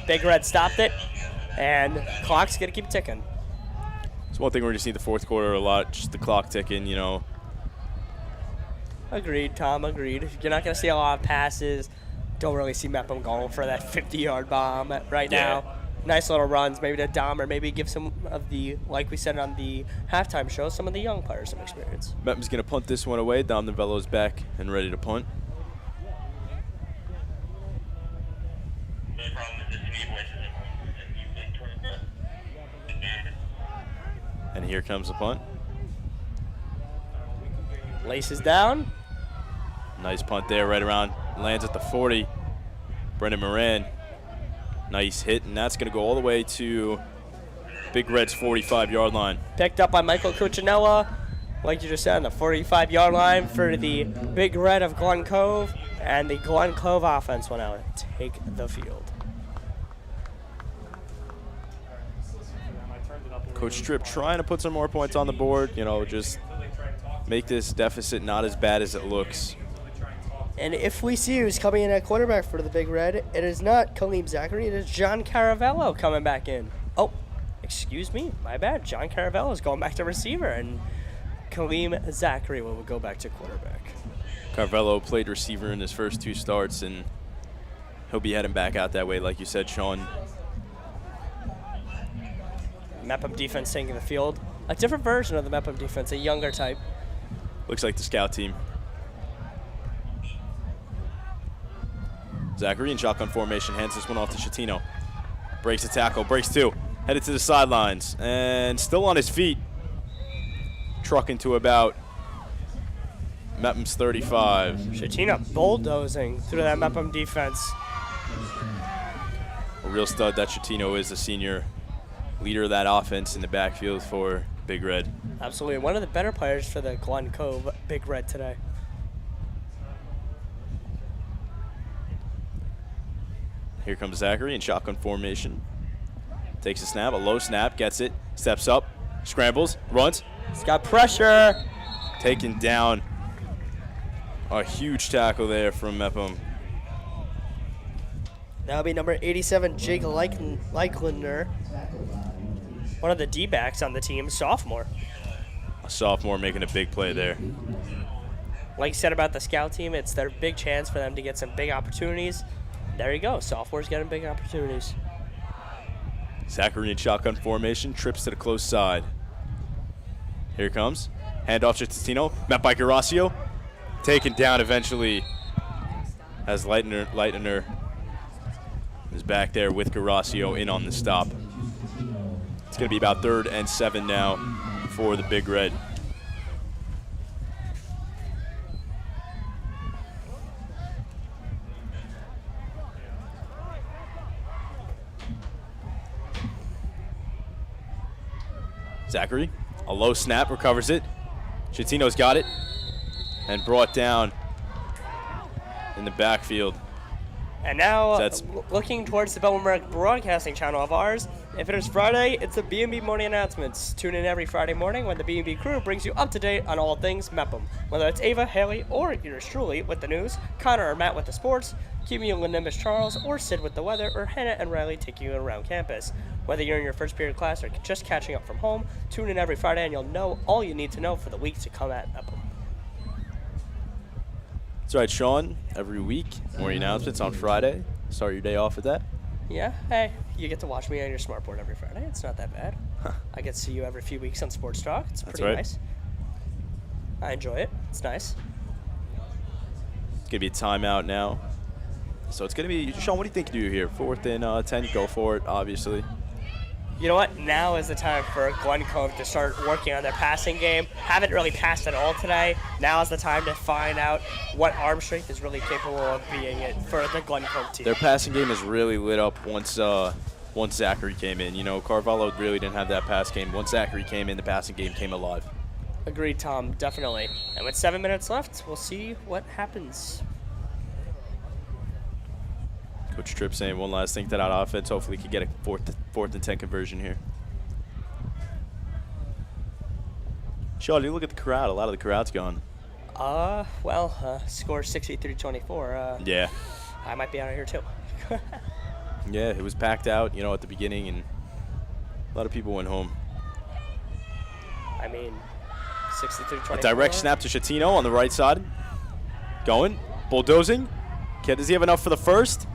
Big Red stopped it, and clock's going to keep ticking. It's one thing we're going to see the fourth quarter a lot, just the clock ticking, you know. Agreed, Tom, agreed. You're not going to see a lot of passes. Don't really see Mepham going for that 50-yard bomb right now. Nice little runs, maybe to Dom, or maybe give some of the, like we said on the halftime show, some of the young players some experience. Mepham's going to punt this one away. Dom Novello's back and ready to punt. And here comes the punt. Laces down. Nice punt there, right around. Lands at the 40. Brendan Moran. Nice hit, and that's going to go all the way to Big Red's 45-yard line. Picked up by Michael Cuccinella, like you just said, on the 45-yard line for the Big Red of Glen Cove, and the Glen Cove offense will now take the field. Coach Tripp trying to put some more points on the board, you know, just make this deficit not as bad as it looks. And if we see who's coming in at quarterback for the Big Red, it is not Kaleem Zachary, it is John Caravello coming back in. Oh, excuse me, my bad. John Caravello is going back to receiver, and Kaleem Zachary will go back to quarterback. Caravello played receiver in his first 2 starts, and he'll be heading back out that way, like you said, Sean. Mepham defense taking the field. A different version of the Mepham defense, a younger type. Looks like the scout team. Zachary in shotgun formation, hands this one off to Chatino. Breaks a tackle, breaks 2, headed to the sidelines, and still on his feet. Trucking to about Mepham's 35. Chatino bulldozing through that Mepham defense. A real stud that Chatino is, the senior leader of that offense in the backfield for Big Red. Absolutely, one of the better players for the Glen Cove Big Red today. Here comes Zachary in shotgun formation. Takes a snap, a low snap, gets it, steps up, scrambles, runs. He's got pressure. Taken down. A huge tackle there from Mepham. That'll be number 87, Jake Leiklander. One of the D-backs on the team, sophomore. A sophomore making a big play there. Like you said about the scout team, it's their big chance for them to get some big opportunities. There you go, sophomores getting big opportunities. Zachary in shotgun formation, trips to the close side. Here it comes. Handoff to Tino, met by Garasio. Taken down eventually as Leitner is back there with Garasio in on the stop. It's going to be about 3rd and 7 now for the Big Red. Zachary, a low snap, recovers it. Chatino's got it and brought down in the backfield. And now, looking towards the Bellmore-Merrick broadcasting channel of ours, If it is Friday, it's the BMB morning announcements. Tune in every Friday morning when the BMB crew brings you up to date on all things Mepham. Whether it's Ava, Haley, or yours truly with the news, Connor or Matt with the sports, Cumulonimbus Miss Charles, or Sid with the weather, or Hannah and Riley take you around campus. Whether you're in your first period class or just catching up from home, tune in every Friday and you'll know all you need to know for the week to come at Mepham. That's right, Sean. Every week, morning announcements on Friday. Start your day off with that. Yeah, hey, you get to watch me on your smartboard every Friday. It's not that bad. I get to see you every few weeks on Sports Talk. It's pretty nice. I enjoy it. It's nice. It's going to be a timeout now. So it's going to be, Sean, what do you think you do here? 4th and 10, go for it, obviously. You know what? Now is the time for Glen Cove to start working on their passing game. Haven't really passed at all today. Now is the time to find out what arm strength is really capable of being it for the Glen Cove team. Their passing game is really lit up once Zachary came in. You know, Carvalho really didn't have that pass game. Once Zachary came in, the passing game came alive. Agreed, Tom, definitely. And with 7 minutes left, we'll see what happens. Coach Tripp saying one last thing to that offense. Hopefully, he can get a 4th and 10 conversion here. Sean, you look at the crowd. A lot of the crowd's gone. Score 63-24. Yeah. I might be out of here too. Yeah, it was packed out, you know, at the beginning, and a lot of people went home. I mean, 63-24. A direct snap to Chatino on the right side. Going, bulldozing. Does he have enough for the first?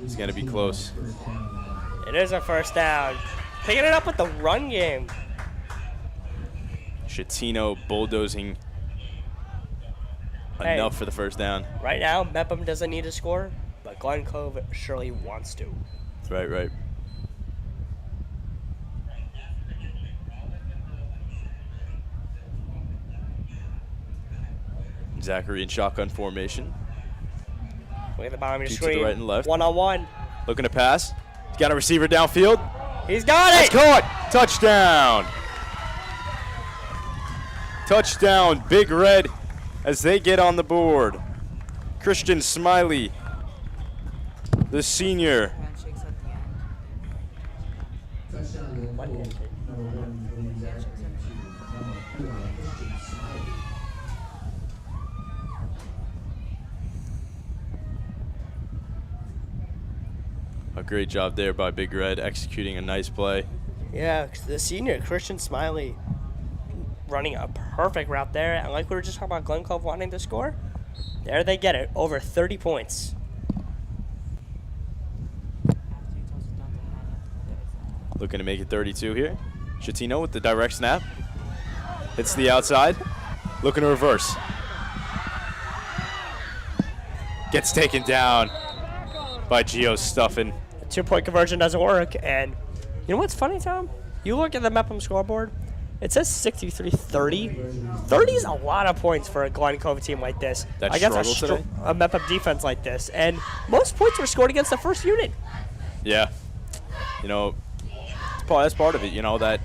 He's going to be close. It is a first down. Picking it up with the run game. Chatino bulldozing enough for the first down. Right now, Mepham doesn't need to score, but Glen Cove surely wants to. Right. Zachary in shotgun formation. Look at the bottom of your Two screen. to the right and left. One-on-one. Looking to pass. He's got a receiver downfield. He's got it. It's caught. Touchdown. Touchdown. Big Red as they get on the board. Christian Smiley, the senior. A great job there by Big Red, executing a nice play. Yeah, the senior, Christian Smiley, running a perfect route there. And like we were just talking about Glen Cove wanting to score, there they get it, over 30 points. Looking to make it 32 here. Chatino with the direct snap. Hits the outside. Looking to reverse. Gets taken down by Gio Stuffin. The 2-point conversion doesn't work. And you know what's funny, Tom? You look at the Mepham scoreboard. It says 63-30. 30 is a lot of points for a Glen Cove team like this. That against a Mepham defense like this. And most points were scored against the first unit. Yeah. You know, that's part of it, you know, that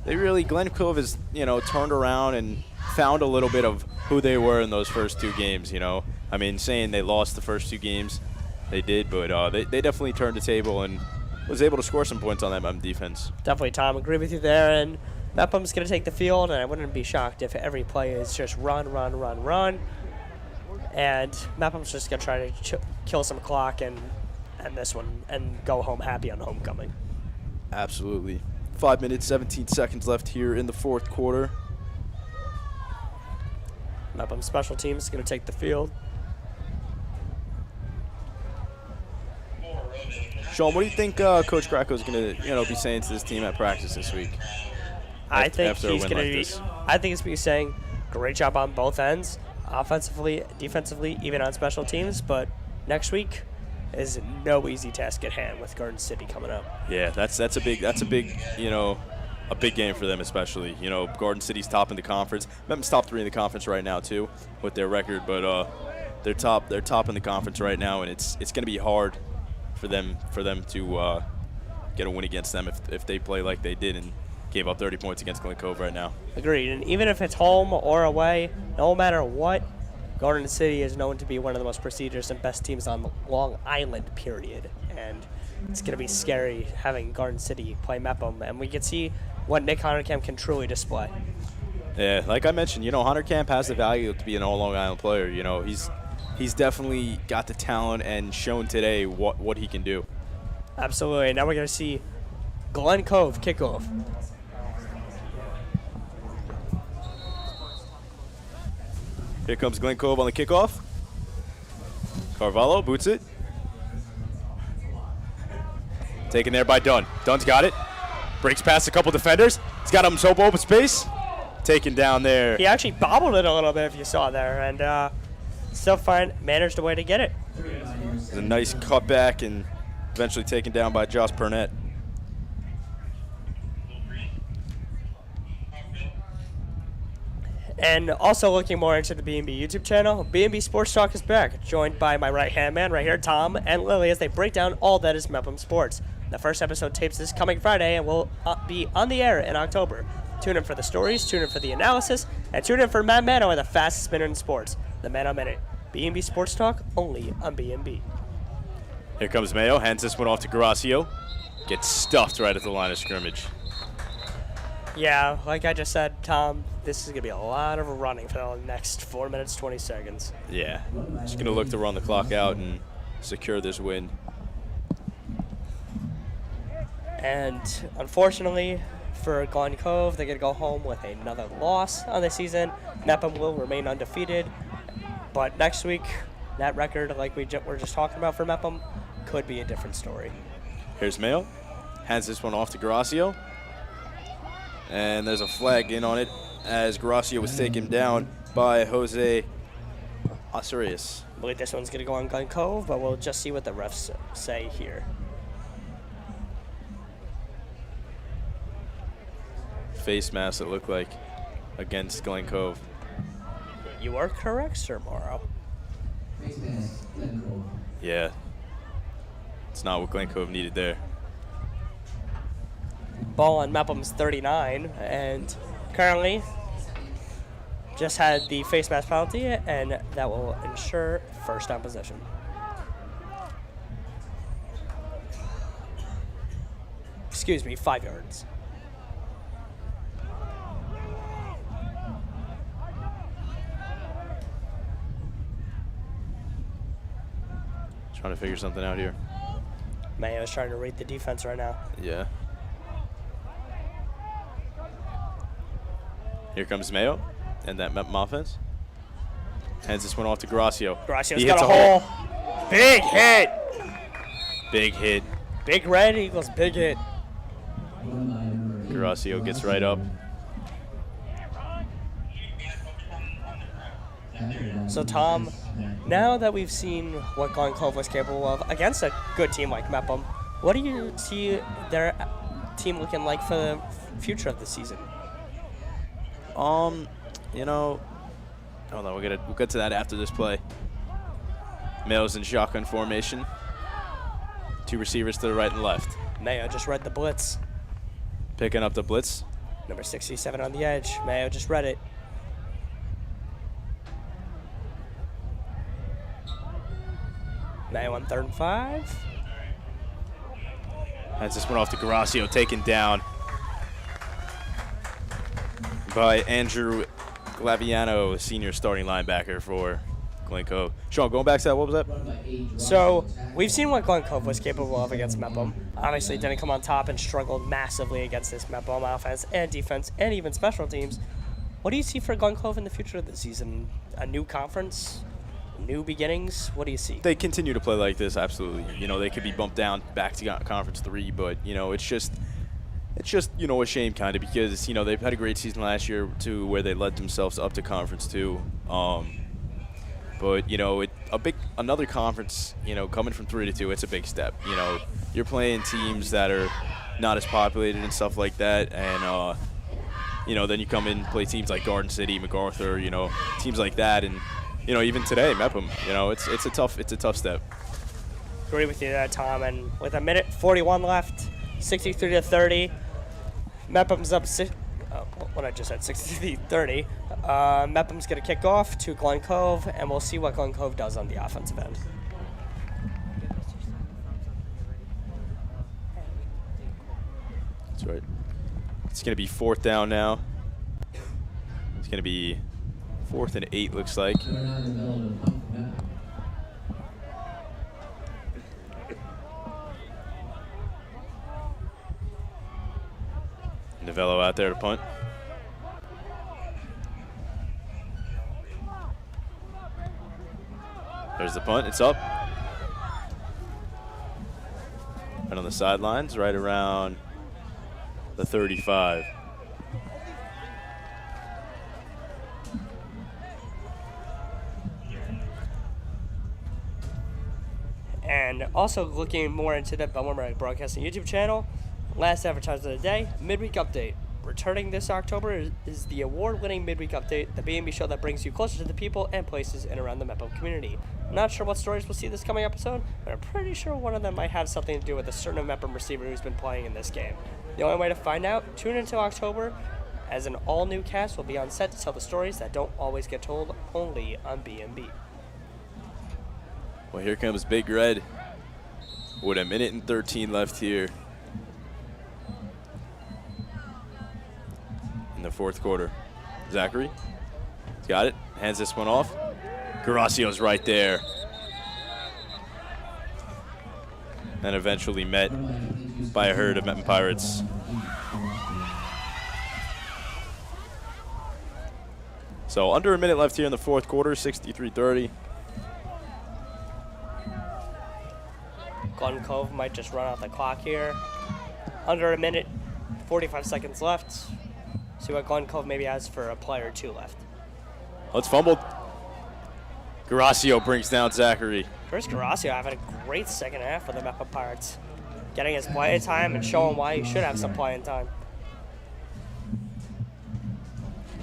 they really, Glen Cove has, you know, turned around and found a little bit of who they were in those first 2 games, you know. I mean, saying they lost the first 2 games, they did, but they definitely turned the table and was able to score some points on that Mepham defense. Definitely, Tom. Agree with you there. And Mepham's going to take the field, and I wouldn't be shocked if every play is just run. And Mepham's just going to try to kill some clock and this one and go home happy on homecoming. Absolutely. 5 minutes, 17 seconds left here in the 4th quarter. Mepham special teams is going to take the field. Sean, what do you think Coach Krakow is going to, be saying to this team at practice this week? I think he's going to be. I think he's going to be saying, "Great job on both ends, offensively, defensively, even on special teams." But next week is no easy task at hand with Garden City coming up. Yeah, that's a big a big game for them, especially. You know, Garden City's top in the conference. Mempham's top 3 in the conference right now too, with their record. But they're top in the conference right now, and it's going to be hard for them to get a win against them if they play like they did and gave up 30 points against Glen Cove right now. Agreed. And even if it's home or away, no matter what, Garden City is known to be one of the most prestigious and best teams on Long Island, period. And it's going to be scary having Garden City play Mepham. And we can see what Nick Honerkamp can truly display. Yeah, like I mentioned, Honerkamp has the value to be an all Long Island player. He's definitely got the talent and shown today what he can do. Absolutely. Now we're going to see Glen Cove kickoff. Here comes Glen Cove on the kickoff. Carvalho boots it. Taken there by Dunn. Dunn's got it. Breaks past a couple defenders. He's got himself open space. Taken down there. He actually bobbled it a little bit if you saw there, and still managed a way to get it. It's a nice cutback and eventually taken down by Josh Burnett. And also looking more into the BMB YouTube channel, BMB Sports Talk is back, joined by my right-hand man right here, Tom and Lily, as they break down all that is Mepham sports. The first episode tapes this coming Friday and will be on the air in October. Tune in for the stories, tune in for the analysis, and tune in for Matt Mano and the fastest minute in sports, the Mano Minute. BMB Sports Talk, only on BMB. Here comes Mayo, hands this one off to Gracio. Gets stuffed right at the line of scrimmage. Yeah, like I just said, Tom, this is going to be a lot of running for the next 4 minutes, 20 seconds. Yeah, just going to look to run the clock out and secure this win. And unfortunately for Glen Cove, they're going to go home with another loss on the season. Mepham will remain undefeated, but next week, that record, like we were just talking about for Mepham, could be a different story. Here's Mayo, hands this one off to Gracio. And there's a flag in on it as Gracio was taken down by Jose Osirius. I believe this one's going to go on Glen Cove, but we'll just see what the refs say here. Face mask, it looked like, against Glen Cove. You are correct, Sir Morrow. Yeah. It's not what Glen Cove needed there. Ball on Mepham's 39, and currently just had the face mask penalty, and that will ensure first down possession. Excuse me, 5 yards. Trying to figure something out here. Mayo's trying to read the defense right now. Yeah. Here comes Mayo and that Mepham offense. Hands this one off to Gracio. Gracio's got a hole. Big hit. Big hit. Big Red Eagles, big hit. Gracio gets right up. So, Tom, now that we've seen what Glen Cove was capable of against a good team like Mepham, what do you see their team looking like for the future of the season? Hold on, we'll get to that after this play. Mayo's in shotgun formation. 2 receivers to the right and left. Mayo just read the blitz. Picking up the blitz. Number 67 on the edge. Mayo just read it. Mayo on 3rd and 5. Hands this one off to Gracio, taken down by Andrew Glaviano, senior starting linebacker for Glen Cove. Sean, going back to that, what was that? So, we've seen what Glen Cove was capable of against Mepham. Obviously, didn't come on top and struggled massively against this Mepham offense and defense and even special teams. What do you see for Glen Cove in the future of the season? A new conference? New beginnings? What do you see? They continue to play like this, absolutely. They could be bumped down back to Conference 3, but, it's just a shame kind of because, they've had a great season last year, too, where they led themselves up to Conference 2. But, another conference, coming from 3 to 2, it's a big step. You're playing teams that are not as populated and stuff like that, and, then you come in and play teams like Garden City, MacArthur, teams like that, and, even today, Mepham, it's a tough step. Agree with you there, Tom, and with 1:41 left, 63-30, Mepham's up what I just said, 63-30. Mepham's going to kick off to Glen Cove, and we'll see what Glen Cove does on the offensive end. That's right. It's going to be 4th down now. It's going to be 4th and 8, looks like. Novello out there to punt. There's the punt. It's up. Right on the sidelines, right around the 35. And also looking more into the Bellmore-Merrick Broadcasting YouTube channel, last advertisement of the day, midweek update. Returning this October is the award-winning midweek update, the BMB show that brings you closer to the people and places in around the Mepham community. I'm not sure what stories we'll see this coming episode, but I'm pretty sure one of them might have something to do with a certain Mepham receiver who's been playing in this game. The only way to find out, tune until October, as an all-new cast will be on set to tell the stories that don't always get told only on BMB. Well, here comes Big Red with 1 minute and 13 left here in the 4th quarter. Zachary, he's got it, hands this one off. Garacio's right there. And eventually met by a herd of Mepham Pirates. So under a minute left here in the 4th quarter, 63-30. Glen Cove might just run out the clock here. Under a minute, 45 seconds left. See what Glen Cove maybe has for a play or two left. Let's fumble. Garacio brings down Zachary. Chris Garacio having a great second half for the Mepham Pirates. Getting his playing time and showing why he should have some playing time.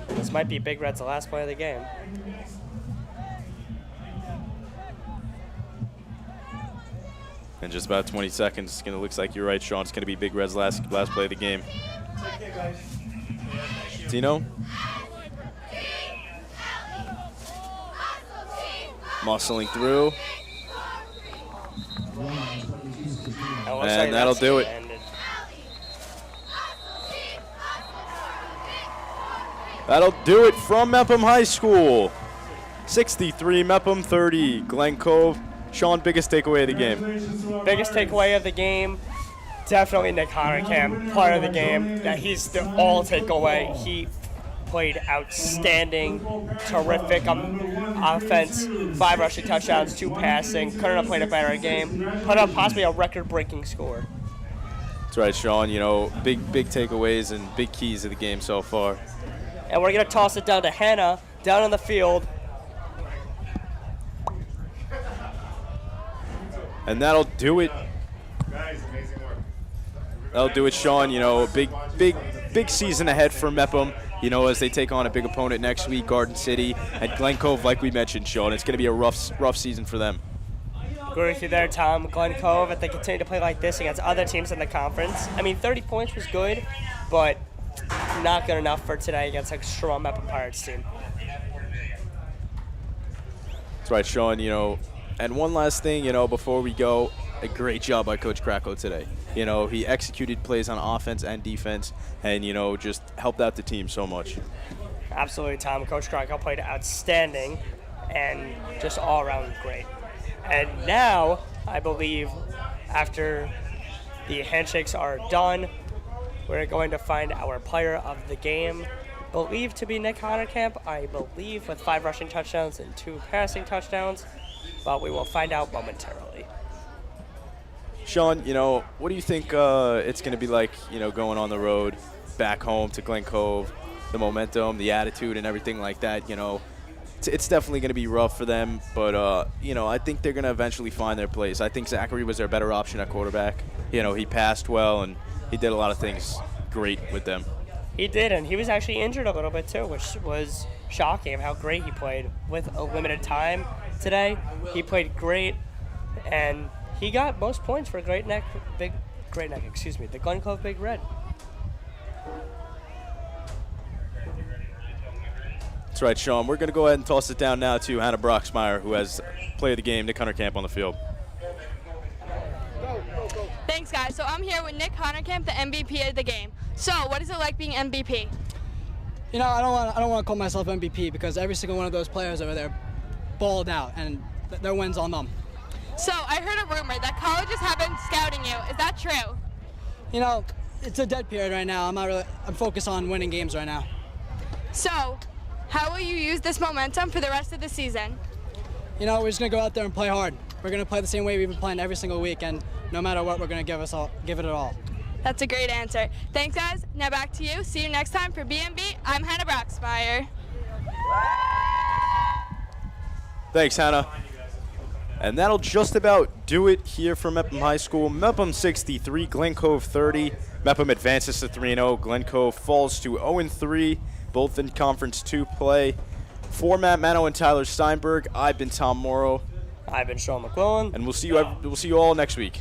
This might be Big Red's last play of the game. In just about 20 seconds, it's gonna looks like you're right, Sean. It's gonna be Big Red's last play of the game. Tino. Muscling through. And that'll do it. That'll do it from Mepham High School. 63 Mepham, 30 Glen Cove. Sean, biggest takeaway of the game? Biggest takeaway of the game, definitely Nick Honerkamp, part of the game. That he's the all takeaway. He played outstanding, terrific offense, 5 rushing touchdowns, 2 passing. Couldn't have played a better game. Put up possibly a record-breaking score. That's right, Sean. You know, big takeaways and big keys of the game so far. And we're going to toss it down to Hannah, down on the field. And that'll do it. That'll do it, Sean. You know, big season ahead for Mepham. You know, as they take on a big opponent next week, Garden City and Glen Cove, like we mentioned, Sean. It's going to be a rough season for them. Agree with you there, Tom. Glen Cove, if they continue to play like this against other teams in the conference. I mean, 30 points was good, but not good enough for today against a strong Mepham Pirates team. That's right, Sean. You know, and one last thing, you know, before we go, a great job by Coach Krakow today. You know, he executed plays on offense and defense and, you know, just helped out the team so much. Absolutely, Tom. Coach Krakow played outstanding and just all around great. And now, I believe, after the handshakes are done, we're going to find our player of the game, believed to be Nick Honerkamp, I believe, with 5 rushing touchdowns and 2 passing touchdowns, but we will find out momentarily. Sean, you know, what do you think it's going to be like, you know, going on the road back home to Glen Cove, the momentum, the attitude, and everything like that? You know, it's definitely going to be rough for them, but, you know, I think they're going to eventually find their place. I think Zachary was their better option at quarterback. You know, he passed well, and he did a lot of things great with them. He did, and he was actually injured a little bit too, which was shocking of how great he played with a limited time today. He played great, and he got most points for the Glen Cove Big Red. That's right, Sean. We're going to go ahead and toss it down now to Hannah Broxmeyer, who has played the game, Nick Hunterkamp on the field. Thanks, guys. So I'm here with Nick Hunterkamp, the MVP of the game. So what is it like being MVP? You know, I don't want to call myself MVP because every single one of those players over there balled out, and their wins on them. So I heard a rumor that colleges have been scouting you. Is that true? You know, it's a dead period right now. I'm focused on winning games right now. So how will you use this momentum for the rest of the season? You know, we're just gonna go out there and play hard. We're gonna play the same way we've been playing every single week, and no matter what, we're gonna give it all. That's a great answer. Thanks, guys. Now back to you. See you next time for BMB. I'm Hannah Broxmeyer. Thanks, Hannah. And that'll just about do it here from Mepham High School. Mepham 63, Glen Cove 30. Mepham advances to 3-0. Glen Cove falls to 0-3, both in Conference 2 play. For Matt Mano and Tyler Steinberg, I've been Tom Morrow. I've been Sean McQuillan. And we'll see you all next week.